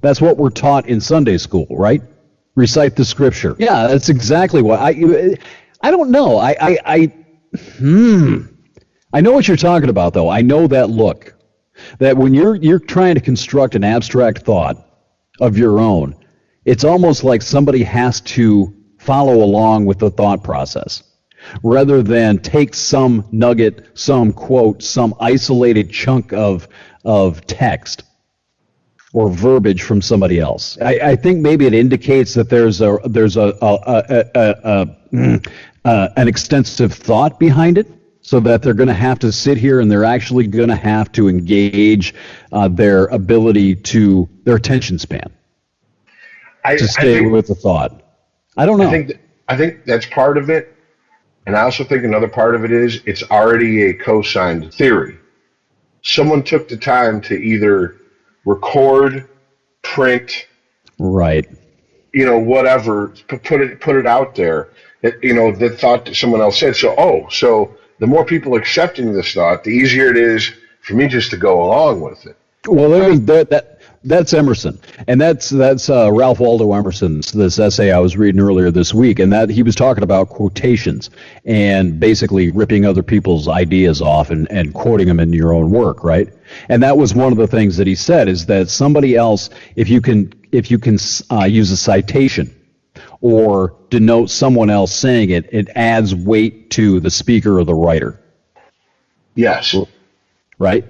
That's what we're taught in Sunday school, right? Recite the scripture. Yeah, that's exactly what I don't know. I know what you're talking about, though. I know that look. That when you're trying to construct an abstract thought of your own, it's almost like somebody has to follow along with the thought process rather than take some nugget, some quote, some isolated chunk of text or verbiage from somebody else. I think maybe it indicates that there's an extensive thought behind it, so that they're going to have to sit here and they're actually going to have to engage their ability to their attention span to stay with the thought. I don't know. I think that's part of it, and I also think another part of it is it's already a co-signed theory. Someone took the time to either record, print, right, whatever, put it out there. The thought that someone else said. So the more people accepting this thought, the easier it is for me just to go along with it. Well, that's Emerson, and that's Ralph Waldo Emerson's this essay I was reading earlier this week, and that he was talking about quotations and basically ripping other people's ideas off and quoting them in your own work, right? And that was one of the things that he said is that somebody else, if you can use a citation or denote someone else saying it, it adds weight to the speaker or the writer. Yes. Right?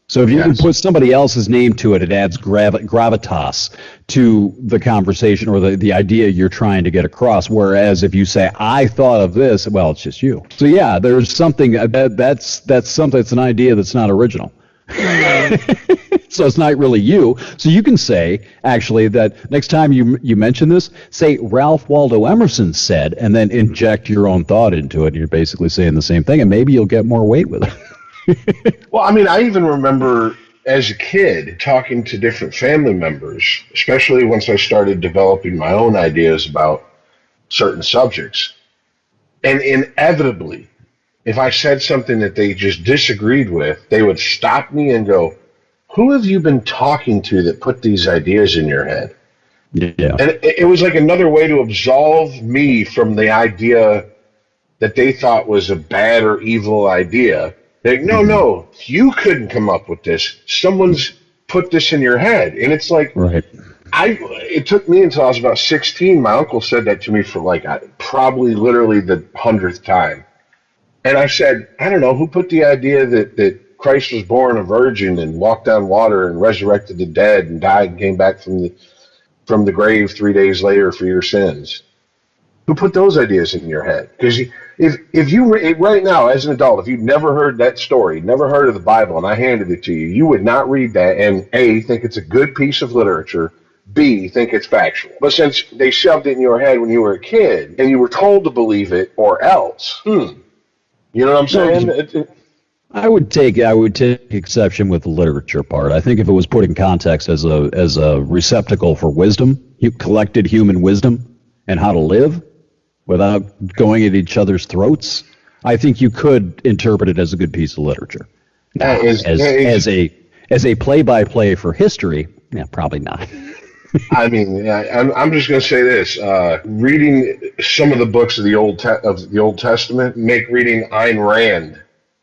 So if you can put somebody else's name to it, it adds gravitas to the conversation or the idea you're trying to get across. Whereas if you say, I thought of this, well, it's just you. So yeah, there's something, that's something, it's an idea that's not original. So it's not really you. So you can say, actually, that next time you mention this, say Ralph Waldo Emerson said, and then inject your own thought into it. You're basically saying the same thing, and maybe you'll get more weight with it. Well, I mean, I even remember as a kid talking to different family members, especially once I started developing my own ideas about certain subjects. And inevitably, if I said something that they just disagreed with, they would stop me and go, who have you been talking to that put these ideas in your head? Yeah. And it was like another way to absolve me from the idea that they thought was a bad or evil idea. Like, no, you couldn't come up with this. Someone's put this in your head. And it's like, right. It took me until I was about 16. My uncle said that to me for probably literally the 100th time. And I said, I don't know, who put the idea that Christ was born a virgin and walked on water and resurrected the dead and died and came back from the grave 3 days later for your sins? Who put those ideas in your head? Because if you right now as an adult, if you've never heard that story, never heard of the Bible, and I handed it to you, you would not read that and A, think it's a good piece of literature, B, think it's factual. But since they shoved it in your head when you were a kid and you were told to believe it or else, you know what I'm saying? I would take exception with the literature part. I think if it was put in context as a receptacle for wisdom, collected human wisdom and how to live without going at each other's throats, I think you could interpret it as a good piece of literature. Now, as a play-by-play for history, yeah, probably not. I mean, I'm just going to say this: reading some of the books of the Old Testament make reading Ayn Rand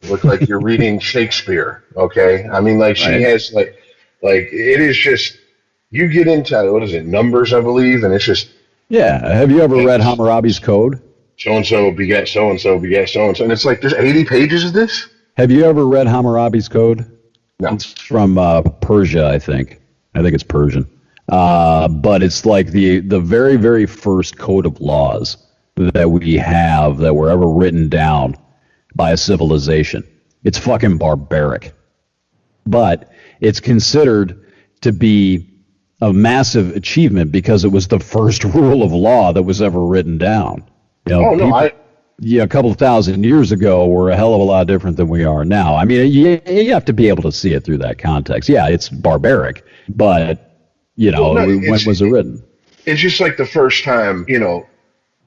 look like you're reading Shakespeare. Okay, I mean, like she has like it is just you get into what is it, Numbers, I believe, and it's just Have you ever read Hammurabi's Code? So and so beget so and so beget so and so, and it's like there's 80 pages of this. Have you ever read Hammurabi's Code? No. It's from Persia, I think. I think it's Persian. But it's like the very, very first code of laws that we have that were ever written down by a civilization. It's fucking barbaric. But it's considered to be a massive achievement because it was the first rule of law that was ever written down. A couple of thousand years ago were a hell of a lot different than we are now. I mean, you have to be able to see it through that context. Yeah, it's barbaric, but when was it written? It's just like the first time,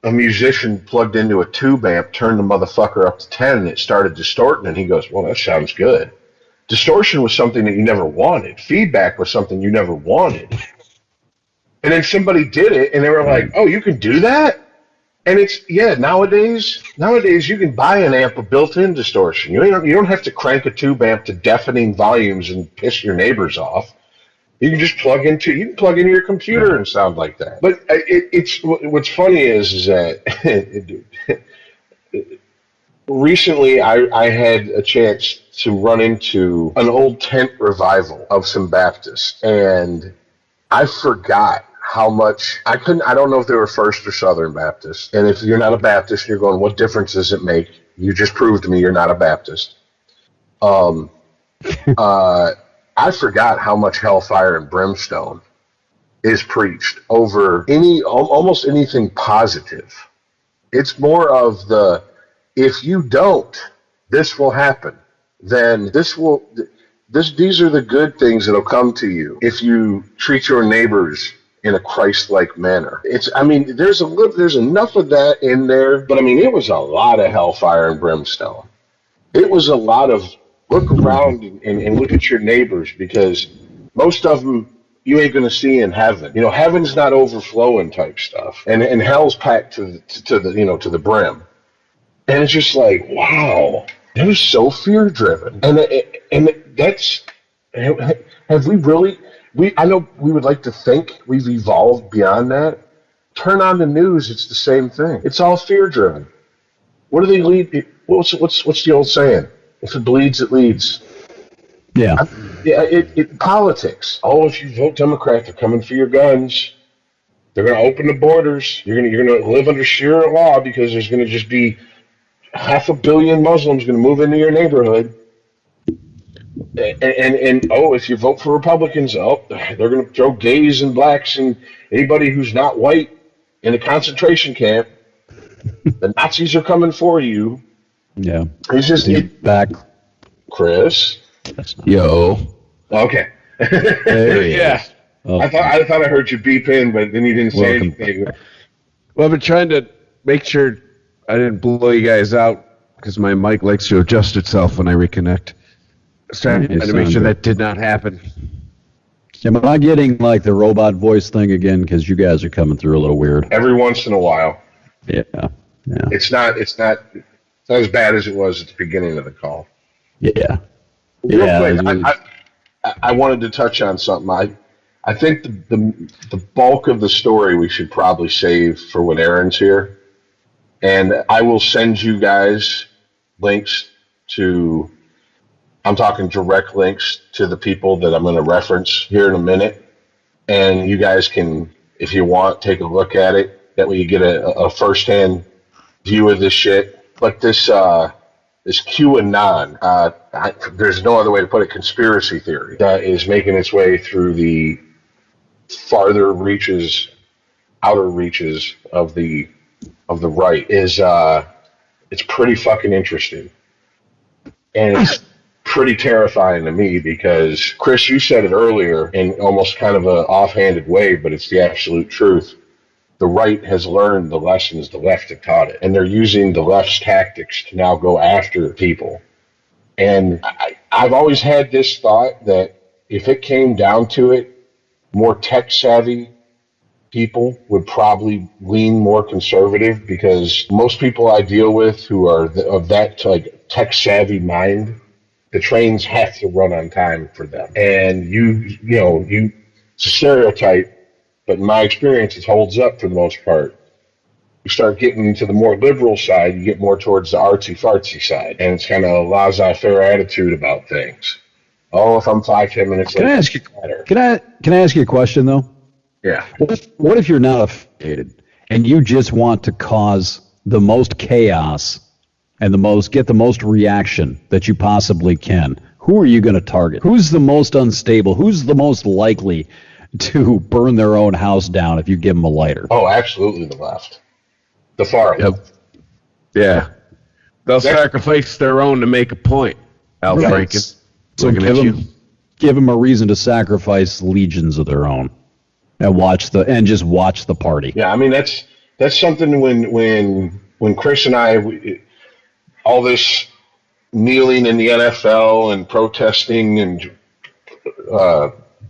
a musician plugged into a tube amp, turned the motherfucker up to 10, and it started distorting, and he goes, well, that sounds good. Distortion was something that you never wanted. Feedback was something you never wanted. And then somebody did it, and they were like, oh, you can do that? And it's nowadays you can buy an amp with built-in distortion. You don't have to crank a tube amp to deafening volumes and piss your neighbors off. You can just plug into your computer and sound like that. But it's what's funny is that recently I had a chance to run into an old tent revival of some Baptists, and I forgot how much I don't know if they were First or Southern Baptist. And if you're not a Baptist, you're going, what difference does it make? You just proved to me you're not a Baptist. I forgot how much hellfire and brimstone is preached over almost anything positive. It's more of the, if you don't, this will happen. Then these are the good things that'll come to you if you treat your neighbors in a Christ-like manner. There's enough of that in there, but it was a lot of hellfire and brimstone. It was a lot of look around and look at your neighbors, because most of them you ain't going to see in heaven. Heaven's not overflowing type stuff, and hell's packed to the brim. And it's just like, wow, that was so fear driven. And that's, have we really? I know we would like to think we've evolved beyond that. Turn on the news, it's the same thing. It's all fear driven. What do they lead? What's the old saying? If it bleeds, it leads. Yeah. Politics. Oh, if you vote Democrat, they're coming for your guns. They're going to open the borders. You're going to live under Sharia law, because there's going to just be 500 million Muslims going to move into your neighborhood. And if you vote for Republicans, they're going to throw gays and blacks and anybody who's not white in a concentration camp. The Nazis are coming for you. Yeah. It's just back, Chris. Yo. Okay. There he yeah. is. Oh. I thought I heard you beep in, but then you didn't say anything. Well, I've been trying to make sure I didn't blow you guys out, because my mic likes to adjust itself when I reconnect. I was trying to make sure that did not happen. Am I getting like the robot voice thing again? Because you guys are coming through a little weird. Every once in a while. Yeah. It's not as bad as it was at the beginning of the call. Yeah. Real quick, I wanted to touch on something. I think the bulk of the story we should probably save for when Aaron's here. And I will send you guys links to, I'm talking direct links to the people that I'm going to reference here in a minute. And you guys can, if you want, take a look at it. That way you get a firsthand view of this shit. But this QAnon, there's no other way to put it, conspiracy theory that is making its way through the outer reaches of the right is it's pretty fucking interesting. And it's pretty terrifying to me, because Chris, you said it earlier in almost kind of an offhanded way, but it's the absolute truth. The right has learned the lessons the left have taught it, and they're using the left's tactics to now go after people. And I've always had this thought that if it came down to it, more tech-savvy people would probably lean more conservative, because most people I deal with who are of that like tech-savvy mind, the trains have to run on time for them. And it's a stereotype, but in my experience, it holds up for the most part. You start getting into the more liberal side, you get more towards the artsy-fartsy side, and it's kind of a laissez-faire attitude about things. Oh, if I'm 5-10 minutes late, Can I ask you a question though? Yeah. What if you're not affiliated and you just want to cause the most chaos and get the most reaction that you possibly can? Who are you going to target? Who's the most unstable? Who's the most likely to burn their own house down if you give them a lighter? Oh, absolutely the left. The far left. Yeah. They'll sacrifice their own to make a point. Al Franken. So give them a reason to sacrifice legions of their own and just watch the party. Yeah, that's something when Chris and I, all this kneeling in the NFL and protesting and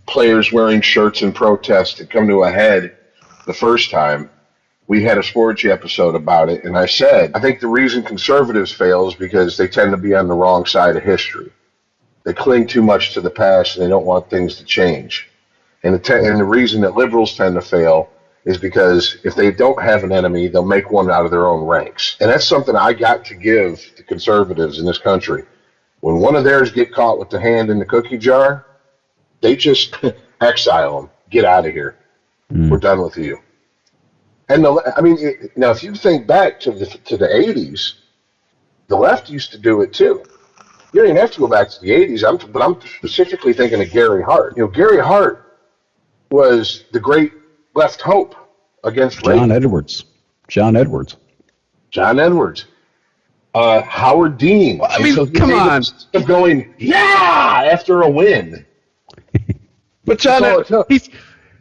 players wearing shirts in protest had come to a head the first time. we had a Sporgy episode about it, and I said, I think the reason conservatives fail is because they tend to be on the wrong side of history. They cling too much to the past, and they don't want things to change. And the reason that liberals tend to fail is because if they don't have an enemy, they'll make one out of their own ranks. And that's something I got to give to conservatives in this country. When one of theirs get caught with the hand in the cookie jar, they just exile them. Get out of here. We're done with you. And now if you think back to the 80s, the left used to do it too. You don't even have to go back to the 80s, but I'm specifically thinking of Gary Hart. Gary Hart was the great left hope against John Edwards. Howard Dean. Well, so come on. Going, yeah, after a win. But John,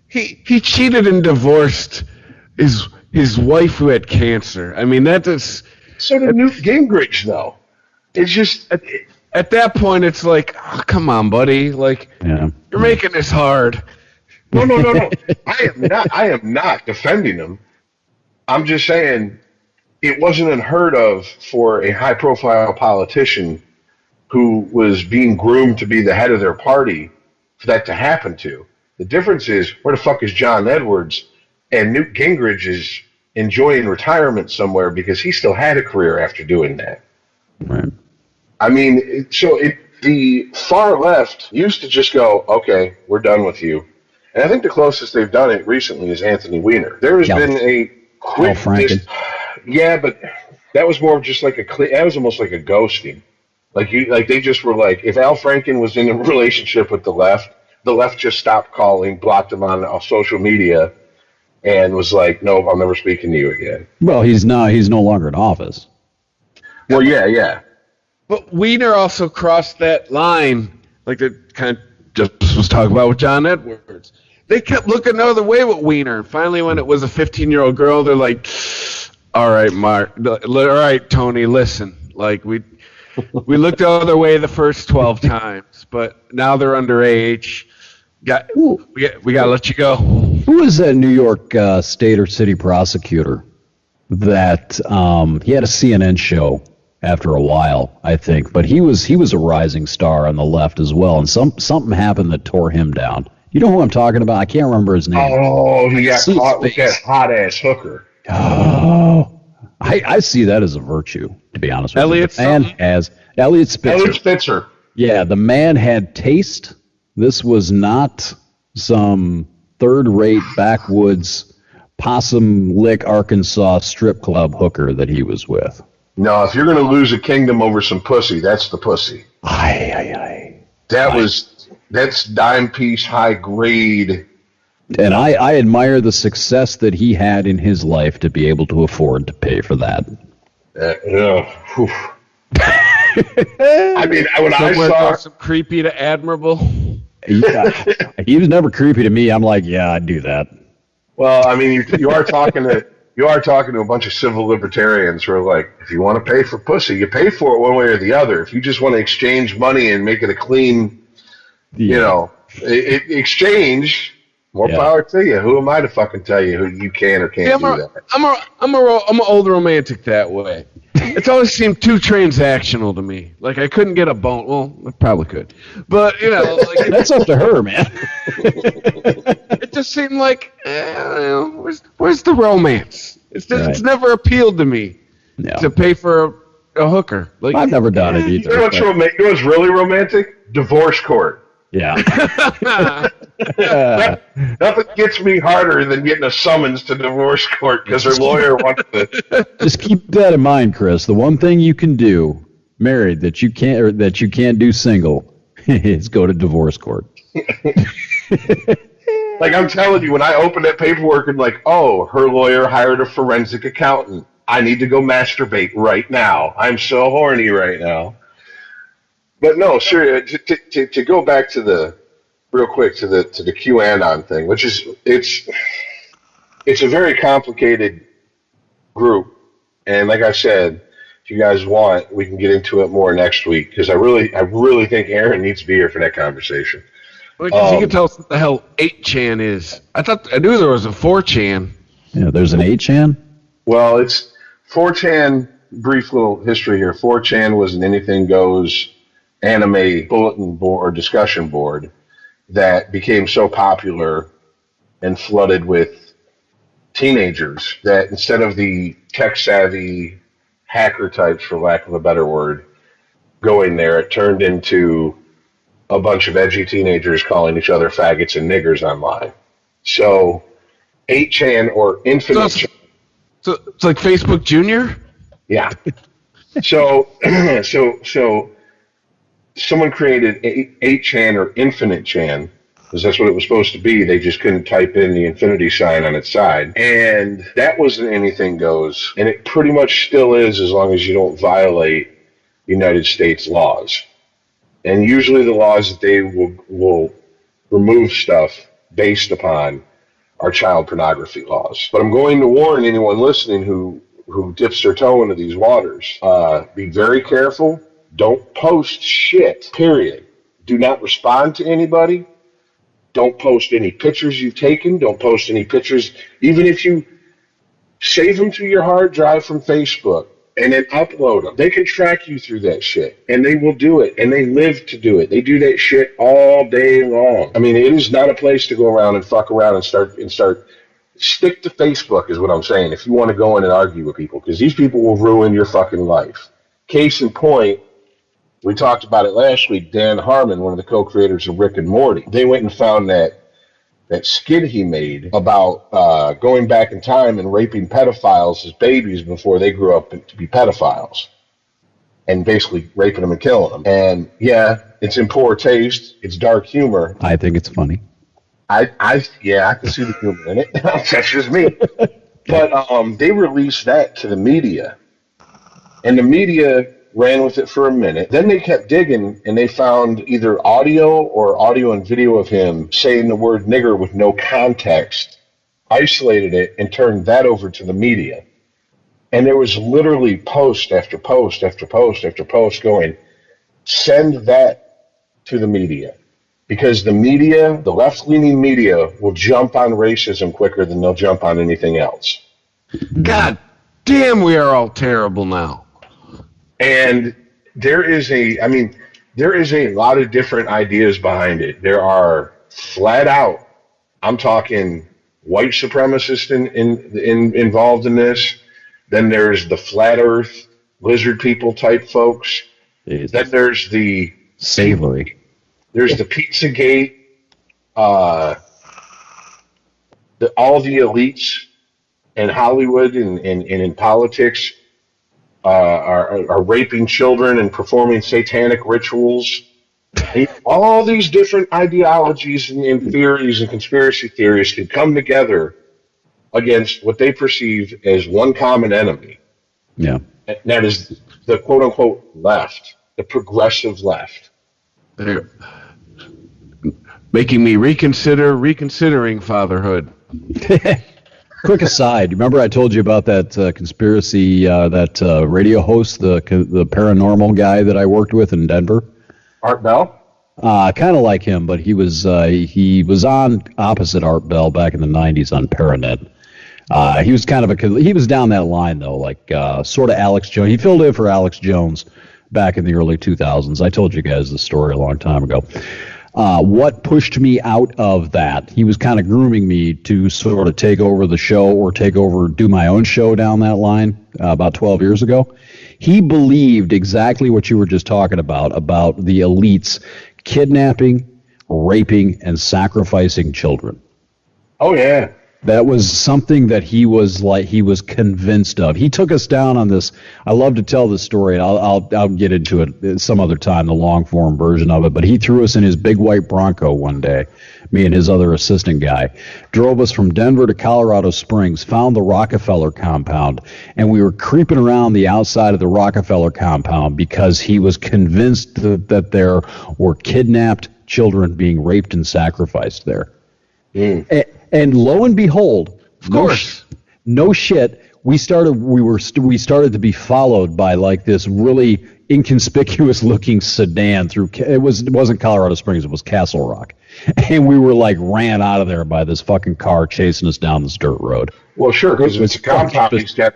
he cheated and divorced his wife who had cancer. I mean, that is... So did Newt Gingrich, though. It's just... At that point, it's like, oh, come on, buddy. Like, you're making this hard. No. I am not defending him. I'm just saying it wasn't unheard of for a high-profile politician who was being groomed to be the head of their party for that to happen to. The difference is, where the fuck is John Edwards? And Newt Gingrich is enjoying retirement somewhere because he still had a career after doing that. Right. I mean, the far left used to just go, okay, we're done with you. And I think the closest they've done it recently is Anthony Weiner. There has been a quick... Yeah, but that was more of just like that was almost like a ghosting. Like they just were like, if Al Franken was in a relationship with the left just stopped calling, blocked him on social media, and was like, nope, I'm never speaking to you again. Well, he's no longer in office. Well, yeah. But Weiner also crossed that line, like the kind of just was talking about with John Edwards. They kept looking the other way with Weiner. And finally, when it was a 15-year-old girl, they're like, all right, Tony, listen. Like, we looked the other way the first 12 times, but now they're underage. We got to let you go. Who was that New York state or city prosecutor that he had a CNN show after a while, I think, but he was a rising star on the left as well, and something happened that tore him down. You know who I'm talking about? I can't remember his name. Oh, he got caught with that hot-ass hooker. Oh, I see that as a virtue, to be honest with you. Elliot Spitzer. Elliot Spitzer. Yeah, the man had taste. This was not some third-rate backwoods Possum Lick, Arkansas strip club hooker that he was with. No, if you're going to lose a kingdom over some pussy, that's the pussy. That's dime piece, high grade. And I admire the success that he had in his life to be able to afford to pay for that. I mean, when I saw some creepy to admirable. He was never creepy to me. I'm like, yeah, I'd do that. Well, I mean, you are talking to a bunch of civil libertarians who are like, if you want to pay for pussy, you pay for it one way or the other. If you just want to exchange money and make it a clean, exchange, more power to you. Who am I to fucking tell you who you can or can't do that? I'm an old romantic that way. It's always seemed too transactional to me. Like I couldn't get a bone. Well, I probably could, but that's up to her, man. It just seemed like, where's the romance? It's never appealed to me to pay for a hooker. Like I've never done it either. You know what's really romantic? Divorce court. Yeah. Nothing gets me harder than getting a summons to divorce court because her lawyer wants to. Just keep that in mind, Chris. The one thing you can do married that you can't do single is go to divorce court. Like I'm telling you, when I opened that paperwork and like, oh, her lawyer hired a forensic accountant. I need to go masturbate right now. I'm so horny right now. But no, seriously, to go back to the real quick to the QAnon thing, which is it's a very complicated group, and like I said, if you guys want, we can get into it more next week because I really think Aaron needs to be here for that conversation. Well, because you can tell us what the hell 8chan is. I knew there was a 4chan. Yeah, there's an 8chan? Well, it's 4chan, brief little history here. 4chan was an anything goes anime bulletin board or discussion board that became so popular and flooded with teenagers that instead of the tech-savvy hacker types, for lack of a better word, going there, it turned into a bunch of edgy teenagers calling each other faggots and niggers online. So 8chan or Infinite Chan. So it's like Facebook Junior? Yeah. So someone created 8chan or Infinite Chan, because that's what it was supposed to be. They just couldn't type in the infinity sign on its side. And that was an anything goes. And it pretty much still is, as long as you don't violate United States laws. And usually the laws that they will remove stuff based upon are child pornography laws. But I'm going to warn anyone listening who dips their toe into these waters. Be very careful. Don't post shit, period. Do not respond to anybody. Don't post any pictures you've taken. Don't post any pictures. Even if you save them to your hard drive from Facebook and then upload them, they can track you through that shit. And they will do it. And they live to do it. They do that shit all day long. I mean, it is not a place to go around and fuck around and start. Stick to Facebook is what I'm saying if you want to go in and argue with people, because these people will ruin your fucking life. Case in point, we talked about it last week. Dan Harmon, one of the co-creators of Rick and Morty, they went and found that skit he made about going back in time and raping pedophiles as babies before they grew up to be pedophiles, and basically raping them and killing them. And yeah, it's in poor taste. It's dark humor. I think it's funny. I can see the humor in it. That's just me. But they released that to the media, and the media ran with it for a minute. Then they kept digging, and they found either audio and video of him saying the word nigger with no context, isolated it, and turned that over to the media. And there was literally post after post after post after post going, send that to the media. Because the media, the left-leaning media, will jump on racism quicker than they'll jump on anything else. God damn, we are all terrible now. And there is a lot of different ideas behind it. There are flat out, I'm talking white supremacists involved in this. Then there's the flat earth, lizard people type folks. Jesus. Then there's the savory. There's the Pizzagate, all the elites in Hollywood and in politics are raping children and performing satanic rituals. All these different ideologies and theories and conspiracy theories can come together against what they perceive as one common enemy. Yeah. And that is the quote-unquote left, the progressive left. They're making me reconsidering fatherhood. Quick aside, remember I told you about that conspiracy, that radio host, the paranormal guy that I worked with in Denver? Art Bell? Kind of like him, but he was on opposite Art Bell back in the 90s on Paranet. He was he was down that line though, like sort of Alex Jones. He filled in for Alex Jones back in the early 2000s. I told you guys the story a long time ago. What pushed me out of that, he was kind of grooming me to sort of take over the show or do my own show down that line about 12 years ago. He believed exactly what you were just talking about the elites kidnapping, raping, and sacrificing children. Oh, yeah. That was something that he was convinced of. He took us down on this. I love to tell this story, and I'll get into it some other time, the long form version of it. But he threw us in his big white Bronco one day, me and his other assistant guy, drove us from Denver to Colorado Springs, found the Rockefeller compound, and we were creeping around the outside of the Rockefeller compound because he was convinced that there were kidnapped children being raped and sacrificed there. And lo and behold, of course, no shit, we started to be followed by like this really inconspicuous looking sedan through. It wasn't Colorado Springs. It was Castle Rock, and we were like ran out of there by this fucking car chasing us down this dirt road. Well, sure, because it's a compound. It's got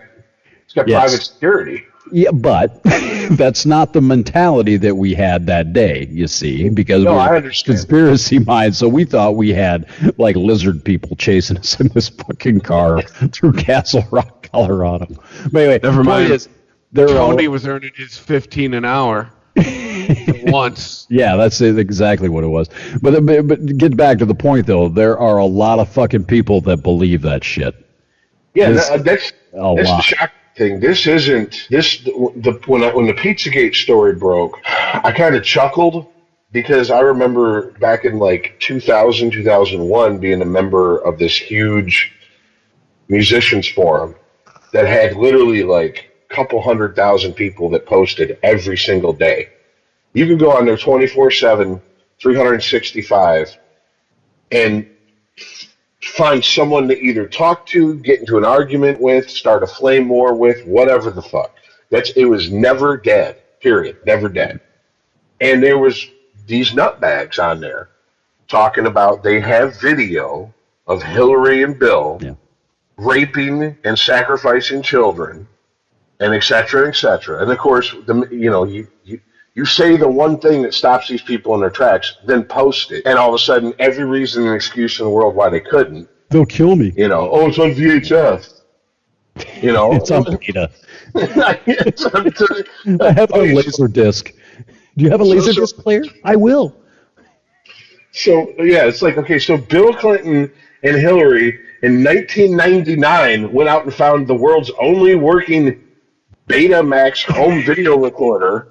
private security. Yeah, but that's not the mentality that we had that day, you see, because we I were understand. conspiracy minds, so we thought we had, like, lizard people chasing us in this fucking car through Castle Rock, Colorado. But anyway, Never mind. Tony all, was earning his $15 an hour once. Yeah, that's exactly what it was. But get back to the point, though. There are a lot of fucking people that believe that shit. Yeah, that's the shocking thing. This isn't when the Pizzagate story broke, I kind of chuckled because I remember back in like 2000, 2001 being a member of this huge musicians forum that had literally like a couple 100,000 people that posted every single day. You can go on there 24/7, 365, and find someone to either talk to, get into an argument with, start a flame war with, whatever the fuck. It was never dead, period, never dead. And there was these nutbags on there talking about they have video of Hillary and Bill raping and sacrificing children, and et cetera, et cetera. And of course, you say the one thing that stops these people in their tracks, then post it, and all of a sudden, every reason and excuse in the world why they couldn't. They'll kill me. It's on VHS. It's on beta. I have a laser disc. Do you have a laser disc player? I will. So, yeah, it's like, okay, so Bill Clinton and Hillary in 1999 went out and found the world's only working Betamax home video recorder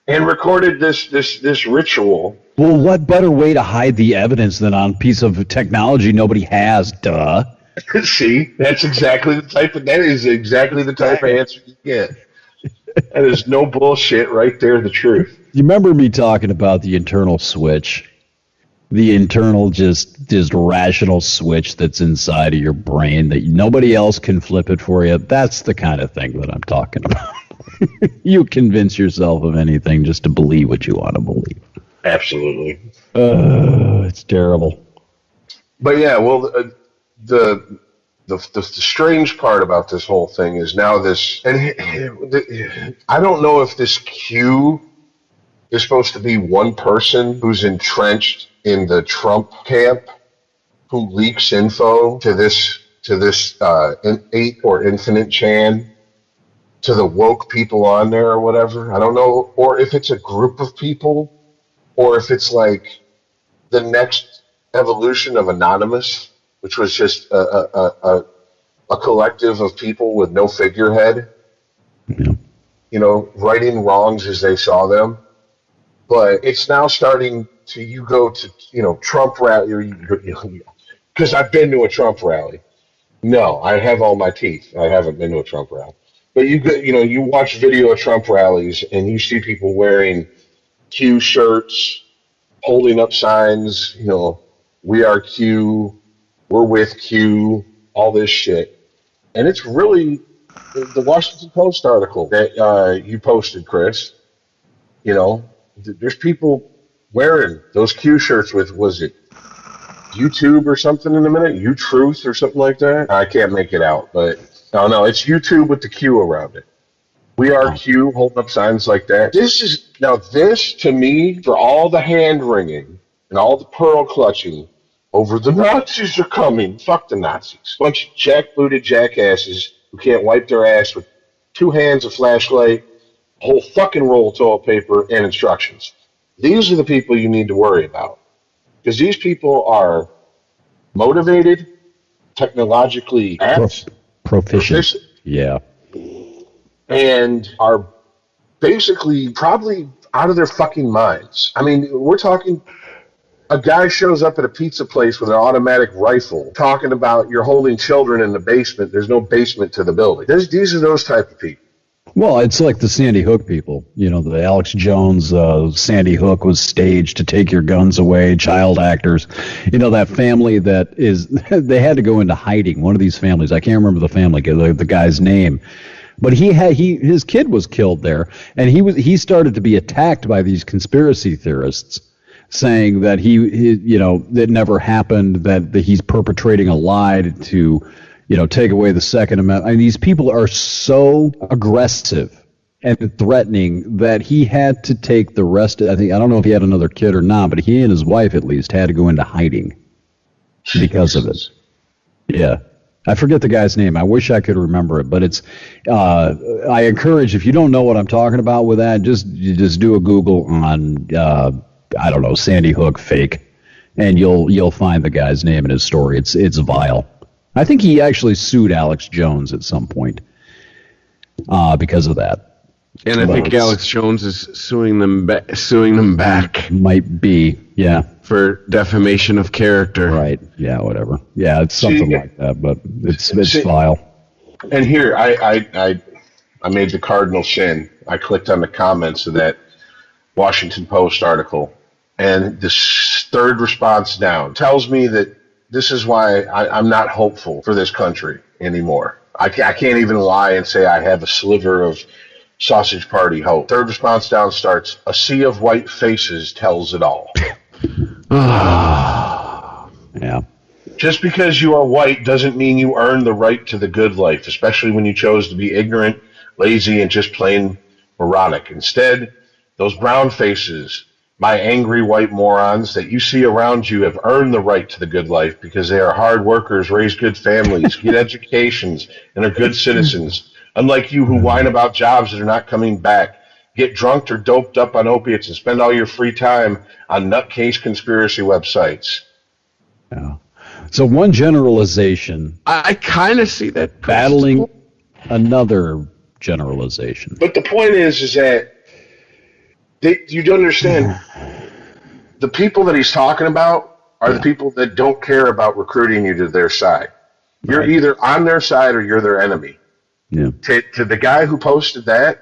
and recorded this ritual. Well, what better way to hide the evidence than on a piece of technology nobody has? Duh. See, that is exactly the type of answer you get. That is no bullshit right there, the truth. You remember me talking about the internal switch? The internal just rational switch that's inside of your brain that nobody else can flip it for you. That's the kind of thing that I'm talking about. You convince yourself of anything just to believe what you want to believe. Absolutely. It's terrible. But yeah, well, the strange part about this whole thing is now this, and I don't know if this Q is supposed to be one person who's entrenched in the Trump camp who leaks info to this 8 or Infinite Chan, to the woke people on there or whatever. I don't know, or if it's a group of people, or if it's like the next evolution of Anonymous, which was just a collective of people with no figurehead, righting wrongs as they saw them. But it's now starting to, you go to, Trump rally, because I've been to a Trump rally. No, I have all my teeth. I haven't been to a Trump rally. But you watch video of Trump rallies and you see people wearing Q shirts, holding up signs, we are Q, we're with Q, all this shit. And it's really the Washington Post article that you posted, Chris. There's people wearing those Q shirts with, was it YouTube or something in a minute? U-Truth or something like that? I can't make it out, but no, it's YouTube with the Q around it. We are Q, holding up signs like that. This to me, for all the hand wringing and all the pearl clutching over the Nazis are coming. Fuck the Nazis. Bunch of jackbooted jackasses who can't wipe their ass with 2 hands, a flashlight, a whole fucking roll of toilet paper, and instructions. These are the people you need to worry about. Because these people are motivated, technologically proficient. Yeah. And are basically probably out of their fucking minds. I mean, we're talking, a guy shows up at a pizza place with an automatic rifle talking about you're holding children in the basement. There's no basement to the building. These are those type of people. Well, it's like the Sandy Hook people. You know, the Alex Jones, Sandy Hook was staged to take your guns away, child actors. You know, that family that is, they had to go into hiding. One of these families, I can't remember the family, the guy's name. But his kid was killed there, and he started to be attacked by these conspiracy theorists, saying that that never happened, that he's perpetrating a lie to, take away the Second Amendment. I mean, these people are so aggressive and threatening that he had to take the rest. I don't know if he had another kid or not, but he and his wife at least had to go into hiding because of it. Yeah. I forget the guy's name. I wish I could remember it, but it's. I encourage, if you don't know what I'm talking about with that, just do a Google on Sandy Hook fake, and you'll find the guy's name and his story. It's vile. I think he actually sued Alex Jones at some point because of that. And I think Alex Jones is suing them back. Might be, yeah. For defamation of character. Right. Yeah. Whatever. Yeah, it's something like that, but it's vile. And here, I made the cardinal sin. I clicked on the comments of that Washington Post article, and this third response down tells me that this is why I'm not hopeful for this country anymore. I can't even lie and say I have a sliver of sausage party hope. Third response down starts, "A sea of white faces tells it all." Yeah. Just because you are white doesn't mean you earn the right to the good life, especially when you chose to be ignorant, lazy, and just plain moronic. Instead, those brown faces, my angry white morons that you see around you, have earned the right to the good life because they are hard workers, raise good families, get educations, and are good citizens. Unlike you who whine about jobs that are not coming back, get drunk or doped up on opiates, and spend all your free time on nutcase conspiracy websites. Yeah. So one generalization. I kind of see that battling another generalization. But the point is that you don't understand. The people that he's talking about are the people that don't care about recruiting you to their side. You're either on their side or you're their enemy. Yeah. To the guy who posted that,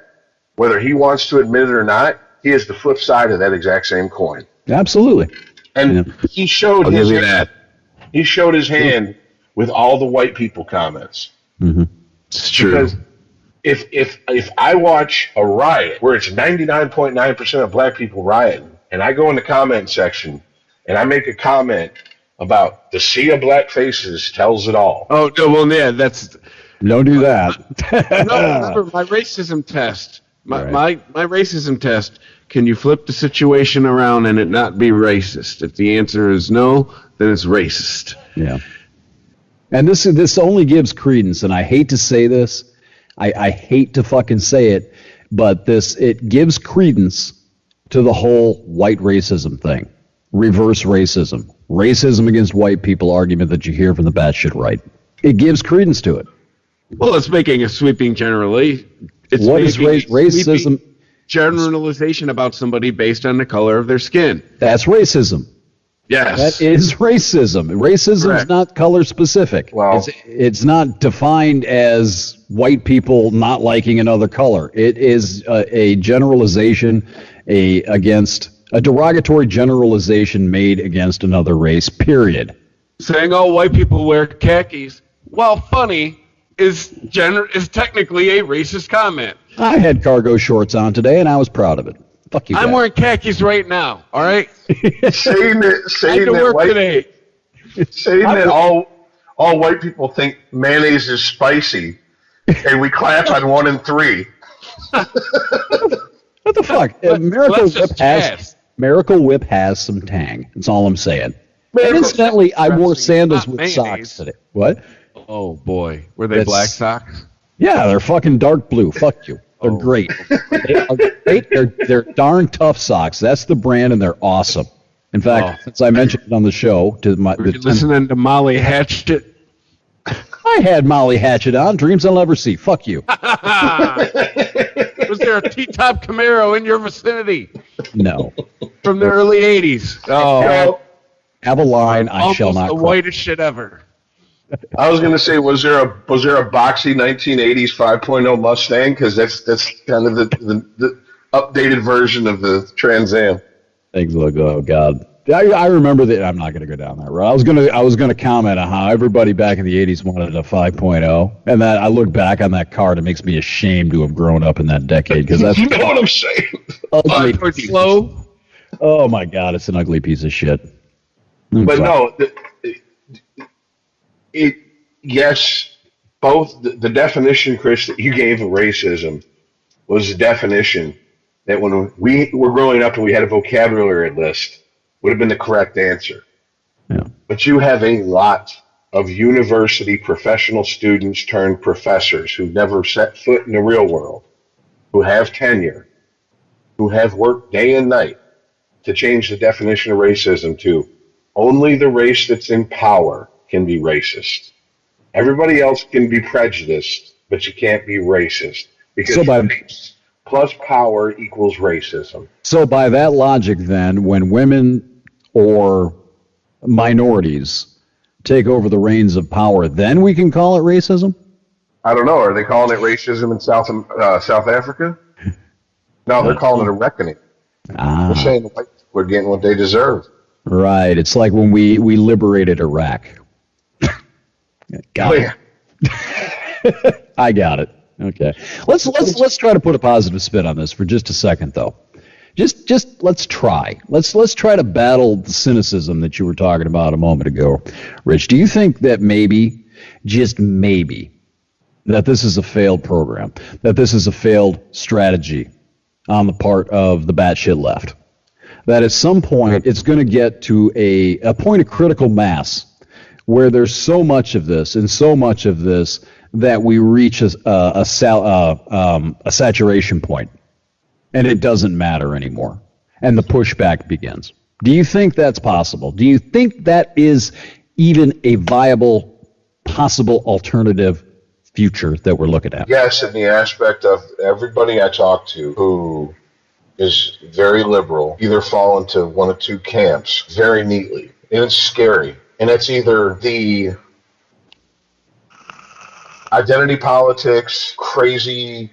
whether he wants to admit it or not, he is the flip side of that exact same coin. Absolutely. And he showed his hand. He showed his hand with all the white people comments. Mm-hmm. It's true. Because if I watch a riot where it's 99.9% of black people rioting, and I go in the comment section and I make a comment about the sea of black faces tells it all. Oh, no, well, yeah, that's... Don't do that. No, remember, my racism test. My racism test. Can you flip the situation around and it not be racist? If the answer is no, then it's racist. Yeah. And this only gives credence, and I hate to say this. I hate to fucking say it, but it gives credence to the whole white racism thing. Reverse racism. Racism against white people argument that you hear from the batshit right. It gives credence to it. Well, it's making a sweeping generalization. What is racism? Generalization about somebody based on the color of their skin. That's racism. Yes. That is racism. Racism is not color specific. Well, it's not defined as white people not liking another color. It is a generalization against a derogatory generalization made against another race, period. Saying all white people wear khakis, while funny, is technically a racist comment. I had cargo shorts on today, and I was proud of it. Fuck you. I'm wearing khakis right now. All right. Saying that all white people think mayonnaise is spicy, and we clap on 1 and 3. What the fuck? Miracle Whip has some tang. That's all I'm saying. And incidentally, I wore sandals with socks today. What? Oh boy, were they black socks? Yeah, they're fucking dark blue. Fuck you. They're great. They are great. They're darn tough socks. That's the brand, and they're awesome. In fact, since I mentioned it on the show, listening to Molly Hatchet. I had Molly Hatchet on. Dreams I'll never see. Fuck you. Was there a T-top Camaro in your vicinity? No. From the early '80s. Oh, have a line. I shall not. The whitest shit ever. I was going to say, was there a boxy 1980s 5.0 Mustang? Because that's kind of the updated version of the Trans Am. Things look, oh God. I remember that. I'm not going to go down that road. I was gonna comment on how everybody back in the 80s wanted a 5.0, and that I look back on that car, and it makes me ashamed to have grown up in that decade, because that's you know what I'm saying. ugly. Slow. Oh my God, it's an ugly piece of shit. But no, yes, both the definition, Chris, that you gave of racism was the definition that when we were growing up and we had a vocabulary list would have been the correct answer. Yeah. But you have a lot of university professional students turned professors who've never set foot in the real world, who have tenure, who have worked day and night to change the definition of racism to only the race that's in power can be racist. Everybody else can be prejudiced, but you can't be racist. Because race plus power equals racism. So by that logic, then, when women or minorities take over the reins of power, then we can call it racism? I don't know. Are they calling it racism in South Africa? No, they're calling it a reckoning. They're saying the whites were getting what they deserve. Right. It's like when we liberated Iraq. Got it. I got it. Okay. Let's try to put a positive spin on this for just a second, though. Just let's try. Let's try to battle the cynicism that you were talking about a moment ago, Rich. Do you think that maybe, just maybe, that this is a failed program, that this is a failed strategy on the part of the batshit left? That at some point it's going to get to a point of critical mass where there's so much of this and so much of this that we reach a saturation point, and it doesn't matter anymore, and the pushback begins. Do you think that's possible? Do you think that is even a viable, possible alternative future that we're looking at? Yes, in the aspect of everybody I talk to who is very liberal either fall into one of two camps very neatly, and it's scary. And it's either the identity politics, crazy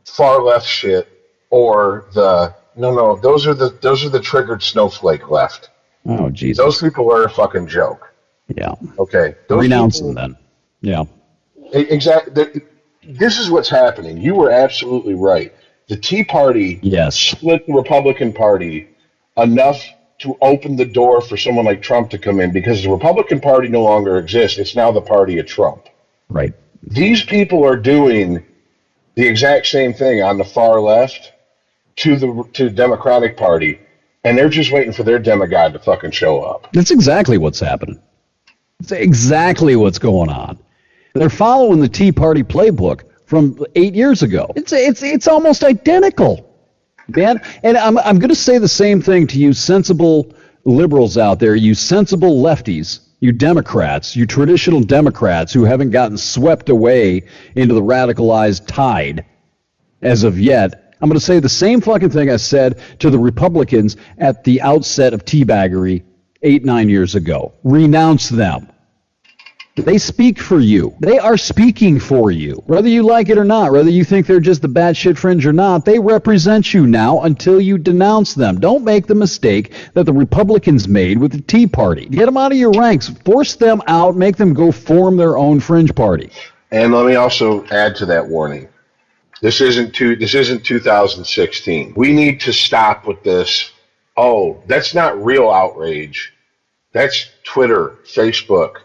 far left shit, or the no, those are the triggered snowflake left. Oh Jesus. Those people are a fucking joke. Yeah. Okay. Renounce them then. Yeah. Exactly. This is what's happening. You were absolutely right. The Tea Party split the Republican Party enough to open the door for someone like Trump to come in, because the Republican Party no longer exists. It's now the party of Trump. Right. These people are doing the exact same thing on the far left to the Democratic Party, and they're just waiting for their demigod to fucking show up. That's exactly what's happening. It's exactly what's going on. They're following the Tea Party playbook from 8 years ago. It's almost identical. Man, and I'm going to say the same thing to you sensible liberals out there, you sensible lefties, you Democrats, you traditional Democrats who haven't gotten swept away into the radicalized tide as of yet. I'm going to say the same fucking thing I said to the Republicans at the outset of teabaggery 8-9 years ago. Renounce them. They speak for you. They are speaking for you. Whether you like it or not, whether you think they're just the batshit fringe or not, they represent you now until you denounce them. Don't make the mistake that the Republicans made with the Tea Party. Get them out of your ranks. Force them out. Make them go form their own fringe party. And let me also add to that warning. This isn't 2016. We need to stop with this. Oh, that's not real outrage. That's Twitter, Facebook,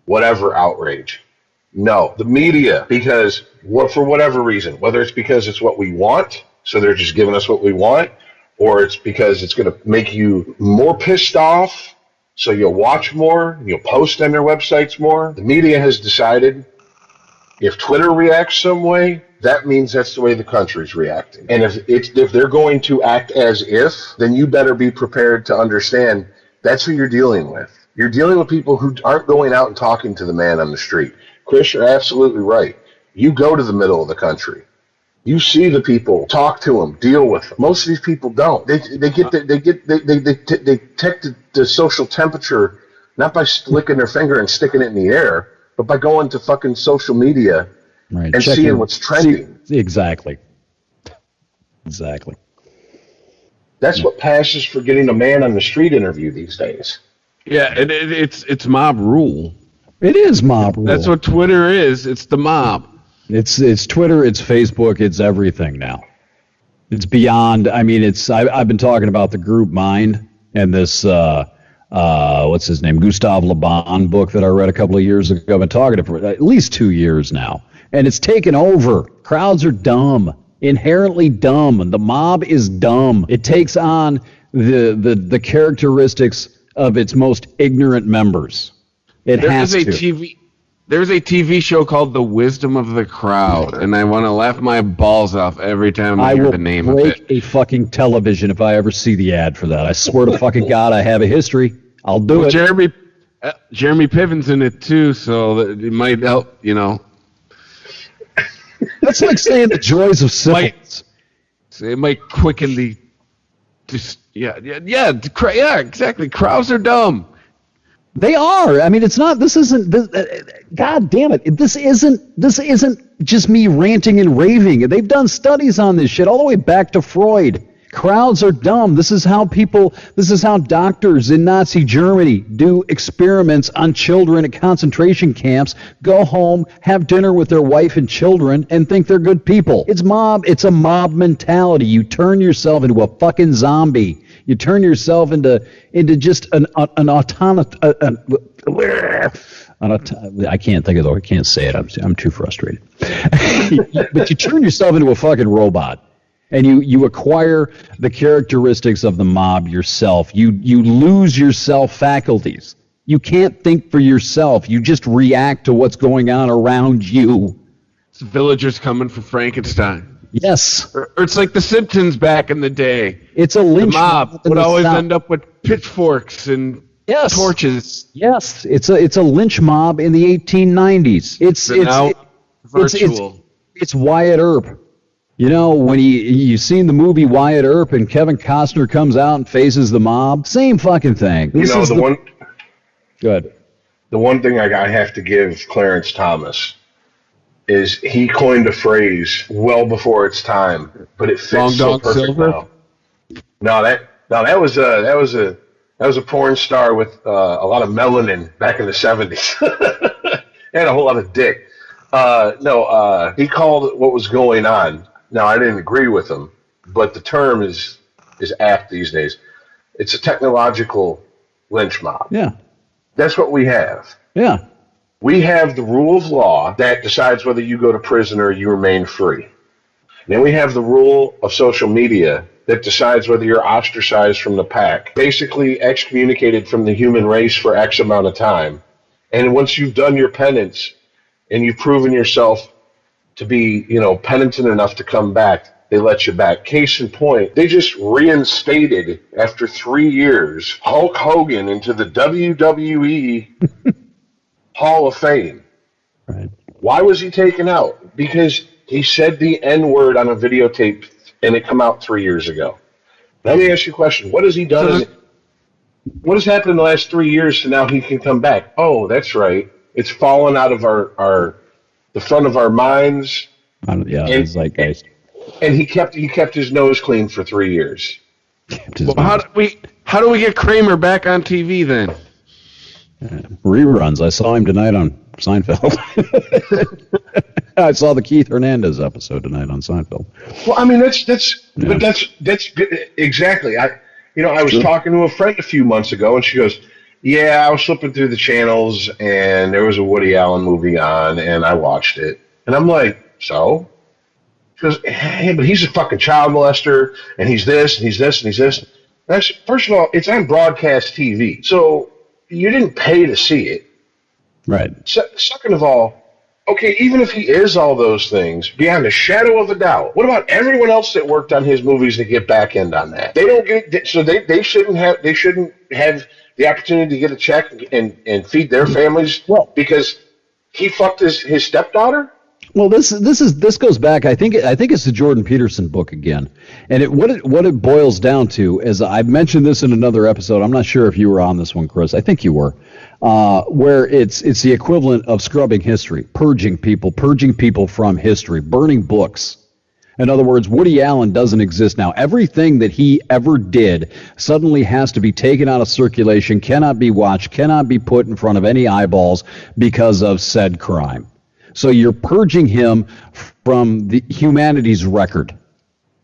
whatever outrage. No, the media, because for whatever reason, whether it's because it's what we want, so they're just giving us what we want, or it's because it's going to make you more pissed off, so you'll watch more, you'll post on their websites more. The media has decided if Twitter reacts some way, that means that's the way the country's reacting. And if they're going to act as if, then you better be prepared to understand that's who you're dealing with. You're dealing with people who aren't going out and talking to the man on the street. Chris, you're absolutely right. You go to the middle of the country. You see the people, talk to them, deal with them. Most of these people don't. They take the social temperature not by licking their finger and sticking it in the air, but by going to fucking social media and seeing what's trending. Exactly. That's what passes for getting a man on the street interview these days. Yeah, it's mob rule. It is mob rule. That's what Twitter is. It's the mob. It's Twitter, it's Facebook, it's everything now. It's beyond. I mean, I've been talking about the group mind and this what's his name, Gustave Le Bon book that I read a couple of years ago. I've been talking for at least 2 years now, and it's taken over. Crowds are dumb, inherently dumb. The mob is dumb. It takes on the characteristics of its most ignorant members. There's a TV show called The Wisdom of the Crowd, and I want to laugh my balls off every time I hear the name of it. I will break a fucking television if I ever see the ad for that. I swear to fucking God, I have a history. I'll do it. Jeremy Piven's in it too, so that it might help, you know. That's like saying the joys of syphilis. It might quicken the... exactly. Crowds are dumb. They are. I mean, it's not. This isn't. God damn it! This isn't just me ranting and raving. They've done studies on this shit all the way back to Freud. Crowds are dumb. This is how doctors in Nazi Germany do experiments on children at concentration camps, go home, have dinner with their wife and children, and think they're good people. It's a mob mentality. You turn yourself into a fucking zombie. You turn yourself into just an autonomous. I can't think of it. I can't say it. I'm too frustrated. But you turn yourself into a fucking robot. And you acquire the characteristics of the mob yourself. You lose your self faculties. You can't think for yourself. You just react to what's going on around you. It's villagers coming for Frankenstein. Yes. Or it's like the Simpsons back in the day. It's a lynch mob. The mob would always end up with pitchforks and torches. Yes. It's a lynch mob in the 1890s. It's Wyatt Earp. You know, when you've seen the movie Wyatt Earp and Kevin Costner comes out and faces the mob, same fucking thing. Good. The one thing I have to give Clarence Thomas is he coined a phrase well before its time, but it fits so perfect now. No, that was a porn star with a lot of melanin back in the 70s and a whole lot of dick. He called what was going on. Now, I didn't agree with him, but the term is apt these days. It's a technological lynch mob. Yeah. That's what we have. Yeah. We have the rule of law that decides whether you go to prison or you remain free. Then we have the rule of social media that decides whether you're ostracized from the pack, basically excommunicated from the human race for X amount of time. And once you've done your penance and you've proven yourself to be, penitent enough to come back, they let you back. Case in point, they just reinstated, after 3 years, Hulk Hogan into the WWE Hall of Fame. Right. Why was he taken out? Because he said the N-word on a videotape, and it come out 3 years ago. Let me ask you a question. What has he done? What has happened in the last 3 years to now he can come back? Oh, that's right. It's fallen out of the front of our minds. It's like guys. And he kept his nose clean for 3 years. Well, how do we get Kramer back on TV then? Reruns. I saw him tonight on Seinfeld. I saw the Keith Hernandez episode tonight on Seinfeld. Well, I mean that's exactly. I was talking to a friend a few months ago, and she goes, "Yeah, I was flipping through the channels, and there was a Woody Allen movie on, and I watched it." And I'm like, "So?" She goes, "Hey, but he's a fucking child molester, and he's this, and he's this, and he's this." First of all, it's on broadcast TV, so you didn't pay to see it. Right. Second of all, okay, even if he is all those things, beyond a shadow of a doubt, what about everyone else that worked on his movies to get back end on that? They don't get, so they shouldn't have the opportunity to get a check and feed their families because he fucked his stepdaughter? Well, this goes back. I think it's the Jordan Peterson book again, and what it boils down to is I've mentioned this in another episode. I'm not sure if you were on this one, Chris. I think you were, where it's the equivalent of scrubbing history, purging people from history, burning books. In other words, Woody Allen doesn't exist now. Everything that he ever did suddenly has to be taken out of circulation, cannot be watched, cannot be put in front of any eyeballs because of said crime. So you're purging him from the humanity's record.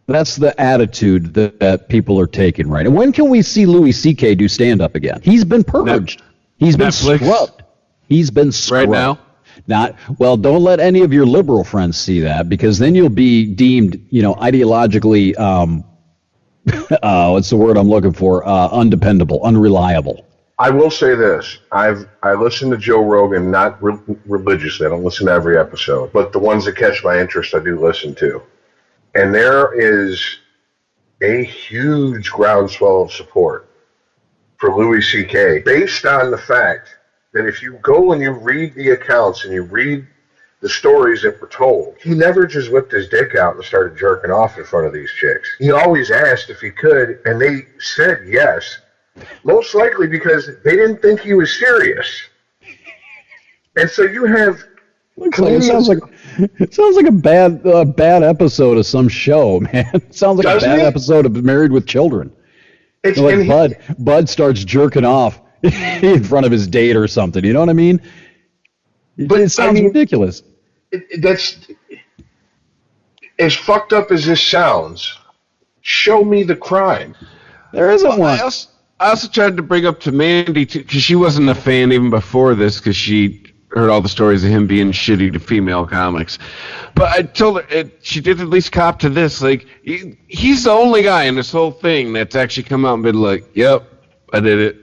That's the attitude that people are taking, right? And when can we see Louis C.K. do stand-up again? He's been purged. He's been scrubbed. He's been scrubbed. Right now? Don't let any of your liberal friends see that, because then you'll be deemed, ideologically, what's the word I'm looking for? Undependable, unreliable. I will say this. I listen to Joe Rogan, not religiously. I don't listen to every episode, but the ones that catch my interest, I do listen to. And there is a huge groundswell of support for Louis C.K. based on the fact that if you go and you read the accounts and you read the stories that were told, he never just whipped his dick out and started jerking off in front of these chicks. He always asked if he could, and they said yes. Most likely because they didn't think he was serious. And so you have... It sounds like a bad episode of some show, man. It sounds like a bad episode of Married with Children. Bud starts jerking off in front of his date or something. You know what I mean? It sounds ridiculous. That's... As fucked up as this sounds, show me the crime. There isn't one. I also tried to bring up to Mandy, too, because she wasn't a fan even before this, because she heard all the stories of him being shitty to female comics. But I told her, she did at least cop to this. Like, he's the only guy in this whole thing that's actually come out and been like, yep, I did it.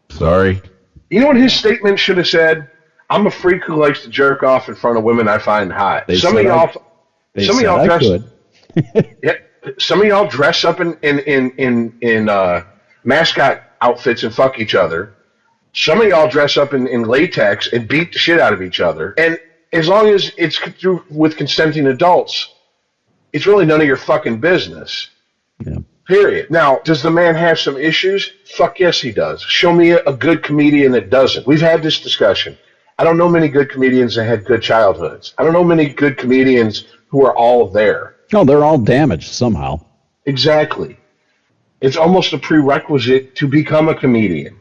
Sorry. You know what his statement should have said? I'm a freak who likes to jerk off in front of women I find hot. Some of y'all dress up in mascot outfits and fuck each other. Some of y'all dress up in latex and beat the shit out of each other. And as long as it's through with consenting adults, it's really none of your fucking business. Yeah. Period. Now, does the man have some issues? Fuck yes, he does. Show me a good comedian that doesn't. We've had this discussion. I don't know many good comedians that had good childhoods. I don't know many good comedians who are all there. No, they're all damaged somehow. Exactly. It's almost a prerequisite to become a comedian,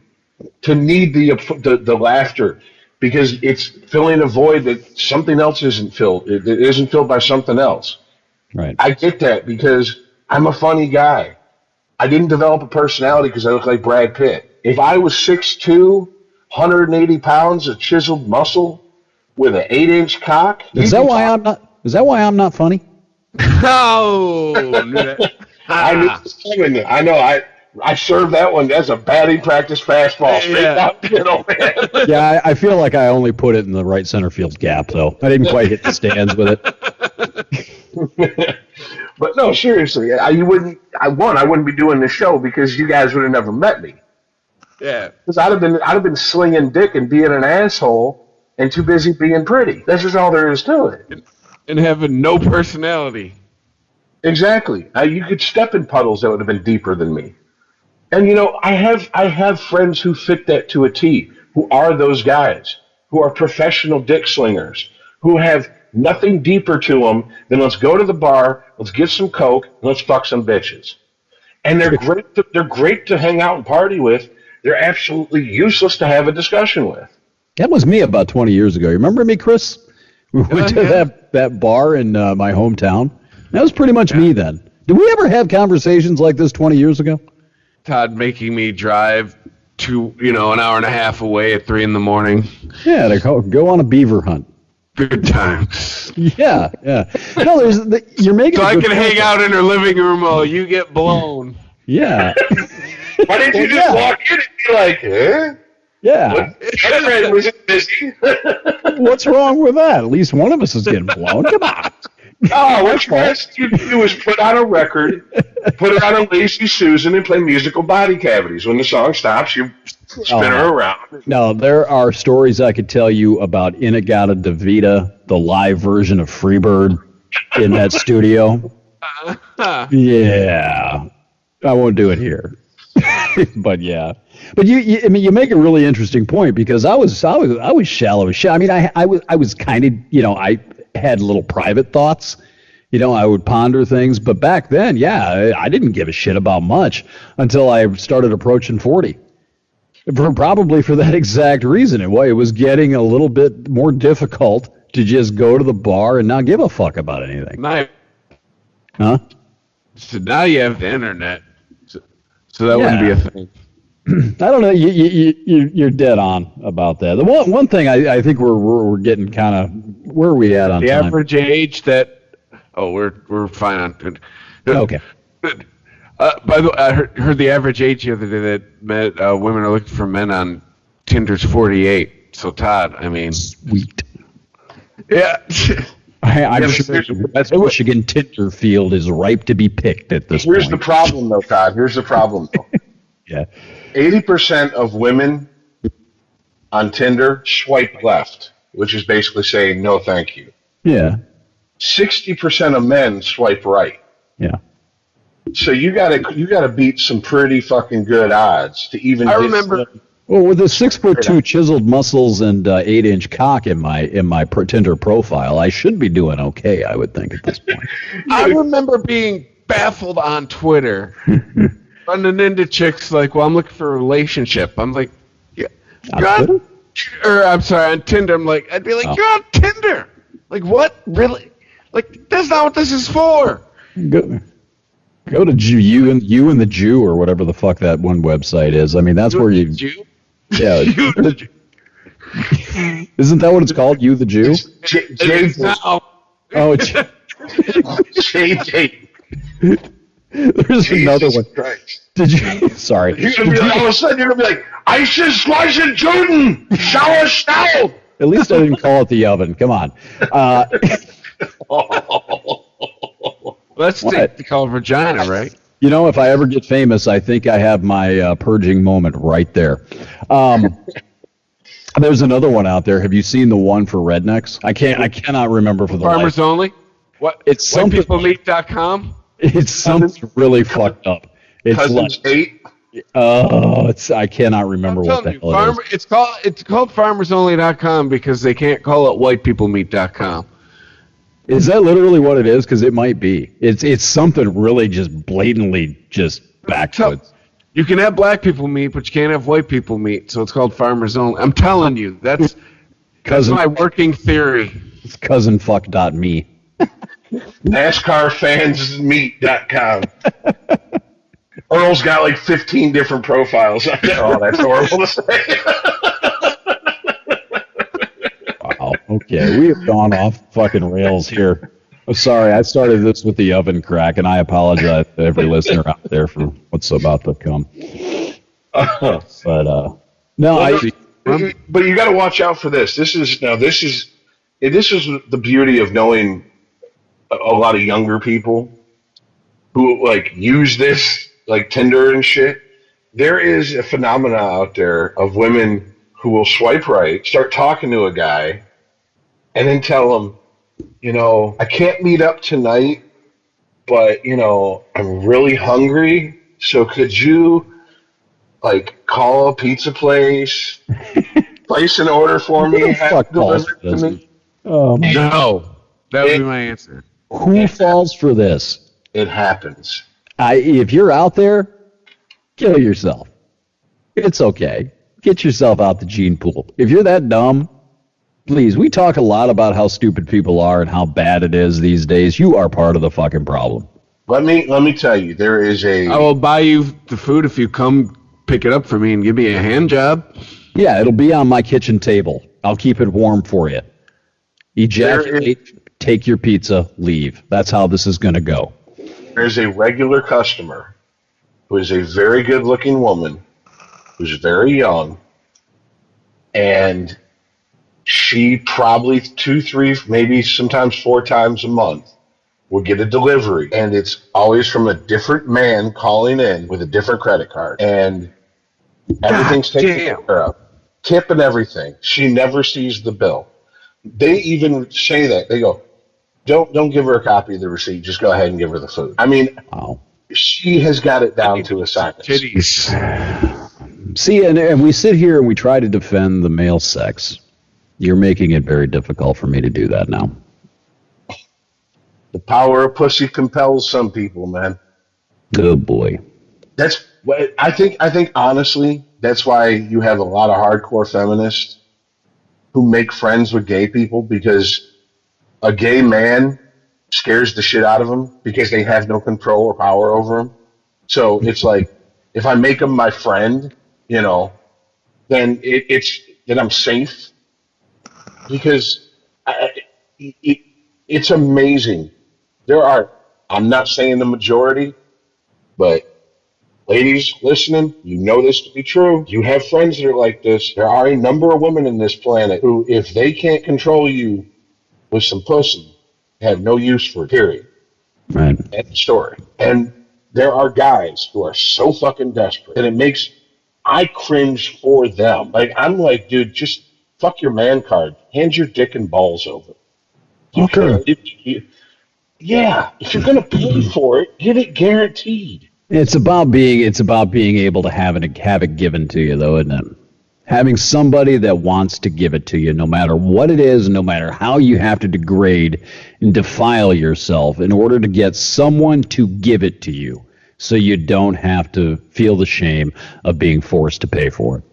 to need the laughter, because it's filling a void that something else isn't filled. It isn't filled by something else. Right. I get that because I'm a funny guy. I didn't develop a personality because I look like Brad Pitt. If I was 6'2", 180 pounds of chiseled muscle with an 8-inch cock, is that why I'm not funny? No. I knew it was coming. I know. I served that one as a batting practice fastball straight down the middle, man. Yeah, I feel like I only put it in the right center field gap, though. I didn't quite hit the stands with it. But no, seriously, I wouldn't be doing this show because you guys would have never met me. Yeah. Because I'd have been slinging dick and being an asshole and too busy being pretty. That's just all there is to it. And having no personality. Exactly. You could step in puddles that would have been deeper than me. And I have friends who fit that to a T, who are those guys, who are professional dick slingers, who have nothing deeper to them than let's go to the bar, let's get some coke, and let's fuck some bitches. And they're great to hang out and party with. They're absolutely useless to have a discussion with. That was me about 20 years ago. You remember me, Chris? We went to that bar in my hometown. That was pretty much me then. Did we ever have conversations like this 20 years ago? Todd making me drive to, an hour and a half away at 3 a.m. Yeah, to go on a beaver hunt. Good times. Yeah. No, you're making. So I can hang out in her living room while you get blown. Yeah. Why didn't you just walk in and be like, eh? Yeah. Everyone was busy. What's wrong with that? At least one of us is getting blown. Come on. Oh, what you asked you to do is put on a record, put it on a Lazy Susan, and play musical body cavities. When the song stops, you Spin her around. No, there are stories I could tell you about Inagata Davida, the live version of Freebird in that studio. Yeah. I won't do it here. But yeah. But I mean, you make a really interesting point, because I was shallow as shit. I mean, I was kind of, I had little private thoughts. I would ponder things, but back then, yeah, I didn't give a shit about much until I started approaching 40. Probably for that exact reason. It was getting a little bit more difficult to just go to the bar and not give a fuck about anything. Huh? So now you have the internet, so that wouldn't be a thing. I don't know. You're dead on about that. The one thing I think we're getting kind of, where are we at on the time? average age that. Oh, we're fine on. Okay. By the way, I heard the average age the other day that women are looking for men on Tinder's 48. So Todd, I mean, sweet. Yeah. I'm sure that Michigan Tinder field is ripe to be picked at this point. Here's the problem, though, Todd. Here's the problem, though. Yeah. 80% of women on Tinder swipe left, which is basically saying no, thank you. Yeah. 60% of men swipe right. Yeah. So you gotta beat some pretty fucking good odds to even. I remember. Well, with the 6'2" chiseled muscles and 8-inch cock in my Tinder profile, I should be doing okay, I would think, at this point. I remember being baffled on Twitter, running into chicks like, "Well, I'm looking for a relationship." I'm like, "Yeah, I'm sorry, on Tinder." I'm like, I'd be like, "You're on Tinder." Like, what? Really? Like, that's not what this is for. Go to you and the Jew, or whatever the fuck that one website is. I mean, that's where you. Jew? Yeah. Isn't that what it's called? You the Jew? Oh, JJ. There's another one. Christ. Did you? Sorry. You're gonna be like, all of a sudden, you're gonna be like, ISIS, Slice, Jordan, shower style. At least I didn't call it the oven. Come on. Let's take the call vagina, right? If I ever get famous, I think I have my purging moment right there. There's another one out there. Have you seen the one for rednecks? I cannot remember for the Farmers life. only. What? It's something. WhitePeopleMeat.com. It's something really fucked up. It's Cousins like, 8. I cannot remember what the hell it is. It's called FarmersOnly.com because they can't call it WhitePeopleMeat.com. Is that literally what it is? Because it might be. It's something really just blatantly just backwards. You can have black people meat, but you can't have white people meat. So it's called Farmers Only. I'm telling you, that's my working theory. It's cousinfuck.me. NASCARfansmeet.com. Earl's got like 15 different profiles on there. Oh, that's horrible to say. Wow. Okay, we have gone off fucking rails here. I'm sorry, I started this with the oven crack, and I apologize to every listener out there for what's about to come. But but you got to watch out for this. This is the beauty of knowing a lot of younger people who like use this like Tinder and shit. There is a phenomena out there of women who will swipe right, start talking to a guy, and then tell him, I can't meet up tonight, but, I'm really hungry, so could you, call a pizza place, place an order for me, have it delivered to me? No, that would be my answer. Who falls for this? It happens. If you're out there, kill yourself. It's okay. Get yourself out the gene pool. If you're that dumb, please, we talk a lot about how stupid people are and how bad it is these days. You are part of the fucking problem. Let me tell you, there is I will buy you the food if you come pick it up for me and give me a hand job. Yeah, it'll be on my kitchen table. I'll keep it warm for you. Ejaculate, take your pizza, leave. That's how this is going to go. There's a regular customer who is a very good-looking woman who's very young, and she probably 2, 3, maybe sometimes 4 times a month will get a delivery, and it's always from a different man calling in with a different credit card. And Everything's taken care of. Tip and everything. She never sees the bill. They even say that. They go, don't give her a copy of the receipt. Just go ahead and give her the food. I mean, she has got it down to a science. See, and we sit here and we try to defend the male sex. You're making it very difficult for me to do that now. The power of pussy compels some people, man. Good boy. That's what I think. I think honestly, that's why you have a lot of hardcore feminists who make friends with gay people, because a gay man scares the shit out of them because they have no control or power over them. So it's like, if I make him my friend, you know, then then I'm safe, because it's amazing. I'm not saying the majority, but ladies listening, you know this to be true. You have friends that are like this. There are a number of women in this planet who, if they can't control you with some pussy, have no use for it, period. Right. End of story. And there are guys who are so fucking desperate that I cringe for them. Like, I'm like, dude, just fuck your man card. Hand your dick and balls over. Yeah, if you're gonna pay for it, get it guaranteed. It's about being able to have it given to you, though, isn't it? Having somebody that wants to give it to you, no matter what it is, no matter how you have to degrade and defile yourself in order to get someone to give it to you, so you don't have to feel the shame of being forced to pay for it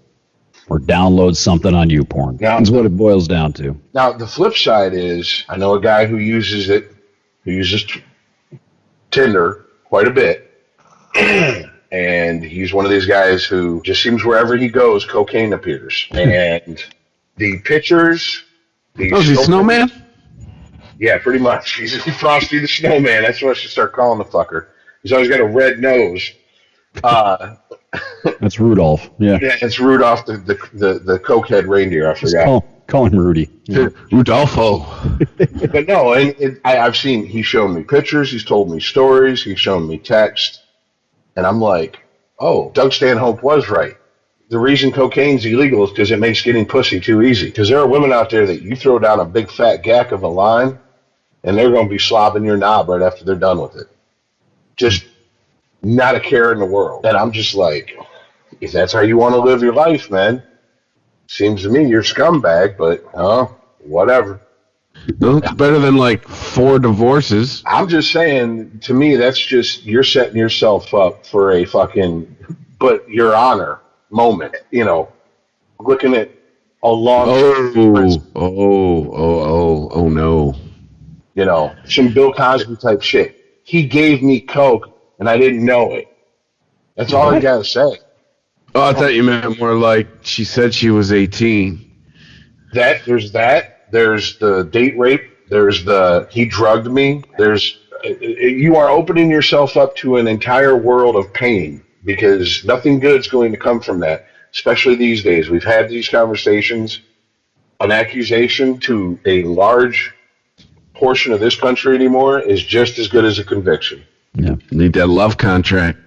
or download something on YouPorn. That's what it boils down to. Now, the flip side is, I know a guy who uses Tinder quite a bit. And he's one of these guys who just seems wherever he goes, cocaine appears. And the pictures... Is he Snowman? Yeah, pretty much. He's Frosty the Snowman. That's what I should start calling the fucker. He's always got a red nose. That's Rudolph. Yeah, it's Rudolph, the cokehead reindeer. I forgot. Call him Rudy. Yeah. Rudolfo. But no, he's shown me pictures. He's told me stories. He's shown me text. And I'm like, oh, Doug Stanhope was right. The reason cocaine's illegal is because it makes getting pussy too easy. Because there are women out there that you throw down a big fat gack of a line, and they're going to be slobbing your knob right after they're done with it. Just not a care in the world. And I'm just like, if that's how you want to live your life, man, seems to me you're a scumbag, but whatever. No, it's better than like 4 divorces. I'm just saying, to me, that's just, you're setting yourself up for a fucking, but your honor moment, you know, looking at a long. Oh no. You know, some Bill Cosby type shit. He gave me coke and I didn't know it. That's all I gotta say. Oh, I thought you meant more like she said she was 18. There's the date rape. There's the he drugged me. You are opening yourself up to an entire world of pain, because nothing good's going to come from that, especially these days. We've had these conversations. An accusation to a large portion of this country anymore is just as good as a conviction. Yeah, need that love contract.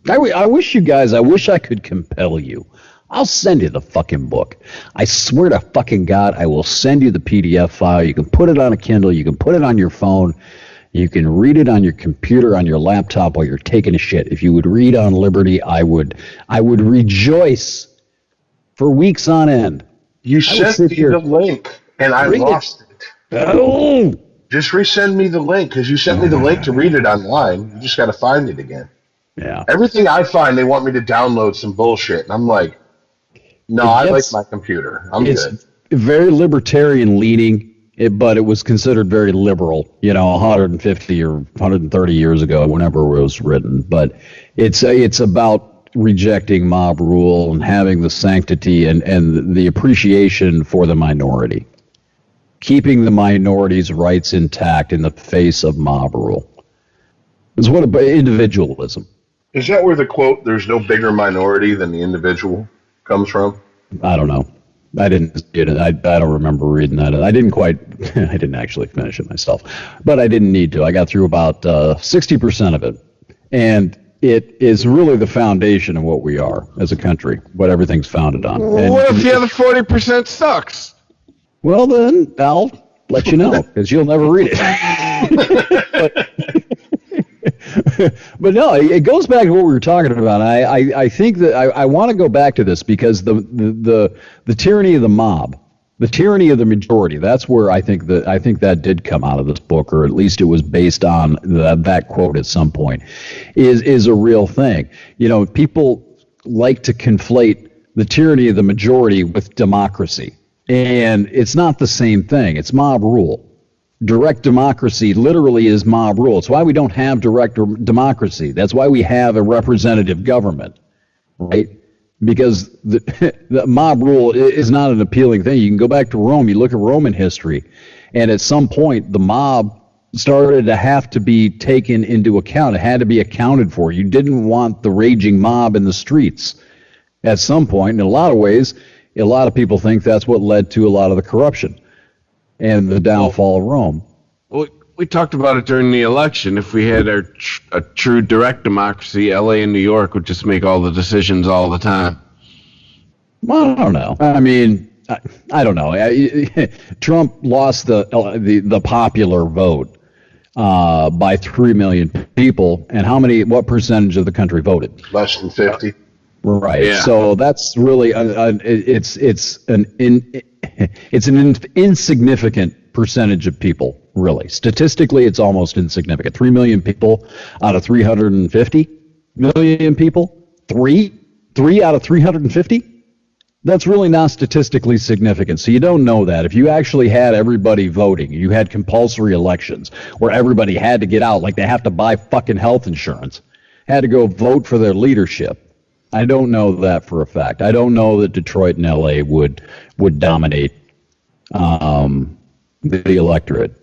I wish I could compel you. I'll send you the fucking book. I swear to fucking God, I will send you the PDF file. You can put it on a Kindle. You can put it on your phone. You can read it on your computer, on your laptop while you're taking a shit. If you would read on Liberty, I would rejoice for weeks on end. You sent me the link, and I lost it. Oh! Just resend me the link, because you sent me the link to read it online. You just got to find it again. Yeah. Everything I find, they want me to download some bullshit, and I'm like, no, I like my computer. It's good. Very libertarian leaning, but it was considered very liberal, 150 or 130 years ago, whenever it was written. But it's about rejecting mob rule and having the sanctity and the appreciation for the minority. Keeping the minority's rights intact in the face of mob rule. It's what individualism. Is that where the quote, "there's no bigger minority than the individual," comes from? I don't know. I didn't. I don't remember reading that. I didn't actually finish it myself, but I didn't need to. I got through about 60% of it, and it is really the foundation of what we are as a country, what everything's founded on. And What if the other 40% sucks? well, then I'll let you know because you'll never read it. But no, it goes back to what we were talking about. I think that I want to go back to this because the tyranny of the mob, the tyranny of the majority. That's where I think that did come out of this book, or at least it was based on that quote at some point. Is a real thing. You know, people like to conflate the tyranny of the majority with democracy, and it's not the same thing. It's mob rule. Direct democracy literally is mob rule. It's why we don't have direct democracy. That's why we have a representative government, right? Because the mob rule is not an appealing thing. You can go back to Rome. You look at Roman history, and at some point, the mob started to have to be taken into account. It had to be accounted for. You didn't want the raging mob in the streets at some point. In a lot of ways, a lot of people think that's what led to a lot of the corruption and the downfall of Rome. We talked about it during the election. If we had a true direct democracy, L.A. and New York would just make all the decisions all the time. Well, I don't know. I mean, I don't know. Trump lost the popular vote by 3 million people, and what percentage of the country voted? Less than 50. Right. Yeah. So that's really it's an insignificant percentage of people. Really, statistically, it's almost insignificant. 3 million people out of 350 million people. Three out of 350. That's really not statistically significant. So you don't know that. If you actually had everybody voting, you had compulsory elections where everybody had to get out, like they have to buy fucking health insurance, had to go vote for their leadership. I don't know that for a fact. I don't know that Detroit and LA would dominate the electorate.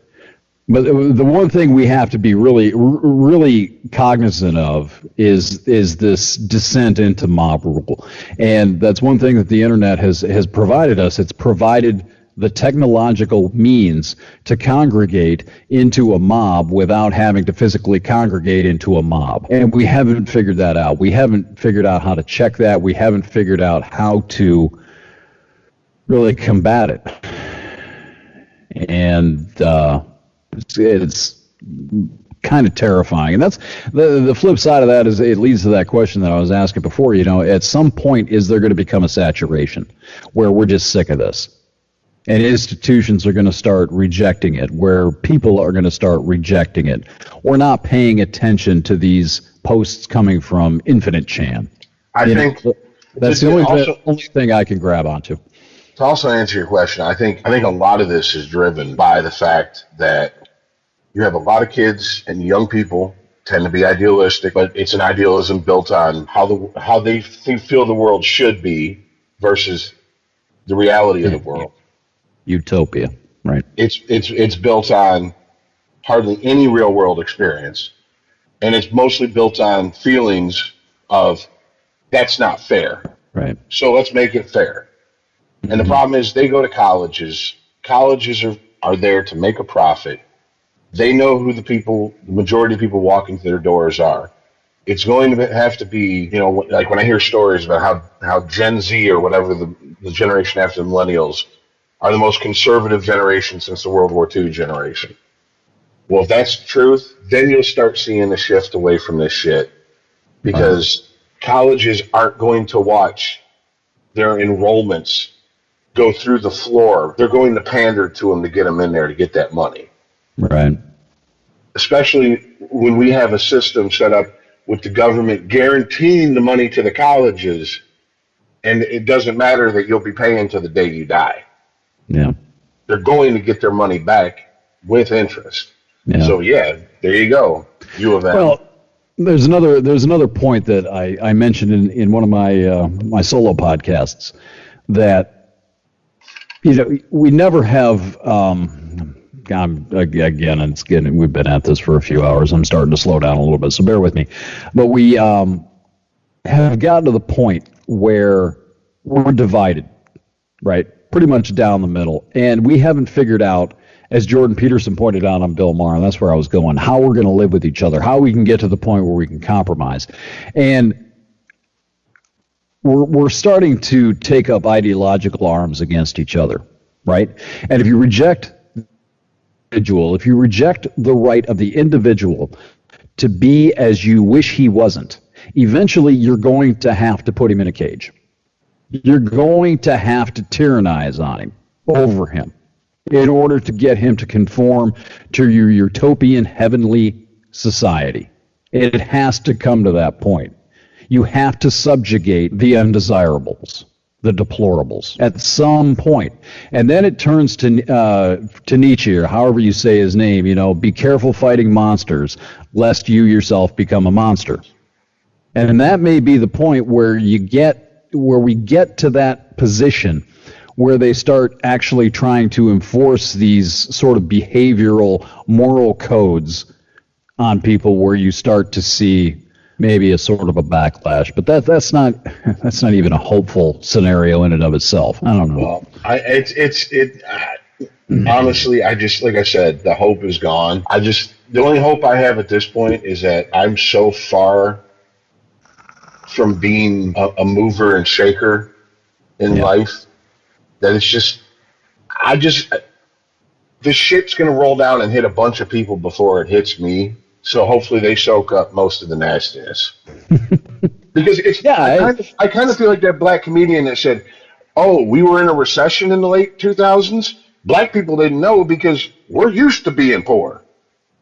But the one thing we have to be really cognizant of is this descent into mob rule. And that's one thing that the internet has provided us. It's provided the technological means to congregate into a mob without having to physically congregate into a mob. And we haven't figured that out. We haven't figured out how to check that. We haven't figured out how to really combat it. And it's kind of terrifying. And that's the flip side of that is it leads to that question that I was asking before. You know, at some point, is there going to become a saturation where we're just sick of this? And institutions are going to start rejecting it, where people are going to start rejecting it. We're not paying attention to these posts coming from Infinite Chan. I think that's the only thing I can grab onto. To also answer your question, I think a lot of this is driven by the fact that you have a lot of kids and young people tend to be idealistic, but it's an idealism built on how they feel the world should be versus the reality of the world. Utopia, right? It's built on hardly any real world experience, and it's mostly built on feelings of that's not fair. Right. So let's make it fair. Mm-hmm. And the problem is they go to colleges. Colleges are there to make a profit. They know who the majority of people walking through their doors are. It's going to have to be, you know, like when I hear stories about how Gen Z or whatever the generation after the millennials are the most conservative generation since the World War II generation. Well, if that's the truth, then you'll start seeing a shift away from this shit because colleges aren't going to watch their enrollments go through the floor. They're going to pander to them to get them in there to get that money. Right. Especially when we have a system set up with the government guaranteeing the money to the colleges, and it doesn't matter that you'll be paying to the day you die. Yeah. They're going to get their money back with interest. Yeah. So yeah, there you go. U of M. Well, there's another point that I mentioned in one of my solo podcasts that, you know, we never have again we've been at this for a few hours. I'm starting to slow down a little bit, so bear with me. But we have gotten to the point where we're divided, right? Pretty much down the middle, and we haven't figured out as Jordan Peterson pointed out on Bill Maher, and that's where I was going, how we're going to live with each other, how we can get to the point where we can compromise. And we're starting to take up ideological arms against each other, right? And if you reject the right of the individual to be as you wish he wasn't, eventually you're going to have to put him in a cage. You're going to have to tyrannize on him, over him, in order to get him to conform to your utopian heavenly society. It has to come to that point. You have to subjugate the undesirables, the deplorables, at some point. And then it turns to Nietzsche, or however you say his name, be careful fighting monsters, lest you yourself become a monster. And that may be the point where we get to that position where they start actually trying to enforce these sort of behavioral, moral codes on people, where you start to see maybe a sort of a backlash. But that's not even a hopeful scenario in and of itself. I don't know. Well, honestly, I just, like I said, the hope is gone. The only hope I have at this point is that I'm so far from being a mover and shaker in life that it's just, the shit's going to roll down and hit a bunch of people before it hits me. So hopefully they soak up most of the nastiness. Because I kind of feel like that black comedian that said, "Oh, we were in a recession in the late 2000s. Black people didn't know because we're used to being poor."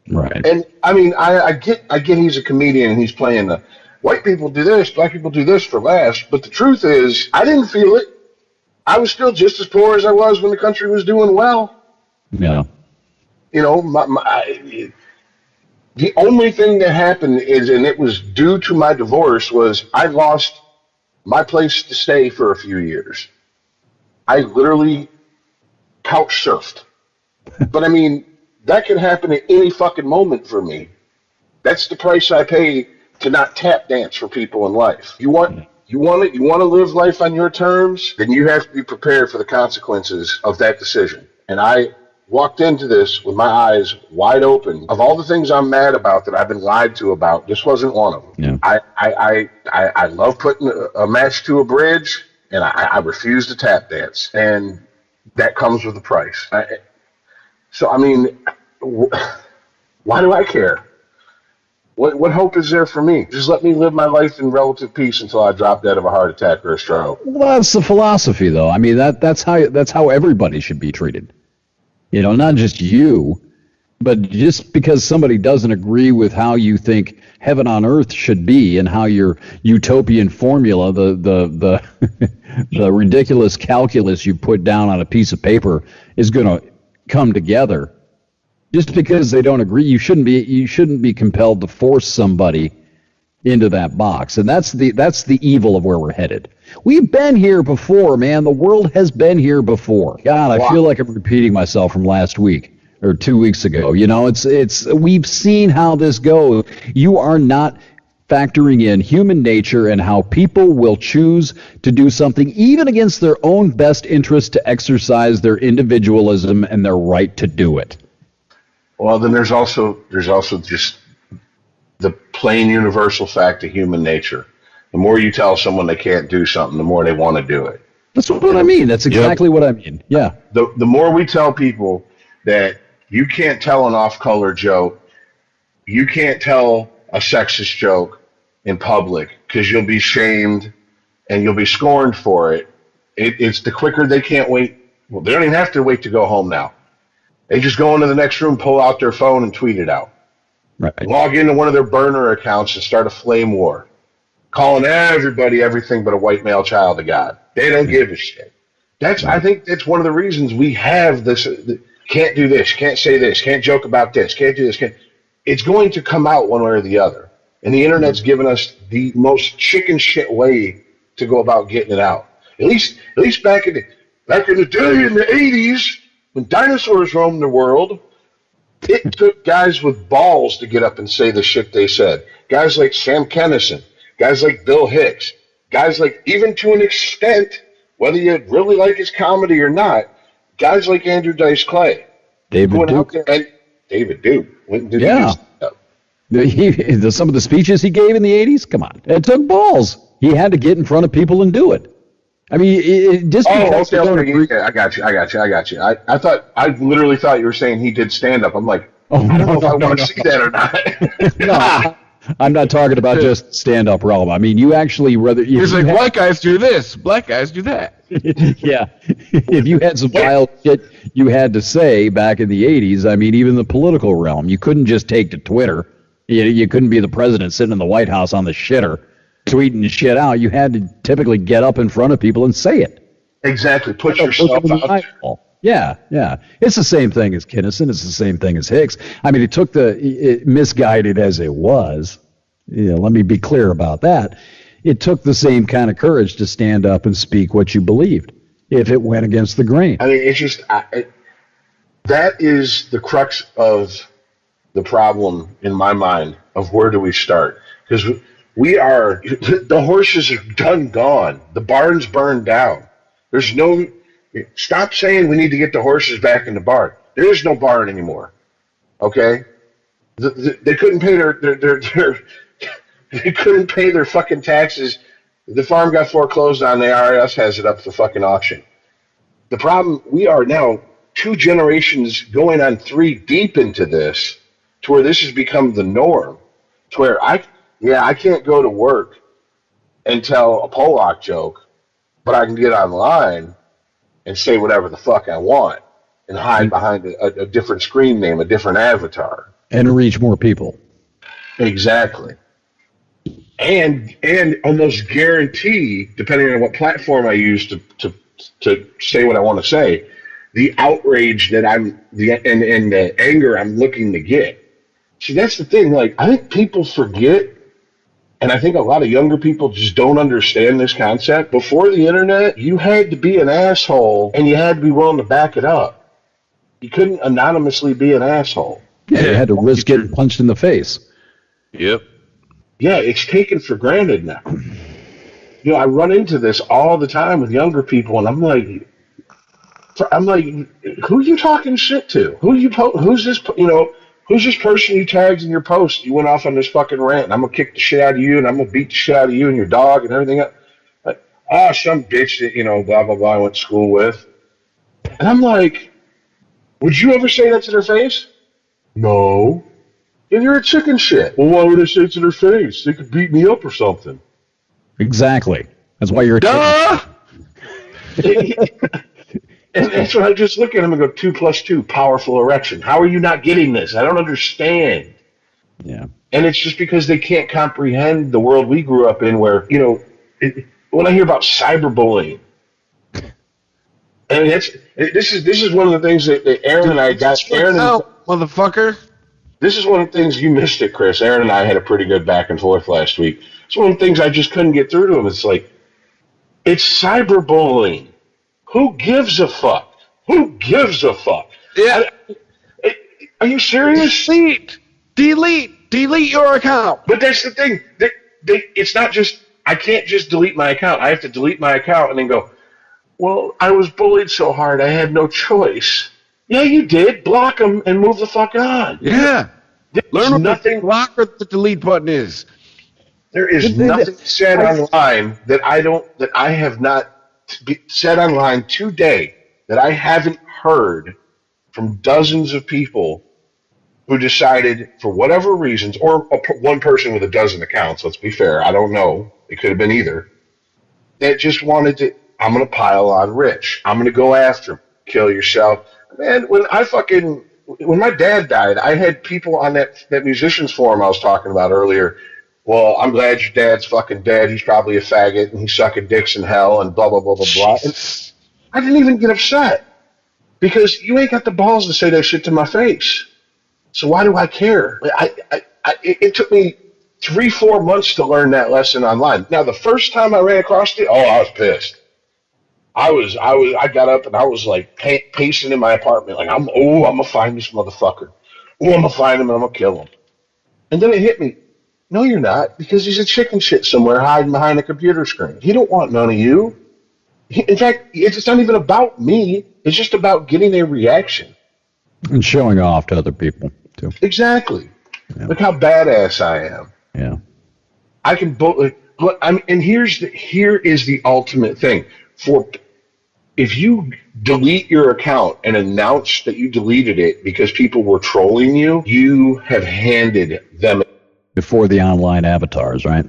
Right. And I mean, I get he's a comedian and he's playing the white people do this, black people do this for laughs. But the truth is, I didn't feel it. I was still just as poor as I was when the country was doing well. Yeah. The only thing that happened is, and it was due to my divorce, was I lost my place to stay for a few years. I literally couch surfed. But I mean, that could happen at any fucking moment for me. That's the price I pay to not tap dance for people in life. You want to live life on your terms, then you have to be prepared for the consequences of that decision. And I walked into this with my eyes wide open. Of all the things I'm mad about that I've been lied to about, this wasn't one of them. Yeah. I love putting a match to a bridge, and I refuse to tap dance, and that comes with a price. So I mean, why do I care? What hope is there for me? Just let me live my life in relative peace until I drop dead of a heart attack or a stroke. Well, that's the philosophy, though. I mean, that's how everybody should be treated. Not just you, but just because somebody doesn't agree with how you think heaven on earth should be and how your utopian formula, the the ridiculous calculus you put down on a piece of paper is going to come together. Just because they don't agree, you shouldn't be compelled to force somebody into that box. And that's the evil of where we're headed. We've been here before, man. The world has been here before. God, I feel like I'm repeating myself from last week or 2 weeks ago. We've seen how this goes. You are not factoring in human nature and how people will choose to do something even against their own best interest to exercise their individualism and their right to do it. Well, then there's also just the plain universal fact of human nature. The more you tell someone they can't do something, the more they want to do it. That's what I mean. That's exactly what I mean. Yeah. The more we tell people that you can't tell an off-color joke, you can't tell a sexist joke in public because you'll be shamed and you'll be scorned for it. It's the quicker they can't wait. Well, they don't even have to wait to go home now. They just go into the next room, pull out their phone, and tweet it out. Right. Log into one of their burner accounts and start a flame war, calling everybody everything but a white male child of God. They don't give a shit. I think that's one of the reasons we have this. Can't do this, can't say this, can't joke about this, can't do this. It's going to come out one way or the other. And the internet's given us the most chicken shit way to go about getting it out. At least back in the day in the 80s, when dinosaurs roamed the world, it took guys with balls to get up and say the shit they said. Guys like Sam Kinison, guys like Bill Hicks, guys like, even to an extent, whether you really like his comedy or not, guys like Andrew Dice Clay. David went out Duke. there and David Duke. When did Yeah. Some of the speeches he gave in the 80s, come on. It took balls. He had to get in front of people and do it. I mean, just because you don't agree. Yeah, I got you. I literally thought you were saying he did stand up. I'm like, I don't know if I want to see that or not. No, I'm not talking about just stand-up realm. I mean, you actually It's like white guys do this, black guys do that. Yeah. If you had some wild shit you had to say back in the 80s, I mean, even the political realm, you couldn't just take to Twitter. You couldn't be the president sitting in the White House on the shitter, tweeting shit out. You had to typically get up in front of people and say it. Exactly. Put yourself out there. Yeah. It's the same thing as Kinnison. It's the same thing as Hicks. I mean, it took misguided as it was. Let me be clear about that. It took the same kind of courage to stand up and speak what you believed if it went against the grain. I mean, it's just that is the crux of the problem in my mind of where do we start? Because the horses are gone. The barn's burned down. There's no. Stop saying we need to get the horses back in the barn. There is no barn anymore. Okay, they couldn't pay their they couldn't pay their fucking taxes. The farm got foreclosed on. The IRS has it up for fucking auction. The problem, we are now 2 generations going on 3 deep into this, to where this has become the norm. To where I can't go to work and tell a Pollock joke, but I can get online and say whatever the fuck I want and hide behind a different screen name, a different avatar. And reach more people. Exactly. And almost guarantee, depending on what platform I use to say what I want to say, the outrage that and the anger I'm looking to get. See, that's the thing. Like, I think people forget, and I think a lot of younger people just don't understand this concept. Before the internet, you had to be an asshole, and you had to be willing to back it up. You couldn't anonymously be an asshole. Yeah, you had to risk getting punched in the face. Yep. Yeah, it's taken for granted now. I run into this all the time with younger people, and I'm like, who are you talking shit to? Who's this? Who's this person you tagged in your post? You went off on this fucking rant, and I'm gonna kick the shit out of you, and I'm gonna beat the shit out of you and your dog and everything else. Like, some bitch that blah blah blah I went to school with, and I'm like, would you ever say that to their face? No. And you're a chicken shit. Well, why would I say it to their face? They could beat me up or something. Exactly. That's why you're a chicken. And that's when I just look at him and go, 2 + 2, powerful erection. How are you not getting this? I don't understand. Yeah. And it's just because they can't comprehend the world we grew up in where, when I hear about cyberbullying, I mean, this is one of the things that Aaron and I got. Motherfucker. This is one of the things you missed it, Chris. Aaron and I had a pretty good back and forth last week. It's one of the things I just couldn't get through to him. It's like, it's cyberbullying. Who gives a fuck? Who gives a fuck? Yeah. Are you serious? Delete your account. But that's the thing. It's not just, I can't just delete my account. I have to delete my account and then go, well, I was bullied so hard I had no choice. Yeah, you did. Block them and move the fuck on. Yeah. Learn what the block or the delete button is. There is nothing said online that I have not said online today that I haven't heard from dozens of people who decided, for whatever reasons, or one person with a dozen accounts, let's be fair, I don't know, it could have been either, that just wanted to, I'm going to pile on Rich. I'm going to go after him. Kill yourself. Man, when my dad died, I had people on that musicians forum I was talking about earlier. Well, I'm glad your dad's fucking dead. He's probably a faggot and he's sucking dicks in hell and blah, blah, blah, blah, blah. And I didn't even get upset because you ain't got the balls to say that shit to my face. So why do I care? It took me 3-4 months to learn that lesson online. Now, the first time I ran across it, I was pissed. I got up and I was like pacing in my apartment like, I'm gonna find this motherfucker. I'm gonna find him and I'm gonna kill him. And then it hit me. No, you're not, because he's a chicken shit somewhere hiding behind a computer screen. He don't want none of you. In fact, it's not even about me. It's just about getting a reaction. And showing off to other people, too. Exactly. Yeah. Look how badass I am. Yeah. I can and here is the ultimate thing. If you delete your account and announce that you deleted it because people were trolling you, you have handed them before the online avatars, right?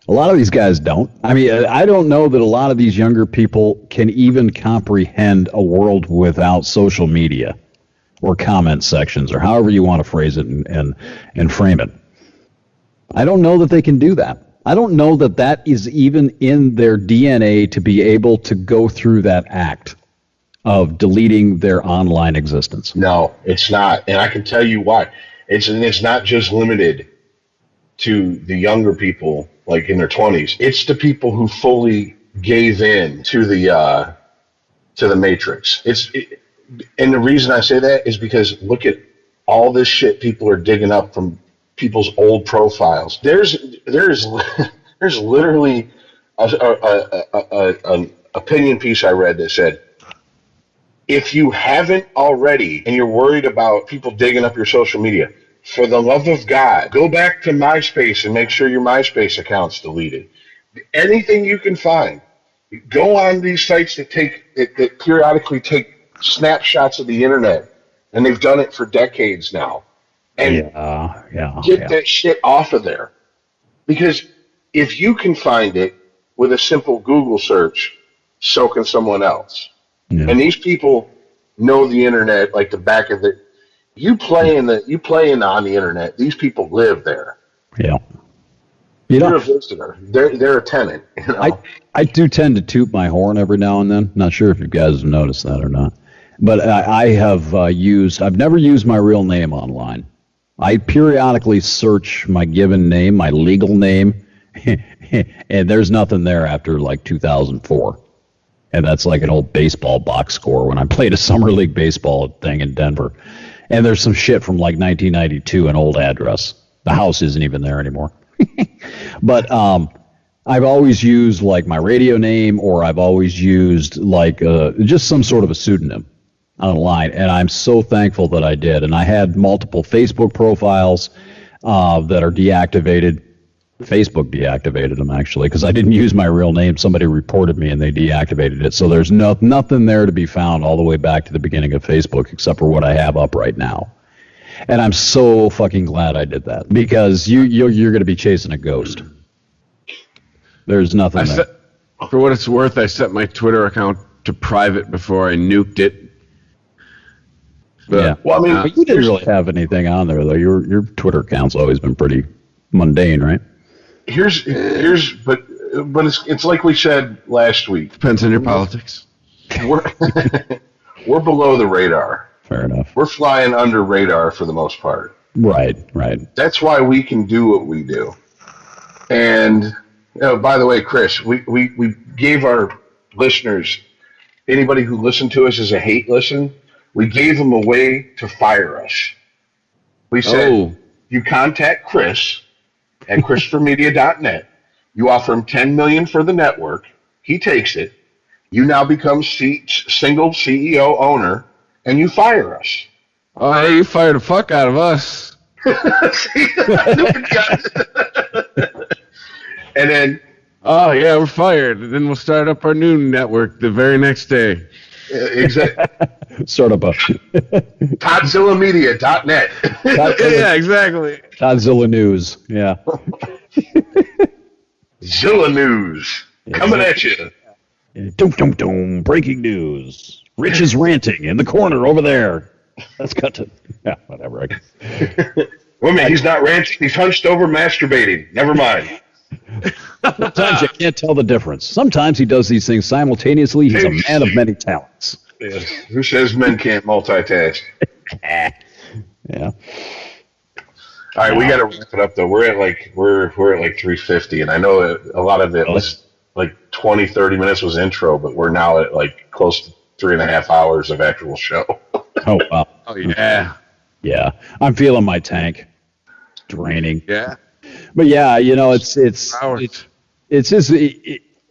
A lot of these guys don't. I mean, I don't know that a lot of these younger people can even comprehend a world without social media or comment sections or however you want to phrase it and frame it. I don't know that they can do that. I don't know that that is even in their DNA to be able to go through that act of deleting their online existence. No, it's not. And I can tell you why. It's not just limited to the younger people, like in their 20s. It's the people who fully gave in to the Matrix. And the reason I say that is because look at all this shit people are digging up from people's old profiles. There's literally an opinion piece I read that said, if you haven't already and you're worried about people digging up your social media, for the love of God, go back to MySpace and make sure your MySpace account's deleted. Anything you can find. Go on these sites that periodically take snapshots of the internet, and they've done it for decades now. And get that shit off of there. Because if you can find it with a simple Google search, so can someone else. Yeah. And these people know the internet like the back of it. You play on the internet. These people live there. Yeah. You're a visitor. They're a tenant. You know? I do tend to toot my horn every now and then. Not sure if you guys have noticed that or not. But I have I've never used my real name online. I periodically search my given name, my legal name, and there's nothing there after like 2004. And that's like an old baseball box score when I played a summer league baseball thing in Denver. And there's some shit from like 1992, an old address. The house isn't even there anymore. But I've always used like my radio name, or I've always used like just some sort of a pseudonym online, and I'm so thankful that I did. And I had multiple Facebook profiles that are deactivated. Facebook deactivated them, actually, because I didn't use my real name. Somebody reported me, and they deactivated it. So there's nothing there to be found all the way back to the beginning of Facebook, except for what I have up right now. And I'm so fucking glad I did that, because you're going to be chasing a ghost. There's nothing there. For what it's worth, I set my Twitter account to private before I nuked it. But, yeah. Well, I mean, but you didn't really have anything on there, though. Your Twitter account's always been pretty mundane, right? But it's like we said last week. Depends on your politics. We're below the radar. Fair enough. We're flying under radar for the most part. Right. That's why we can do what we do. And by the way, Chris, we gave our listeners, anybody who listened to us as a hate listen, we gave them a way to fire us. We said, you contact Chris at ChristopherMedia.net. You offer him $10 million for the network. He takes it. You now become single CEO owner, and you fire us. Oh, hey, you fired the fuck out of us. And then, oh yeah, we're fired. And then we'll start up our new network the very next day. Exactly. Sort of a ToddZillaMedia.net. Yeah, exactly. Toddzilla News. Yeah. Zilla News coming at you. Dum. Breaking news. Rich is ranting in the corner over there. Let's cut to whatever. Wait a minute, he's not ranting. He's hunched over masturbating. Never mind. Sometimes you can't tell the difference. Sometimes he does these things simultaneously. He's a man of many talents. Yes. Who says men can't multitask? Yeah. All right, we got to wrap it up though. We're at like 350, and I know a lot of it was like 20, 30 minutes was intro, but we're now at like close to 3.5 hours of actual show. Oh wow. Oh yeah. Yeah. I'm feeling my tank draining. Yeah. But yeah, it's just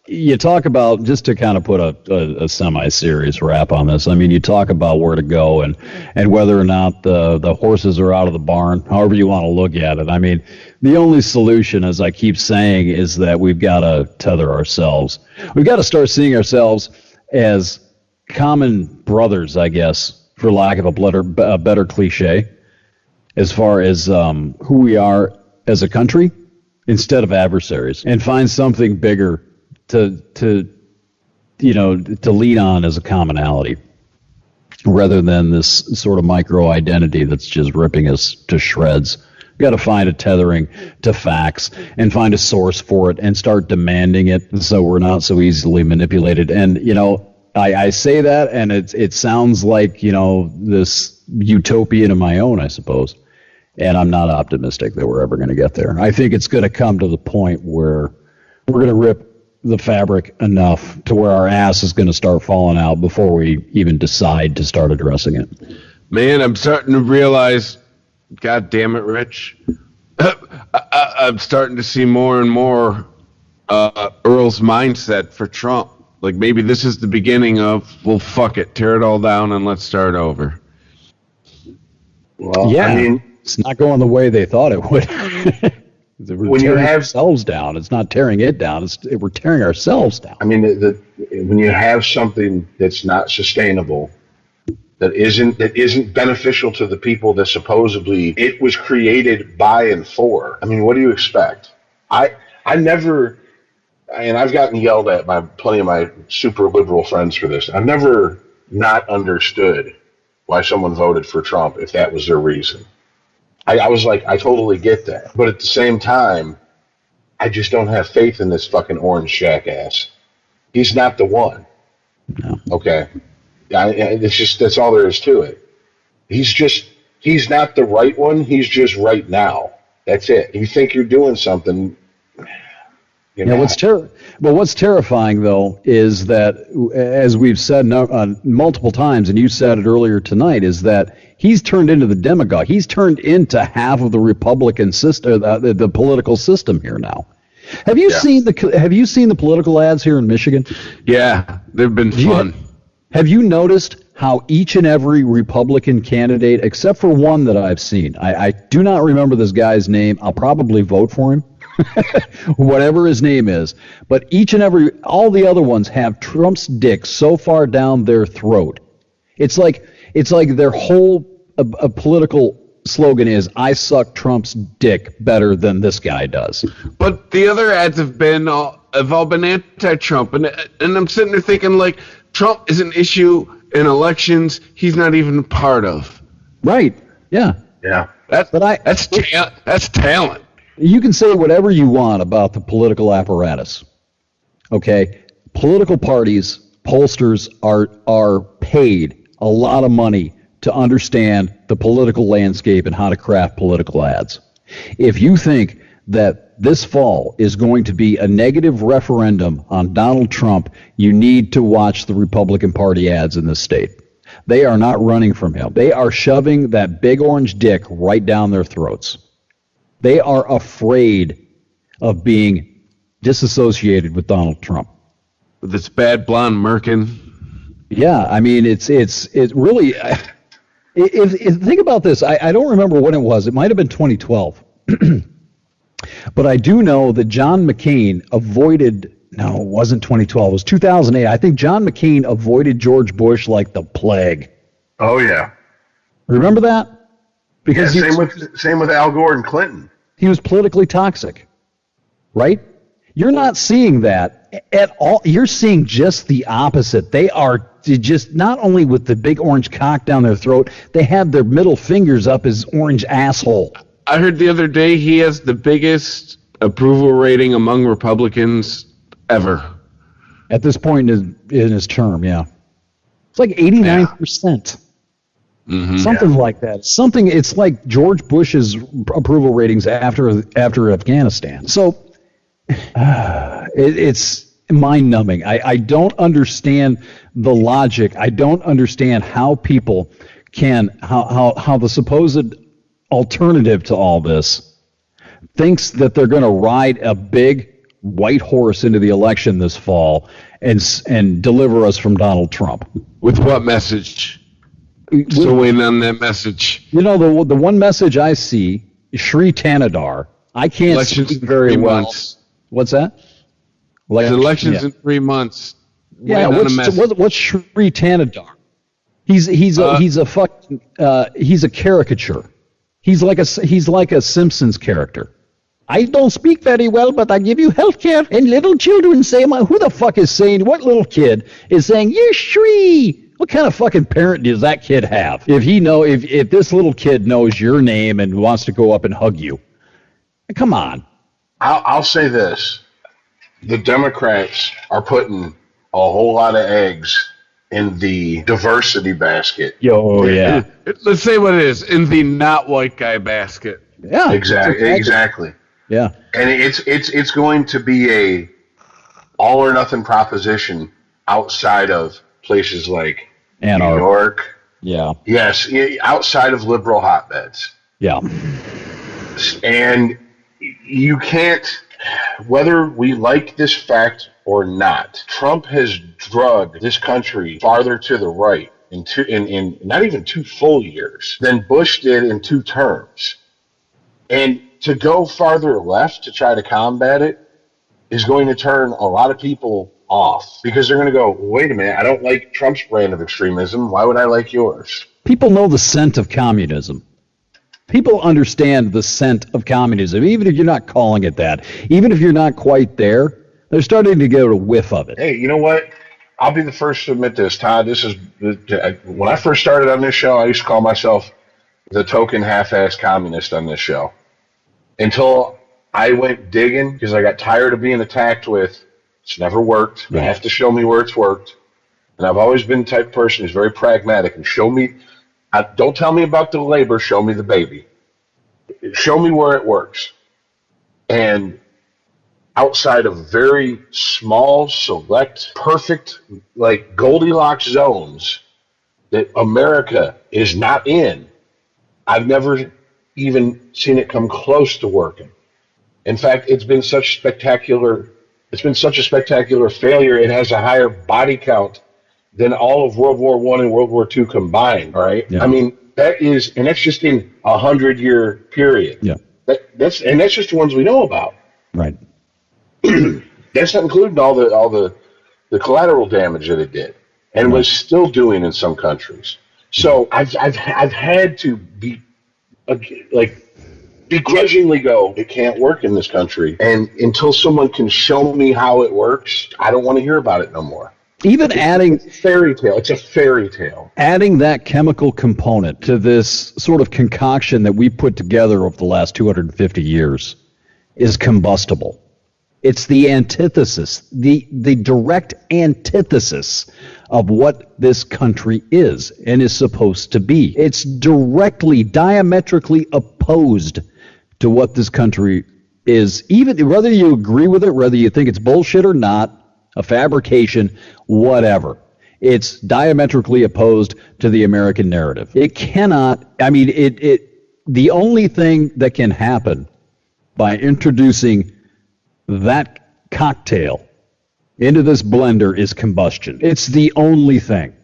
you talk about, just to kind of put a semi-serious wrap on this, I mean, you talk about where to go and whether or not the horses are out of the barn, however you want to look at it. I mean, the only solution, as I keep saying, is that we've got to tether ourselves. We've got to start seeing ourselves as common brothers, I guess, for lack of a better cliche, as far as who we are as a country, instead of adversaries, and find something bigger to lean on as a commonality, rather than this sort of micro identity that's just ripping us to shreds. We've got to find a tethering to facts and find a source for it and start demanding it, so we're not so easily manipulated. And I say that, and it sounds like this utopian of my own, I suppose. And I'm not optimistic that we're ever going to get there. I think it's going to come to the point where we're going to rip the fabric enough to where our ass is going to start falling out before we even decide to start addressing it. Man, I'm starting to realize, God damn it, Rich, I'm starting to see more and more Earl's mindset for Trump. Like, maybe this is the beginning of, well, fuck it, tear it all down and let's start over. Well, yeah, I mean, it's not going the way they thought it would. We're tearing ourselves down. It's not tearing it down. We're tearing ourselves down. I mean, when you have something that's not sustainable, that isn't beneficial to the people that supposedly it was created by and for. I mean, what do you expect? I never, and I've gotten yelled at by plenty of my super liberal friends for this. I've never not understood why someone voted for Trump if that was their reason. I was like, I totally get that. But at the same time, I just don't have faith in this fucking orange jackass. He's not the one. No. Okay. That's all there is to it. He's not the right one. He's just right now. That's it. You think you're doing something. What's terrifying, though, is that, as we've said multiple times, and you said it earlier tonight, is that he's turned into the demagogue. He's turned into half of the Republican system, the political system here now. Have you seen the political ads here in Michigan? Yeah, they've been fun. Have you noticed how each and every Republican candidate, except for one that I've seen, I do not remember this guy's name. I'll probably vote for him. Whatever his name is, but all the other ones have Trump's dick so far down their throat. It's like their whole political slogan is, I suck Trump's dick better than this guy does. But the other ads have all been anti-Trump, and I'm sitting there thinking, like, Trump is an issue in elections he's not even part of. Right. Yeah. Yeah. That's talent. You can say whatever you want about the political apparatus. Okay? Political parties, pollsters are paid a lot of money to understand the political landscape and how to craft political ads. If you think that this fall is going to be a negative referendum on Donald Trump, you need to watch the Republican Party ads in this state. They are not running from him. They are shoving that big orange dick right down their throats. They are afraid of being disassociated with Donald Trump. With this bad blonde merkin. Yeah, I mean, it really. If think about this, I don't remember when it was. It might have been 2012. But I do know that John McCain avoided. No, it wasn't 2012. It was 2008. I think John McCain avoided George Bush like the plague. Oh yeah. Remember that? Because same with Al Gore and Clinton. He was politically toxic, right? You're not seeing that at all. You're seeing just the opposite. They are just not only with the big orange cock down their throat, they have their middle fingers up his orange asshole. I heard the other day he has the biggest approval rating among Republicans ever. At this point in his term, yeah. It's like 89%. Mm-hmm. Something like that. It's like George Bush's approval ratings after Afghanistan. So it's mind-numbing. I don't understand the logic. I don't understand how people how the supposed alternative to all this thinks that they're going to ride a big white horse into the election this fall and deliver us from Donald Trump. With what message? Still waiting on that message. You know, the one message I see, Shri Tanadar, I can't Elections speak in very 3 well. months. What's that? Elections in 3 months. Yeah, what's Shri Tanadar? He's a caricature. He's like a Simpsons character. I don't speak very well, but I give you health care. And little children say, who the fuck is saying, what little kid is saying, you're Shri? What kind of fucking parent does that kid have? If this little kid knows your name and wants to go up and hug you, come on. I'll say this. The Democrats are putting a whole lot of eggs in the diversity basket. Yeah. Let's say what it is, in the not white guy basket. Yeah. Exactly. Yeah. And it's going to be a all or nothing proposition outside of places like New York. Yeah. Yes, outside of liberal hotbeds. Yeah. And you can't, whether we like this fact or not, Trump has drugged this country farther to the right in not even 2 full years than Bush did in 2 terms. And to go farther left to try to combat it is going to turn a lot of people off because they're going to go, wait a minute, I don't like Trump's brand of extremism. Why would I like yours? People know the scent of communism. People understand the scent of communism, even if you're not calling it that. Even if you're not quite there, they're starting to get a whiff of it. Hey, you know what? I'll be the first to admit this, Todd. When I first started on this show, I used to call myself the token half-assed communist on this show. Until I went digging because I got tired of being attacked with, it's never worked. You have to show me where it's worked. And I've always been the type of person who's very pragmatic and show me. Don't tell me about the labor. Show me the baby. Show me where it works. And outside of very small, select, perfect, like Goldilocks zones that America is not in, I've never even seen it come close to working. In fact, it's been such a spectacular failure. It has a higher body count than all of World War I and World War II combined. All right. Yeah. I mean, that's just in a 100-year period. Yeah. That's just the ones we know about. Right. That's not including all the collateral damage that it did and was still doing in some countries. So I've had to be begrudgingly go, it can't work in this country. And until someone can show me how it works, I don't want to hear about it no more. Even adding it's a fairy tale. Adding that chemical component to this sort of concoction that we put together over the last 250 years is combustible. It's the antithesis, the direct antithesis of what this country is and is supposed to be. It's directly, diametrically opposed to what this country is, even whether you agree with it, whether you think it's bullshit or not, a fabrication, whatever. It's diametrically opposed to the American narrative. It cannot, the only thing that can happen by introducing that cocktail into this blender is combustion. It's the only thing.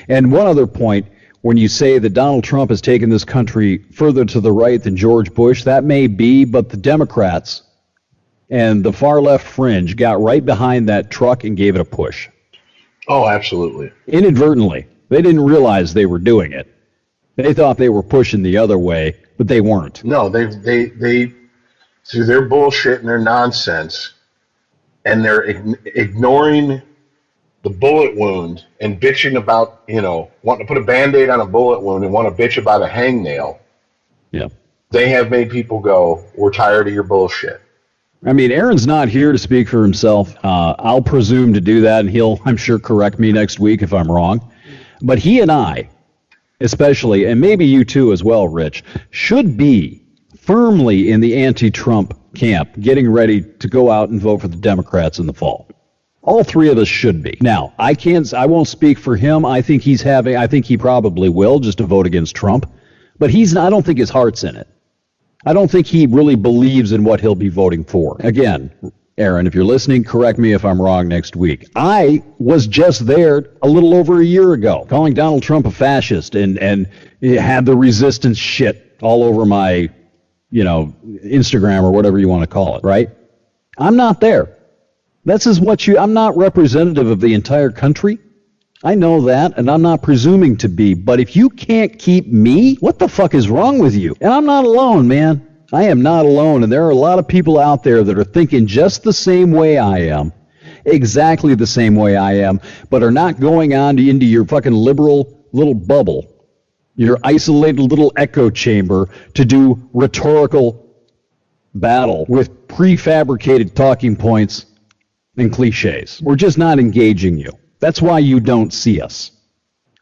And one other point, when you say that Donald Trump has taken this country further to the right than George Bush, that may be, but the Democrats and the far left fringe got right behind that truck and gave it a push. Oh, absolutely. Inadvertently. They didn't realize they were doing it. They thought they were pushing the other way, but they weren't. No, they through their bullshit and their nonsense, and they're ignoring the bullet wound and bitching about, wanting to put a Band-Aid on a bullet wound and want to bitch about a hangnail. Yeah. They have made people go, we're tired of your bullshit. I mean, Aaron's not here to speak for himself. I'll presume to do that, and he'll, I'm sure, correct me next week if I'm wrong. But he and I, especially, and maybe you too as well, Rich, should be firmly in the anti-Trump camp, getting ready to go out and vote for the Democrats in the fall. All three of us should be. Now, I won't speak for him. I think he probably will just to vote against Trump. But I don't think his heart's in it. I don't think he really believes in what he'll be voting for. Again, Aaron, if you're listening, correct me if I'm wrong next week. I was just there a little over a year ago, calling Donald Trump a fascist and had the resistance shit all over my, Instagram or whatever you want to call it, right? I'm not there. I'm not representative of the entire country. I know that, and I'm not presuming to be. But if you can't keep me, what the fuck is wrong with you? And I'm not alone, man. I am not alone, and there are a lot of people out there that are thinking just the same way I am, exactly the same way I am, but are not going on into your fucking liberal little bubble, your isolated little echo chamber to do rhetorical battle with prefabricated talking points and cliches. We're just not engaging you. That's why you don't see us.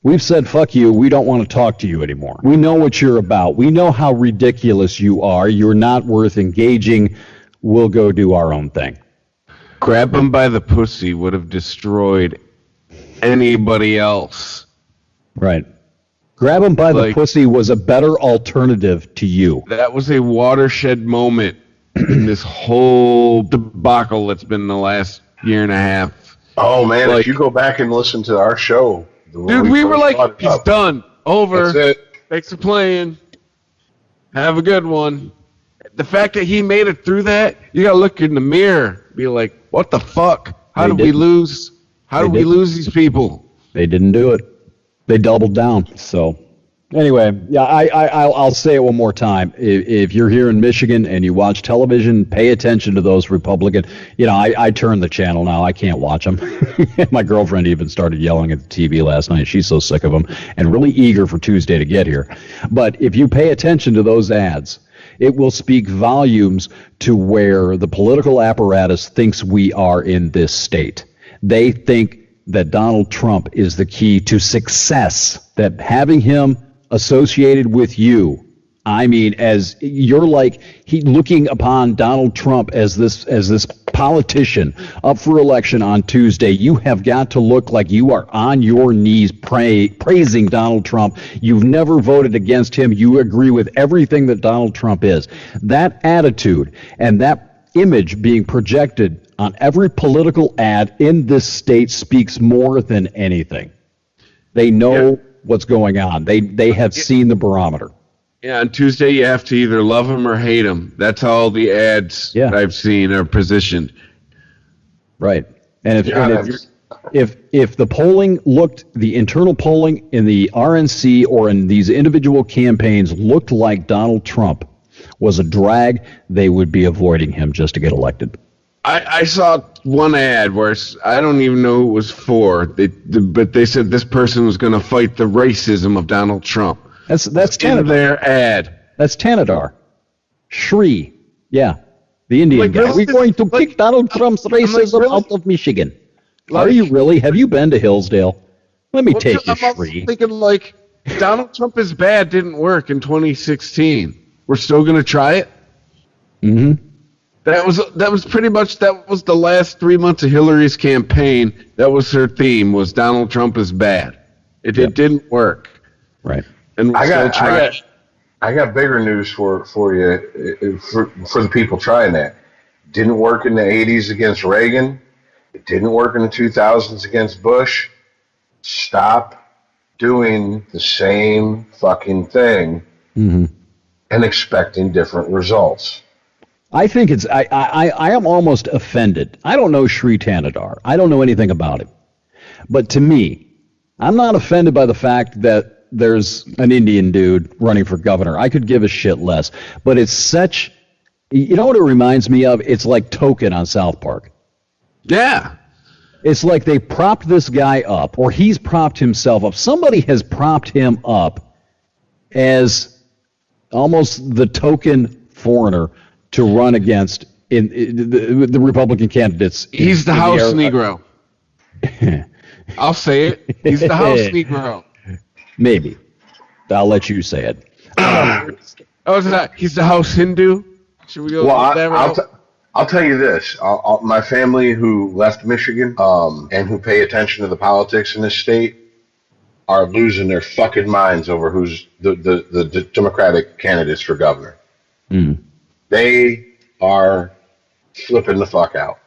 We've said, fuck you, we don't want to talk to you anymore. We know what you're about. We know how ridiculous you are. You're not worth engaging. We'll go do our own thing. Grab him by the pussy would have destroyed anybody else. Right. Grab him by the pussy was a better alternative to you. That was a watershed moment in this whole debacle that's been the last year and a half. Oh, man, if you go back and listen to our show... Dude, we were like, he's done. Over. That's it. Thanks for playing. Have a good one. The fact that he made it through that, you got to look in the mirror. Be like, what the fuck? How did we lose? How did we lose these people? They didn't do it. They doubled down. So, anyway, yeah, I'll say it one more time. If you're here in Michigan and you watch television, pay attention to those Republican. I turn the channel now. I can't watch them. My girlfriend even started yelling at the TV last night. She's so sick of them and really eager for Tuesday to get here. But if you pay attention to those ads, it will speak volumes to where the political apparatus thinks we are in this state. They think that Donald Trump is the key to success, that having him associated with you, I mean, as you're like looking upon Donald Trump as this politician up for election on Tuesday, you have got to look like you are on your knees praising Donald Trump. You've never voted against him. You agree with everything that Donald Trump is. That attitude and that image being projected on every political ad in this state speaks more than anything. They know what's going on. They have seen the barometer. Yeah, on Tuesday you have to either love him or hate him. That's how all the ads that I've seen are positioned. Right. And if the polling the internal polling in the RNC or in these individual campaigns looked like Donald Trump was a drag, they would be avoiding him just to get elected. I saw one ad where I don't even know who it was for, but they said this person was going to fight the racism of Donald Trump. That's in their ad. That's Tanadar. Shri. Yeah. The Indian guy. We're going to kick Donald Trump's racism out of Michigan. Are you really? Have you been to Hillsdale? Let me take you, Shri. I'm thinking Donald Trump is bad didn't work in 2016. We're still going to try it? Mm-hmm. That was pretty much, that was the last 3 months of Hillary's campaign. That was her theme, was Donald Trump is bad. It didn't work. Right. And I got bigger news for you, for the people trying that. Didn't work in the 80s against Reagan. It didn't work in the 2000s against Bush. Stop doing the same fucking thing and expecting different results. I think I am almost offended. I don't know Shri Tanadar. I don't know anything about him. But to me, I'm not offended by the fact that there's an Indian dude running for governor. I could give a shit less. But it's such, you know what it reminds me of? It's like Token on South Park. Yeah. It's like they propped this guy up, or he's propped himself up. Somebody has propped him up as almost the token foreigner to run against in the Republican candidates. He's the House Negro. I'll say it. He's the House Negro. Maybe. I'll let you say it. He's the House Hindu? Should we go that route? I'll tell you this. My family who left Michigan and who pay attention to the politics in this state are losing their fucking minds over who's the Democratic candidates for governor. Mm. They are flipping the fuck out.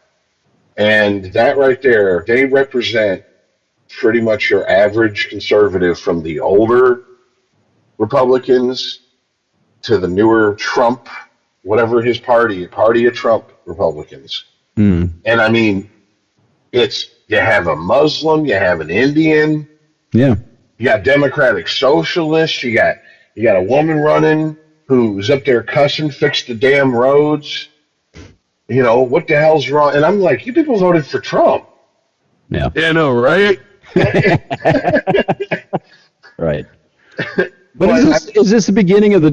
And that right there, they represent pretty much your average conservative from the older Republicans to the newer Trump, whatever his party of Trump Republicans. Mm. And I mean, you have a Muslim, you have an Indian, yeah, you got Democratic Socialists, you got a woman running who's up there cussing, fix the damn roads. You know, what the hell's wrong? And I'm like, you people voted for Trump. Yeah. Yeah, no, right? Right. But is this the beginning of the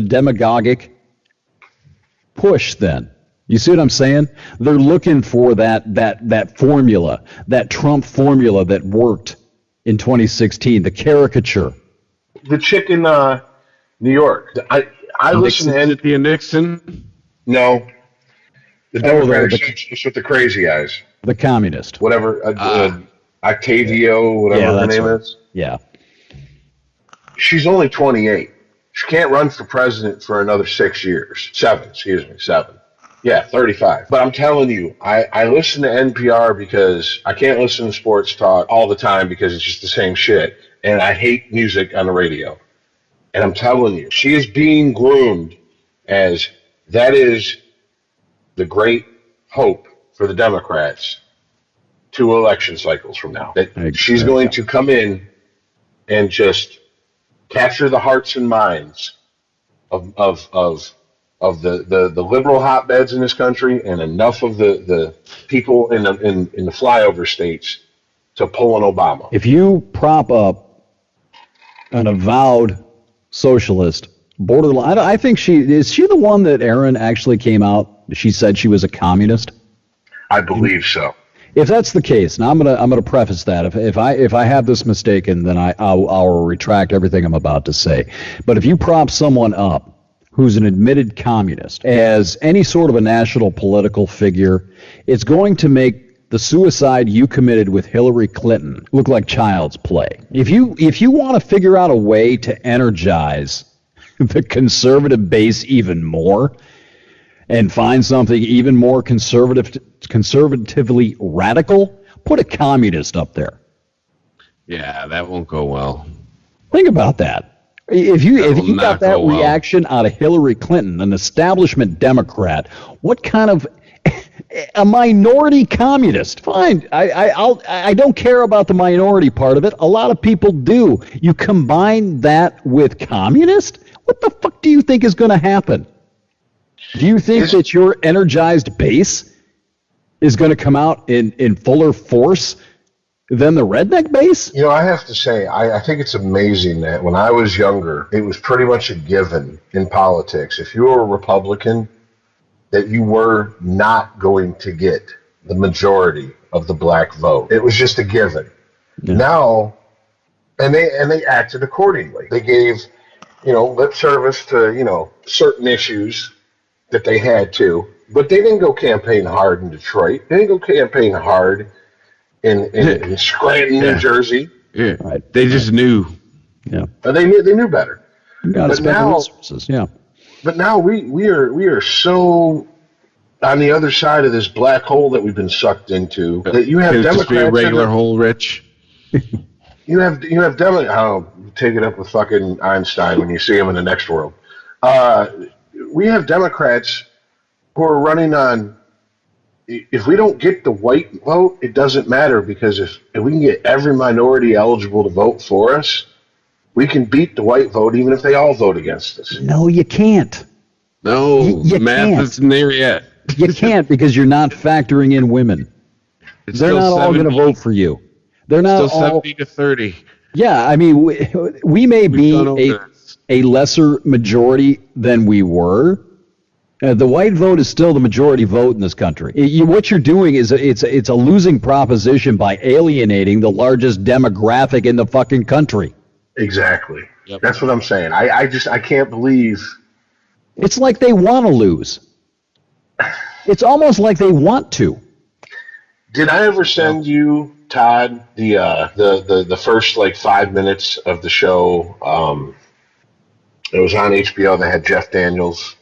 demagogic push then? You see what I'm saying? They're looking for that formula, that Trump formula that worked in 2016, the caricature. The chick in New York. I listen to Cynthia Nixon. No. The Democratic Socialist with the crazy eyes. The communist. Whatever. Octavio, whatever her name is. Yeah. She's only 28. She can't run for president for another 6 years. 7. Yeah, 35. But I'm telling you, I listen to NPR because I can't listen to sports talk all the time because it's just the same shit. And I hate music on the radio. And I'm telling you, she is being groomed as that is the great hope for the Democrats 2 election cycles from now. That she's going to come in and just capture the hearts and minds of the liberal hotbeds in this country and enough of the people in the flyover states to pull an Obama. If you prop up an avowed socialist, borderline, I think is she the one that Aaron actually came out? She said she was a communist. I believe so. If that's the case, now I'm gonna preface that. If I have this mistaken, then I'll retract everything I'm about to say. But if you prop someone up who's an admitted communist as any sort of a national political figure, it's going to make the suicide you committed with Hillary Clinton look like child's play. If you want to figure out a way to energize the conservative base even more and find something even more conservatively radical, put a communist up there. Yeah, that won't go well. Think about that. If you got that reaction out of Hillary Clinton, an establishment Democrat, what kind of a minority communist? Fine, I don't care about the minority part of it. A lot of people do. You combine that with communist? What the fuck do you think is going to happen? Do you think that your energized base is going to come out in fuller force than the redneck base? You know, I have to say, I think it's amazing that when I was younger, it was pretty much a given in politics. If you were a Republican, that you were not going to get the majority of the black vote. It was just a given. Yeah. Now, and they acted accordingly. They gave, lip service to, certain issues that they had to, but they didn't go campaign hard in Detroit. They didn't go campaign hard in Scranton, New Jersey. Yeah, right. They just knew. Yeah, they knew better. You got to spend the resources. Yeah. But now we are so on the other side of this black hole that we've been sucked into that you have Democrats. Just be a regular hole, Rich. You have Democrats. Oh, take it up with fucking Einstein when you see him in the next world. We have Democrats who are running on. If we don't get the white vote, it doesn't matter because if we can get every minority eligible to vote for us, we can beat the white vote even if they all vote against us. No, you can't. No, you math can't. isn't there yet. You can't because you're not factoring in women. They're not all going to vote for you. They're not still all 70 to 30. Yeah, I mean, we may be a lesser majority than we were. The white vote is still the majority vote in this country. What you're doing is it's a losing proposition by alienating the largest demographic in the fucking country. Exactly. Yep. That's what I'm saying. I can't believe. It's like they want to lose. It's almost like they want to. Did I ever send you, Todd, the first 5 minutes of the show? It was on HBO. They had Jeff Daniels,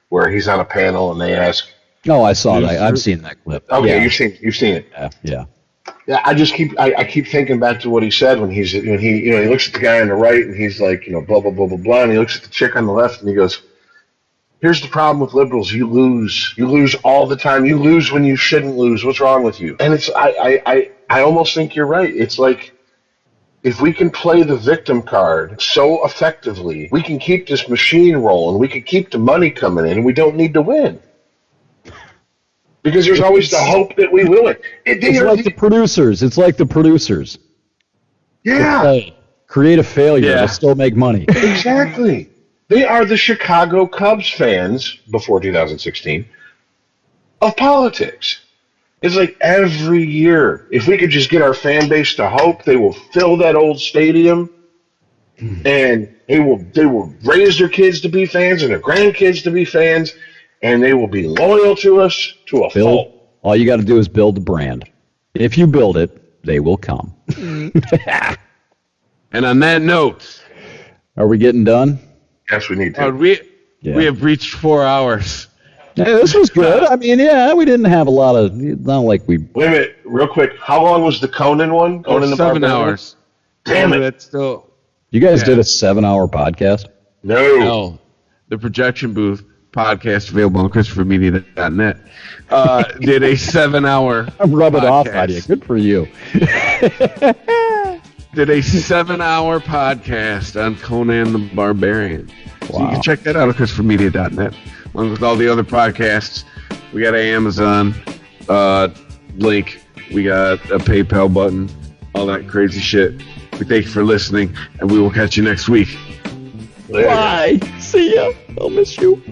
where he's on a panel and they ask Oh, I saw that. I've seen that clip. Okay, Yeah. you've seen it. Yeah. Yeah, I keep thinking back to what he said when he looks at the guy on the right and he's like, blah blah blah blah blah, and he looks at the chick on the left and he goes, "Here's the problem with liberals: you lose all the time. You lose when you shouldn't lose. What's wrong with you?" And I almost think you're right. It's like, if we can play the victim card so effectively, we can keep this machine rolling. We can keep the money coming in, and we don't need to win. Because there's always the hope that we will win. It's like the producers. It's like the producers. Yeah. Create a failure to still make money. Exactly. They are the Chicago Cubs fans, before 2016, of politics. It's like every year, if we could just get our fan base to hope, they will fill that old stadium, and they will raise their kids to be fans and their grandkids to be fans, and they will be loyal to us to a fault. All you got to do is build the brand. If you build it, they will come. And on that note, are we getting done? Yes, we need to. We have reached 4 hours. Yeah, this was good. I mean, we didn't have a lot of. Not like we. Wait a minute, real quick. How long was the Conan one? Conan the 7 Barbarian? hours. Damn it! That's still. You guys did a 7-hour podcast? No. The Projection Booth podcast, available on ChristopherMedia.net, did a 7-hour. I'm rubbing podcast. off on you. Good for you. Did a 7-hour podcast on Conan the Barbarian. So you can check that out at ChristopherMedia.net, along with all the other podcasts. We got an Amazon link. We got a PayPal button. All that crazy shit. We thank you for listening, and we will catch you next week. Bye. See ya. I'll miss you.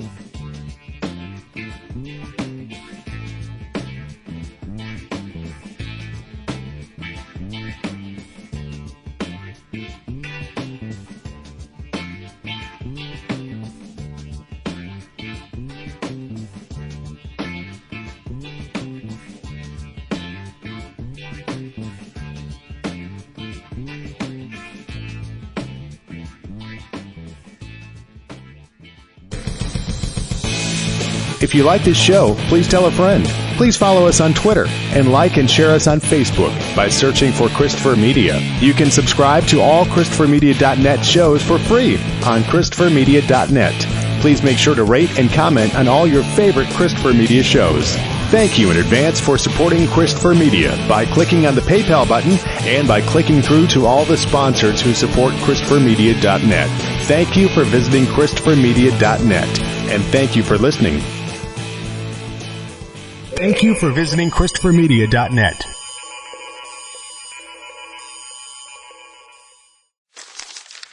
If you like this show, please tell a friend. Please follow us on Twitter and like and share us on Facebook by searching for Christopher Media. You can subscribe to all ChristopherMedia.net shows for free on ChristopherMedia.net. Please make sure to rate and comment on all your favorite Christopher Media shows. Thank you in advance for supporting Christopher Media by clicking on the PayPal button and by clicking through to all the sponsors who support ChristopherMedia.net. Thank you for visiting ChristopherMedia.net, and thank you for listening. Thank you for visiting ChristopherMedia.net.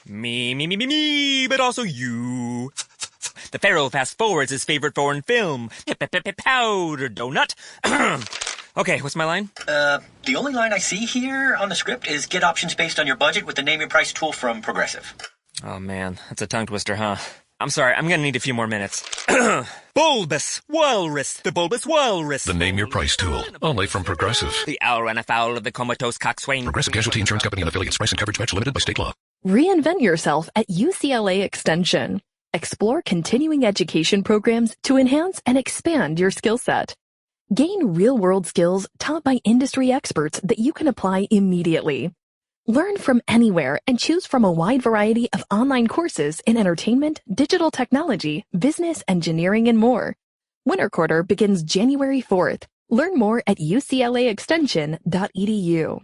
Me, but also you. The Pharaoh fast forwards his favorite foreign film, Powder Donut. Okay, what's my line? The only line I see here on the script is get options based on your budget with the name your price tool from Progressive. Oh man, that's a tongue twister, huh? I'm sorry, I'm gonna need a few more minutes. Bulbous Walrus, the Bulbous Walrus. The Name Your Price tool, only from Progressive. The owl ran afoul of the comatose coxswain. Progressive Casualty Insurance Company and affiliates. Price and coverage match limited by state law. Reinvent yourself at UCLA Extension. Explore continuing education programs to enhance and expand your skill set. Gain real-world skills taught by industry experts that you can apply immediately. Learn from anywhere and choose from a wide variety of online courses in entertainment, digital technology, business, engineering, and more. Winter quarter begins January 4th. Learn more at uclaextension.edu.